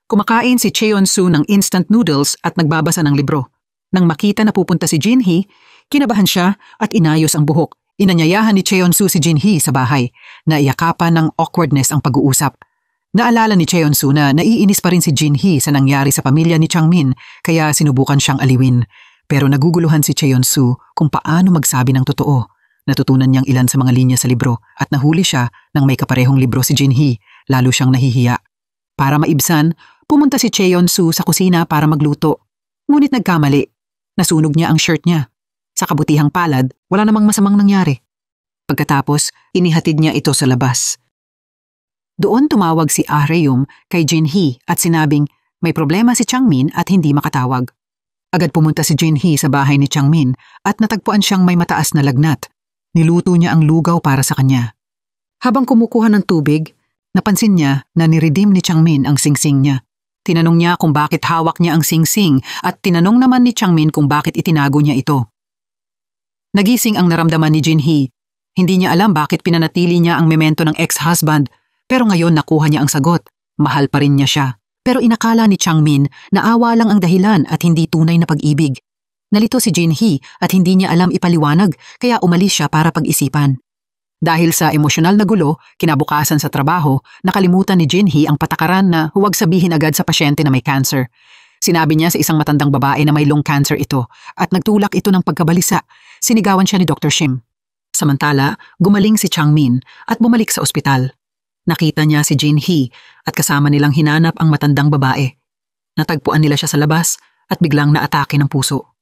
Kumakain si Cheon-soo ng instant noodles at nagbabasa ng libro. Nang makita na pupunta si Jin-hee, kinabahan siya at inayos ang buhok. Inanyayahan ni Cheon-soo si Jin-hee sa bahay. Naiyakapan ng awkwardness ang pag-uusap. Naalala ni Cheon-soo na naiinis pa rin si Jin-hee sa nangyari sa pamilya ni Changmin kaya sinubukan siyang aliwin. Pero naguguluhan si Cheon-soo kung paano magsabi ng totoo. Natutunan niyang ilan sa mga linya sa libro at nahuli siya nang may kaparehong libro si Jin-hee, lalo siyang nahihiya. Para maibsan, pumunta si Cheon-soo sa kusina para magluto. Ngunit nagkamali. Nasunog niya ang shirt niya. Sa kabutihang palad, wala namang masamang nangyari. Pagkatapos, inihatid niya ito sa labas. Doon tumawag si Ah-reum kay Jin-hee at sinabing may problema si Changmin at hindi makatawag. Agad pumunta si Jin-hee sa bahay ni Changmin at natagpuan siyang may mataas na lagnat. Niluto niya ang lugaw para sa kanya. Habang kumukuha ng tubig, napansin niya na niredeem ni Changmin ang singsing niya. Tinanong niya kung bakit hawak niya ang singsing at tinanong naman ni Changmin kung bakit itinago niya ito. Nagising ang naramdaman ni Jin-hee. Hindi niya alam bakit pinanatili niya ang memento ng ex-husband. Pero ngayon nakuha niya ang sagot. Mahal pa rin niya siya. Pero inakala ni Changmin na awa lang ang dahilan at hindi tunay na pag-ibig. Nalito si Jin-hee at hindi niya alam ipaliwanag kaya umalis siya para pag-isipan. Dahil sa emosyonal na gulo, kinabukasan sa trabaho, nakalimutan ni Jin-hee ang patakaran na huwag sabihin agad sa pasyente na may cancer. Sinabi niya sa isang matandang babae na may lung cancer ito at nagtulak ito ng pagkabalisa. Sinigawan siya ni Dr. Shim. Samantala, gumaling si Changmin at bumalik sa ospital. Nakita niya si Jin-hee at kasama nilang hinanap ang matandang babae. Natagpuan nila siya sa labas at biglang naatake ng puso.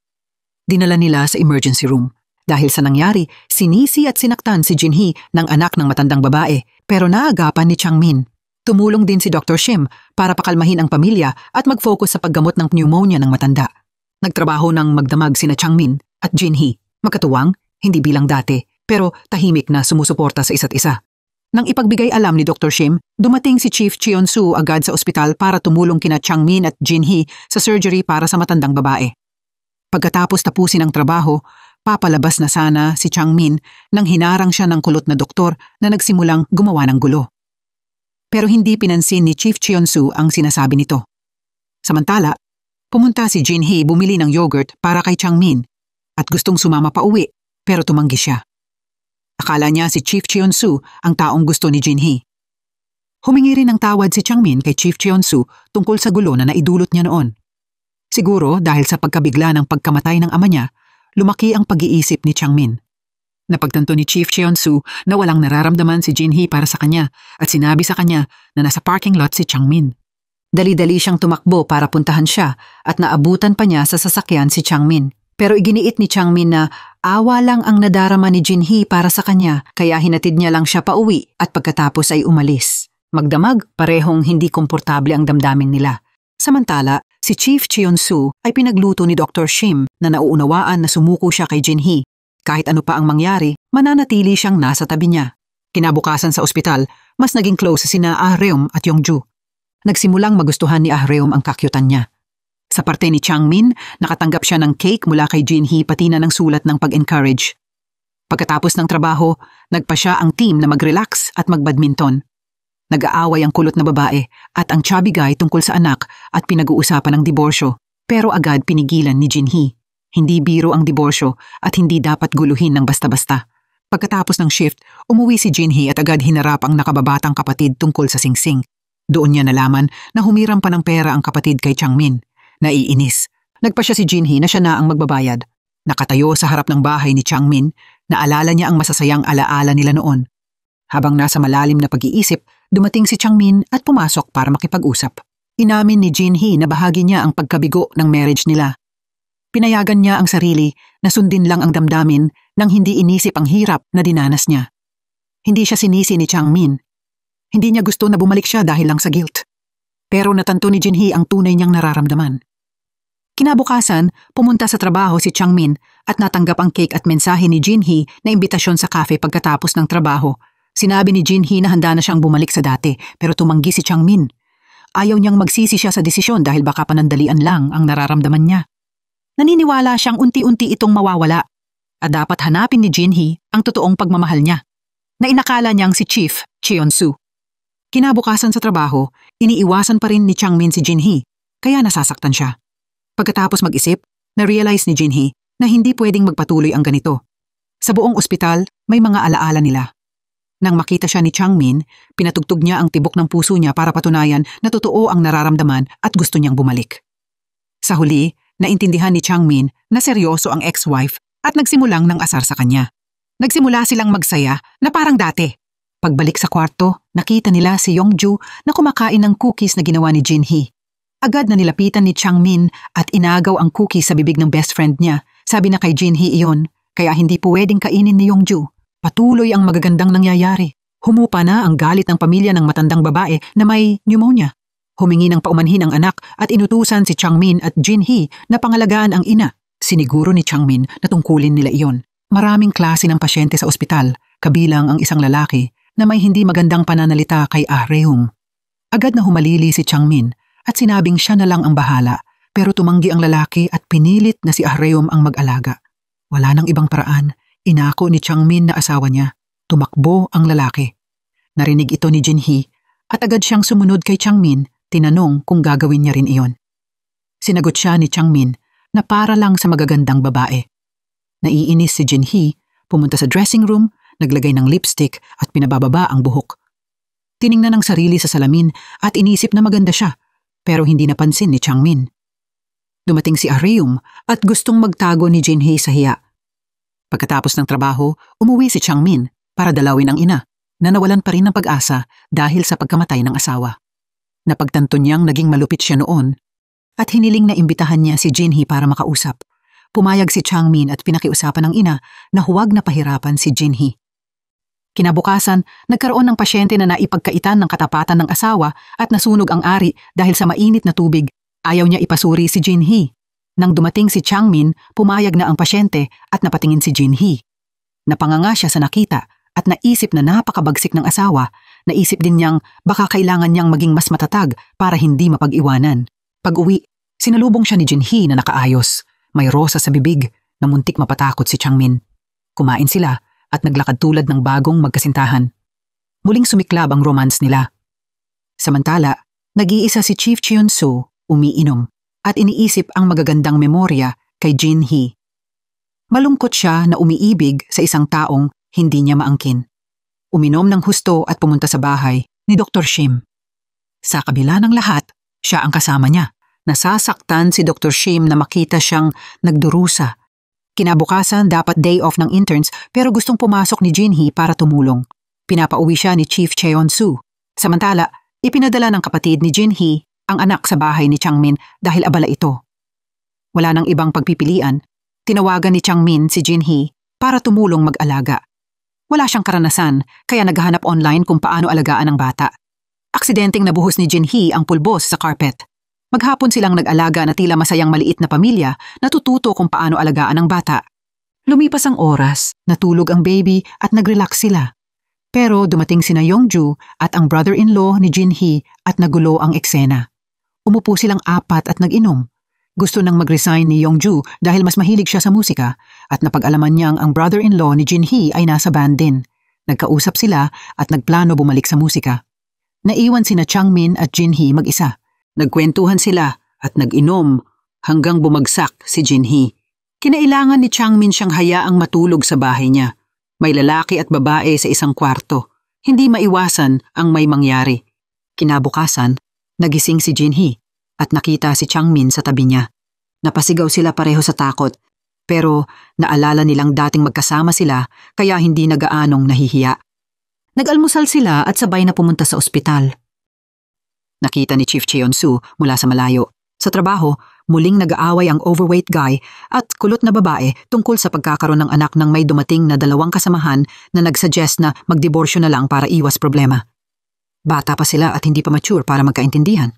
Dinala nila sa emergency room. Dahil sa nangyari, sinisi at sinaktan si Jin-hee ng anak ng matandang babae pero naagapan ni Changmin. Tumulong din si Dr. Shim para pakalmahin ang pamilya at mag-focus sa paggamot ng pneumonia ng matanda. Nagtrabaho ng magdamag sina Changmin at Jin-hee. Magkatuwang, hindi bilang dati, pero tahimik na sumusuporta sa isa't isa. Nang ipagbigay alam ni Dr. Shim, dumating si Chief Cheon-soo agad sa ospital para tumulong kina Changmin at Jin-hee sa surgery para sa matandang babae. Pagkatapos tapusin ang trabaho, papalabas na sana si Changmin nang hinarang siya ng kulot na doktor na nagsimulang gumawa ng gulo. Pero hindi pinansin ni Chief Cheon-soo ang sinasabi nito. Samantala, pumunta si Jin-hee bumili ng yogurt para kay Changmin at gustong sumama pa uwi pero tumanggi siya. Akala niya si Chief Cheon-soo ang taong gusto ni Jin-hee. Humingi rin ng tawad si Changmin kay Chief Cheon-soo tungkol sa gulo na naidulot niya noon. Siguro dahil sa pagkabigla ng pagkamatay ng ama niya, lumaki ang pag-iisip ni Changmin. Napagtanto ni Chief Cheon-soo na walang nararamdaman si Jin-hee para sa kanya at sinabi sa kanya na nasa parking lot si Changmin. Dali-dali siyang tumakbo para puntahan siya at naabutan pa niya sa sasakyan si Changmin. Pero iginiit ni Changmin na awa lang ang nadarama ni Jin-hee para sa kanya kaya hinatid niya lang siya pauwi at pagkatapos ay umalis. Magdamag, parehong hindi komportable ang damdamin nila. Samantala, si Chief Cheon-soo ay pinagluto ni Dr. Shim na nauunawaan na sumuko siya kay Jin-hee. Kahit ano pa ang mangyari, mananatili siyang nasa tabi niya. Kinabukasan sa ospital, mas naging close sina Ah-reum at Yongju. Nagsimulang magustuhan ni Ah-reum ang kakyutan niya. Sa parte ni Changmin, nakatanggap siya ng cake mula kay Jin-hee pati na ng sulat ng pag-encourage. Pagkatapos ng trabaho, nagpa siya ang team na mag-relax at mag-badminton. Nag-aaway ang kulot na babae at ang chubby guy tungkol sa anak at pinag-uusapan ng diborsyo. Pero agad pinigilan ni Jin-hee. Hindi biro ang diborsyo at hindi dapat guluhin ng basta-basta. Pagkatapos ng shift, umuwi si Jin-hee at agad hinarap ang nakababatang kapatid tungkol sa singsing. Doon niya nalaman na humiram pa ng pera ang kapatid kay Changmin. Naiinis. Nagpa siya si Jin-hee na siya na ang magbabayad. Nakatayo sa harap ng bahay ni Changmin, naalala niya ang masasayang alaala nila noon. Habang nasa malalim na pag-iisip, dumating si Changmin at pumasok para makipag-usap. Inamin ni Jin-hee na bahagi niya ang pagkabigo ng marriage nila. Pinayagan niya ang sarili na sundin lang ang damdamin nang hindi inisip ang hirap na dinanas niya. Hindi siya sinisi ni Changmin. Hindi niya gusto na bumalik siya dahil lang sa guilt. Pero natanto ni Jinhee ang tunay niyang nararamdaman. Kinabukasan, pumunta sa trabaho si Changmin at natanggap ang cake at mensahe ni Jinhee na imbitasyon sa cafe pagkatapos ng trabaho. Sinabi ni Jinhee na handa na siyang bumalik sa dati pero tumanggi si Changmin. Ayaw niyang magsisi siya sa desisyon dahil baka panandalian lang ang nararamdaman niya. Naniniwala siyang unti-unti itong mawawala at dapat hanapin ni Jinhee ang totoong pagmamahal niya na inakala niyang si Chief Cheon-soo. Kinabukasan sa trabaho, iniiwasan pa rin ni Changmin si Jinhee kaya nasasaktan siya. Pagkatapos mag-isip, na-realize ni Jinhee na hindi pwedeng magpatuloy ang ganito. Sa buong ospital, may mga alaala nila. Nang makita siya ni Changmin, pinatugtog niya ang tibok ng puso niya para patunayan na totoo ang nararamdaman at gusto niyang bumalik. Sa huli, naintindihan ni Changmin na seryoso ang ex-wife at nagsimulang ng asar sa kanya. Nagsimula silang magsaya na parang dati. Pagbalik sa kwarto, nakita nila si Yongju na kumakain ng cookies na ginawa ni Jinhee. Agad na nilapitan ni Changmin at inagaw ang cookies sa bibig ng best friend niya. Sabi na kay Jinhee iyon, kaya hindi pwedeng kainin ni Yongju. Patuloy ang magagandang nangyayari. Humupa na ang galit ng pamilya ng matandang babae na may pneumonia. Humingi ng paumanhin ang anak at inutusan si Changmin at Jinhee na pangalagaan ang ina. Siniguro ni Changmin na tungkulin nila iyon. Maraming klase ng pasyente sa ospital, kabilang ang isang lalaki na may hindi magandang pananalita kay Ah-reum. Agad na humalili si Changmin at sinabing siya na lang ang bahala, pero tumanggi ang lalaki at pinilit na si Ah-reum ang mag-alaga. Wala nang ibang paraan, inako ni Changmin na asawa niya. Tumakbo ang lalaki. Narinig ito ni Jinhee at agad siyang sumunod kay Changmin. Tinanong kung gagawin niya rin iyon. Sinagot siya ni Changmin na para lang sa magagandang babae. Naiinis si Jinhee, pumunta sa dressing room, naglagay ng lipstick at pinabababa ang buhok. Tiningnan ang sarili sa salamin at inisip na maganda siya, pero hindi napansin ni Changmin. Dumating si Ah-reum at gustong magtago ni Jinhee sa hiya. Pagkatapos ng trabaho, umuwi si Changmin para dalawin ang ina na nawalan pa rin ng pag-asa dahil sa pagkamatay ng asawa. Napagtanto niyang naging malupit siya noon at hiniling na imbitahan niya si Jinhee para makausap. Pumayag si Changmin at pinakiusapan ng ina na huwag na pahirapan si Jinhee. Kinabukasan, nagkaroon ng pasyente na naipagkaitan ng katapatan ng asawa at nasunog ang ari dahil sa mainit na tubig. Ayaw niya ipasuri si Jinhee. Nang dumating si Changmin, pumayag na ang pasyente at napatingin si Jinhee. Napanganga siya sa nakita at naisip na napakabagsik ng asawa. Naisip din niyang baka kailangan niyang maging mas matatag para hindi mapag-iwanan. Pag-uwi, sinalubong siya ni Jinhee na nakaayos. May rosa sa bibig na muntik mapatakot si Changmin. Kumain sila at naglakad tulad ng bagong magkasintahan. Muling sumiklab ang romance nila. Samantala, nag-iisa si Chief Cheon-soo umiinom at iniisip ang magagandang memorya kay Jinhee. Malungkot siya na umiibig sa isang taong hindi niya maangkin. Uminom ng husto at pumunta sa bahay ni Dr. Shim. Sa kabila ng lahat, siya ang kasama niya. Nasasaktan si Dr. Shim na makita siyang nagdurusa. Kinabukasan dapat day off ng interns pero gustong pumasok ni Jinhee para tumulong. Pinapauwi siya ni Chief Cheon-soo. Samantala, ipinadala ng kapatid ni Jinhee ang anak sa bahay ni Changmin dahil abala ito. Wala nang ibang pagpipilian, tinawagan ni Changmin si Jinhee para tumulong mag-alaga. Wala siyang karanasan kaya naghahanap online kung paano alagaan ang bata. Aksidenteng nabuhos ni Jinhee ang pulbos sa carpet. Maghapon silang nag-alaga na tila masayang maliit na pamilya, natututo kung paano alagaan ang bata. Lumipas ang oras, natulog ang baby at nag-relax sila. Pero dumating sina Yongju at ang brother-in-law ni Jinhee at nagulo ang eksena. Umupo silang apat at nag-inom. Gusto nang mag-resign ni Yongju dahil mas mahilig siya sa musika at napag-alaman niyang ang brother-in-law ni Jinhee ay nasa band din. Nagkausap sila at nagplano bumalik sa musika. Naiwan sina Changmin at Jinhee mag-isa. Nagkwentuhan sila at nag-inom hanggang bumagsak si Jinhee. Kinailangan ni Changmin siyang hayaang matulog sa bahay niya. May lalaki at babae sa isang kwarto. Hindi maiwasan ang may mangyari. Kinabukasan, nagising si Jinhee at nakita si Changmin sa tabi niya. Napasigaw sila pareho sa takot, pero naalala nilang dating magkasama sila kaya hindi nagaanong nahihiya. Nag-almusal sila at sabay na pumunta sa ospital. Nakita ni Chief Cheon-soo mula sa malayo. Sa trabaho, muling nag-aaway ang overweight guy at kulot na babae tungkol sa pagkakaroon ng anak ng may dumating na dalawang kasamahan na nagsuggest na magdiborsyo na lang para iwas problema. Bata pa sila at hindi pa mature para magkaintindihan.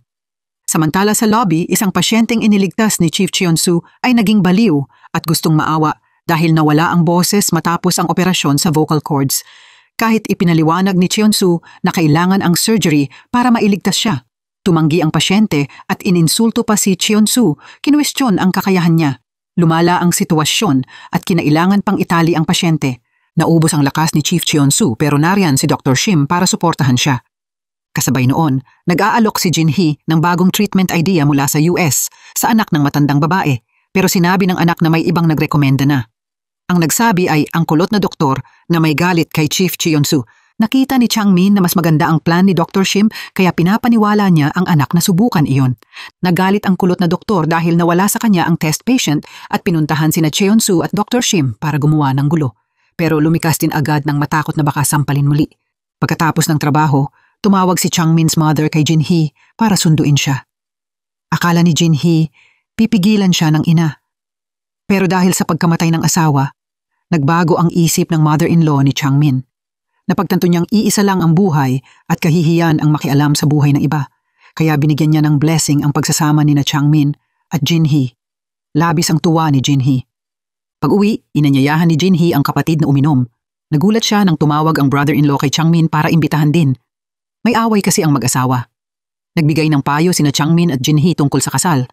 Samantala sa lobby, isang pasyenteng iniligtas ni Chief Cheon-soo ay naging baliw at gustong maawa dahil nawala ang boses matapos ang operasyon sa vocal cords. Kahit ipinaliwanag ni Cheon-soo na kailangan ang surgery para mailigtas siya. Tumanggi ang pasyente at ininsulto pa si Cheon-soo, kinuwestiyon ang kakayahan niya. Lumala ang sitwasyon at kinailangan pang itali ang pasyente. Naubos ang lakas ni Chief Cheon-soo pero nariyan si Dr. Shim para suportahan siya. Kasabay noon, nag-aalok si Jin-hee ng bagong treatment idea mula sa US sa anak ng matandang babae pero sinabi ng anak na may ibang nagrekomenda na. Ang nagsabi ay ang kulot na doktor na may galit kay Chief Cheon-soo. Nakita ni Chang-min na mas maganda ang plan ni Dr. Shim kaya pinapaniwala niya ang anak na subukan iyon. Nagalit ang kulot na doktor dahil nawala sa kanya ang test patient at pinuntahan sina Cheon-soo at Dr. Shim para gumawa ng gulo. Pero lumikas din agad nang matakot na baka sampalin muli. Pagkatapos ng trabaho, tumawag si Chang-min's mother kay Jin-hee para sunduin siya. Akala ni Jin-hee, pipigilan siya ng ina. Pero dahil sa pagkamatay ng asawa, nagbago ang isip ng mother-in-law ni Chang-min. Napagtanto niyang iisa lang ang buhay at kahihiyan ang makialam sa buhay ng iba. Kaya binigyan niya ng blessing ang pagsasama ni na Chang-min at Jin-hee. Labis ang tuwa ni Jin-hee. Pag-uwi, inanyayahan ni Jin-hee ang kapatid na uminom. Nagulat siya nang tumawag ang brother-in-law kay Chang-min para imbitahan din. May away kasi ang mag-asawa. Nagbigay ng payo sina Chang-min at Jin-hee tungkol sa kasal.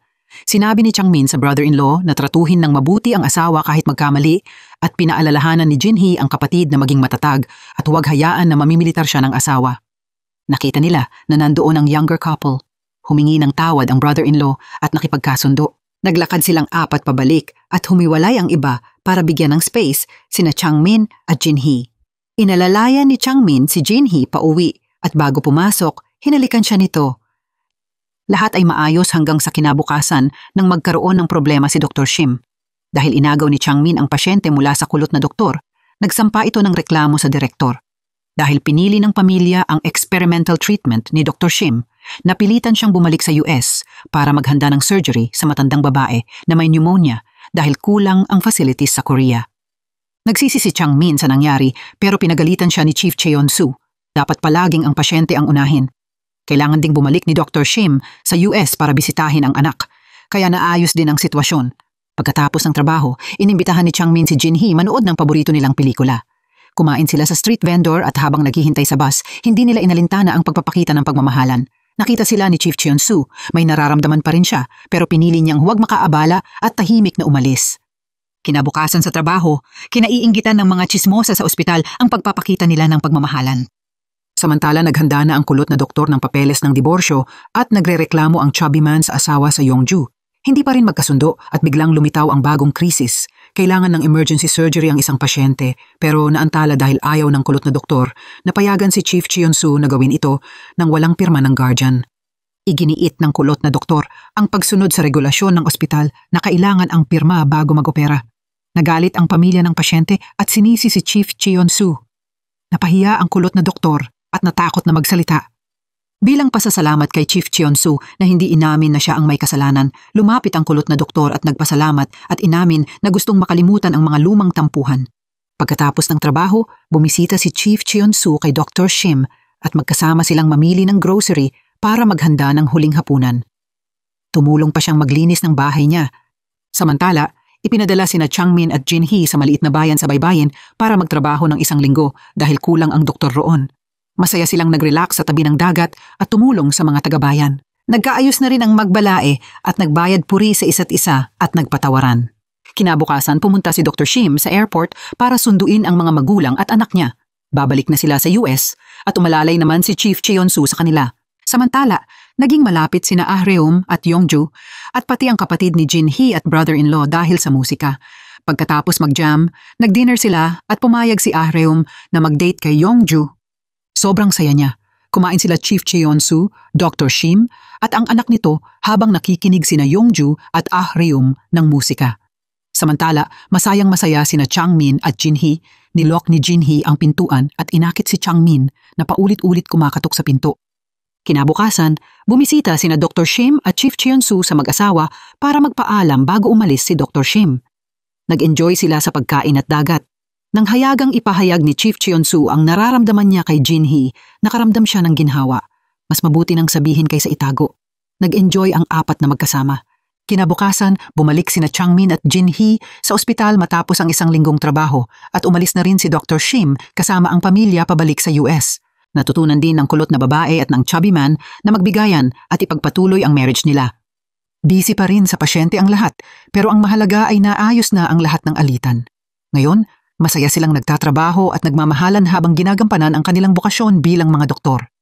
Sinabi ni Chang-min sa brother-in-law na tratuhin ng mabuti ang asawa kahit magkamali at pinaalalahanan ni Jin-hee ang kapatid na maging matatag at huwag hayaan na mamimilitar siya ng asawa. Nakita nila na nandoon ang younger couple. Humingi ng tawad ang brother-in-law at nakipagkasundo. Naglakad silang apat pabalik at humiwalay ang iba para bigyan ng space sina Chang-min at Jin-hee. Inalalayan ni Chang-min si Jin-hee pauwi at bago pumasok, hinalikan siya nito. Lahat ay maayos hanggang sa kinabukasan nang magkaroon ng problema si Dr. Shim. Dahil inagaw ni Chang-min ang pasyente mula sa kulot na doktor, nagsampa ito ng reklamo sa direktor. Dahil pinili ng pamilya ang experimental treatment ni Dr. Shim, napilitan siyang bumalik sa US para maghanda ng surgery sa matandang babae na may pneumonia dahil kulang ang facilities sa Korea. Nagsisi si Chang-min sa nangyari pero pinagalitan siya ni Chief Cheon-soo. Dapat palaging ang pasyente ang unahin. Kailangan ding bumalik ni Dr. Shim sa US para bisitahin ang anak, kaya naayos din ang sitwasyon. Pagkatapos ng trabaho, inimbitahan ni Chang-min si Jin-hee manood ng paborito nilang pelikula. Kumain sila sa street vendor at habang naghihintay sa bus, hindi nila inalintana ang pagpapakita ng pagmamahalan. Nakita sila ni Chief Cheon-soo, may nararamdaman pa rin siya pero pinili niyang huwag makaabala at tahimik na umalis. Kinabukasan sa trabaho, kinaiinggitan ng mga tsismosa sa ospital ang pagpapakita nila ng pagmamahalan. Samantala naghanda na ang kulot na doktor ng papeles ng diborsyo at nagrereklamo ang chubby man sa asawa sa Yongju. Hindi pa rin magkasundo at biglang lumitaw ang bagong krisis. Kailangan ng emergency surgery ang isang pasyente pero naantala dahil ayaw ng kulot na doktor. Napayagan si Chief Cheon-soo na gawin ito nang walang pirma ng guardian. Iginiit ng kulot na doktor ang pagsunod sa regulasyon ng ospital na kailangan ang pirma bago mag-opera. Nagalit ang pamilya ng pasyente at sinisi si Chief Cheon-soo. Napahiya ang kulot na doktor at natakot na magsalita. Bilang pasasalamat kay Chief Cheon-soo na hindi inamin na siya ang may kasalanan, lumapit ang kulot na doktor at nagpasalamat at inamin na gustong makalimutan ang mga lumang tampuhan. Pagkatapos ng trabaho, bumisita si Chief Cheon-soo kay Dr. Shim at magkasama silang mamili ng grocery para maghanda ng huling hapunan. Tumulong pa siyang maglinis ng bahay niya. Samantala, ipinadala sina Chang-min at Jin-hee sa maliit na bayan sa baybayin para magtrabaho ng 1 linggo dahil kulang ang doktor roon. Masaya silang nag-relax sa tabi ng dagat at tumulong sa mga taga-bayan. Nagkaayos na rin ang magbalae at nagbayad puri sa isa't isa at nagpatawaran. Kinabukasan pumunta si Dr. Shim sa airport para sunduin ang mga magulang at anak niya. Babalik na sila sa US at umalalay naman si Chief Cheon-soo sa kanila. Samantala, naging malapit sina Ahreum at Yongju at pati ang kapatid ni Jin-hee at brother-in-law dahil sa musika. Pagkatapos mag-jam, nag-dinner sila at pumayag si Ahreum na mag-date kay Yongju. Sobrang saya niya. Kumain sila Chief Cheon-soo, Dr. Shim at ang anak nito habang nakikinig sina Yongju at Ahreum ng musika. Samantala, masayang-masaya sina Chang-min at Jin-hee. Nilok ni Jin-hee ang pintuan at inakit si Chang-min na paulit-ulit kumakatok sa pinto. Kinabukasan, bumisita sina Dr. Shim at Chief Cheon-soo sa mag-asawa para magpaalam bago umalis si Dr. Shim. Nag-enjoy sila sa pagkain at dagat. Nang hayagang ipahayag ni Chief Cheon-soo ang nararamdaman niya kay Jin-hee, nakaramdam siya ng ginhawa. Mas mabuti nang sabihin kaysa itago. Nag-enjoy ang apat na magkasama. Kinabukasan, bumalik sina Changmin at Jin-hee sa ospital matapos ang isang linggong trabaho at umalis na rin si Dr. Shim kasama ang pamilya pabalik sa US. Natutunan din ng kulot na babae at ng chubby man na magbigayan at ipagpatuloy ang marriage nila. Busy pa rin sa pasyente ang lahat, pero ang mahalaga ay naayos na ang lahat ng alitan. Ngayon, masaya silang nagtatrabaho at nagmamahalan habang ginagampanan ang kanilang bokasyon bilang mga doktor.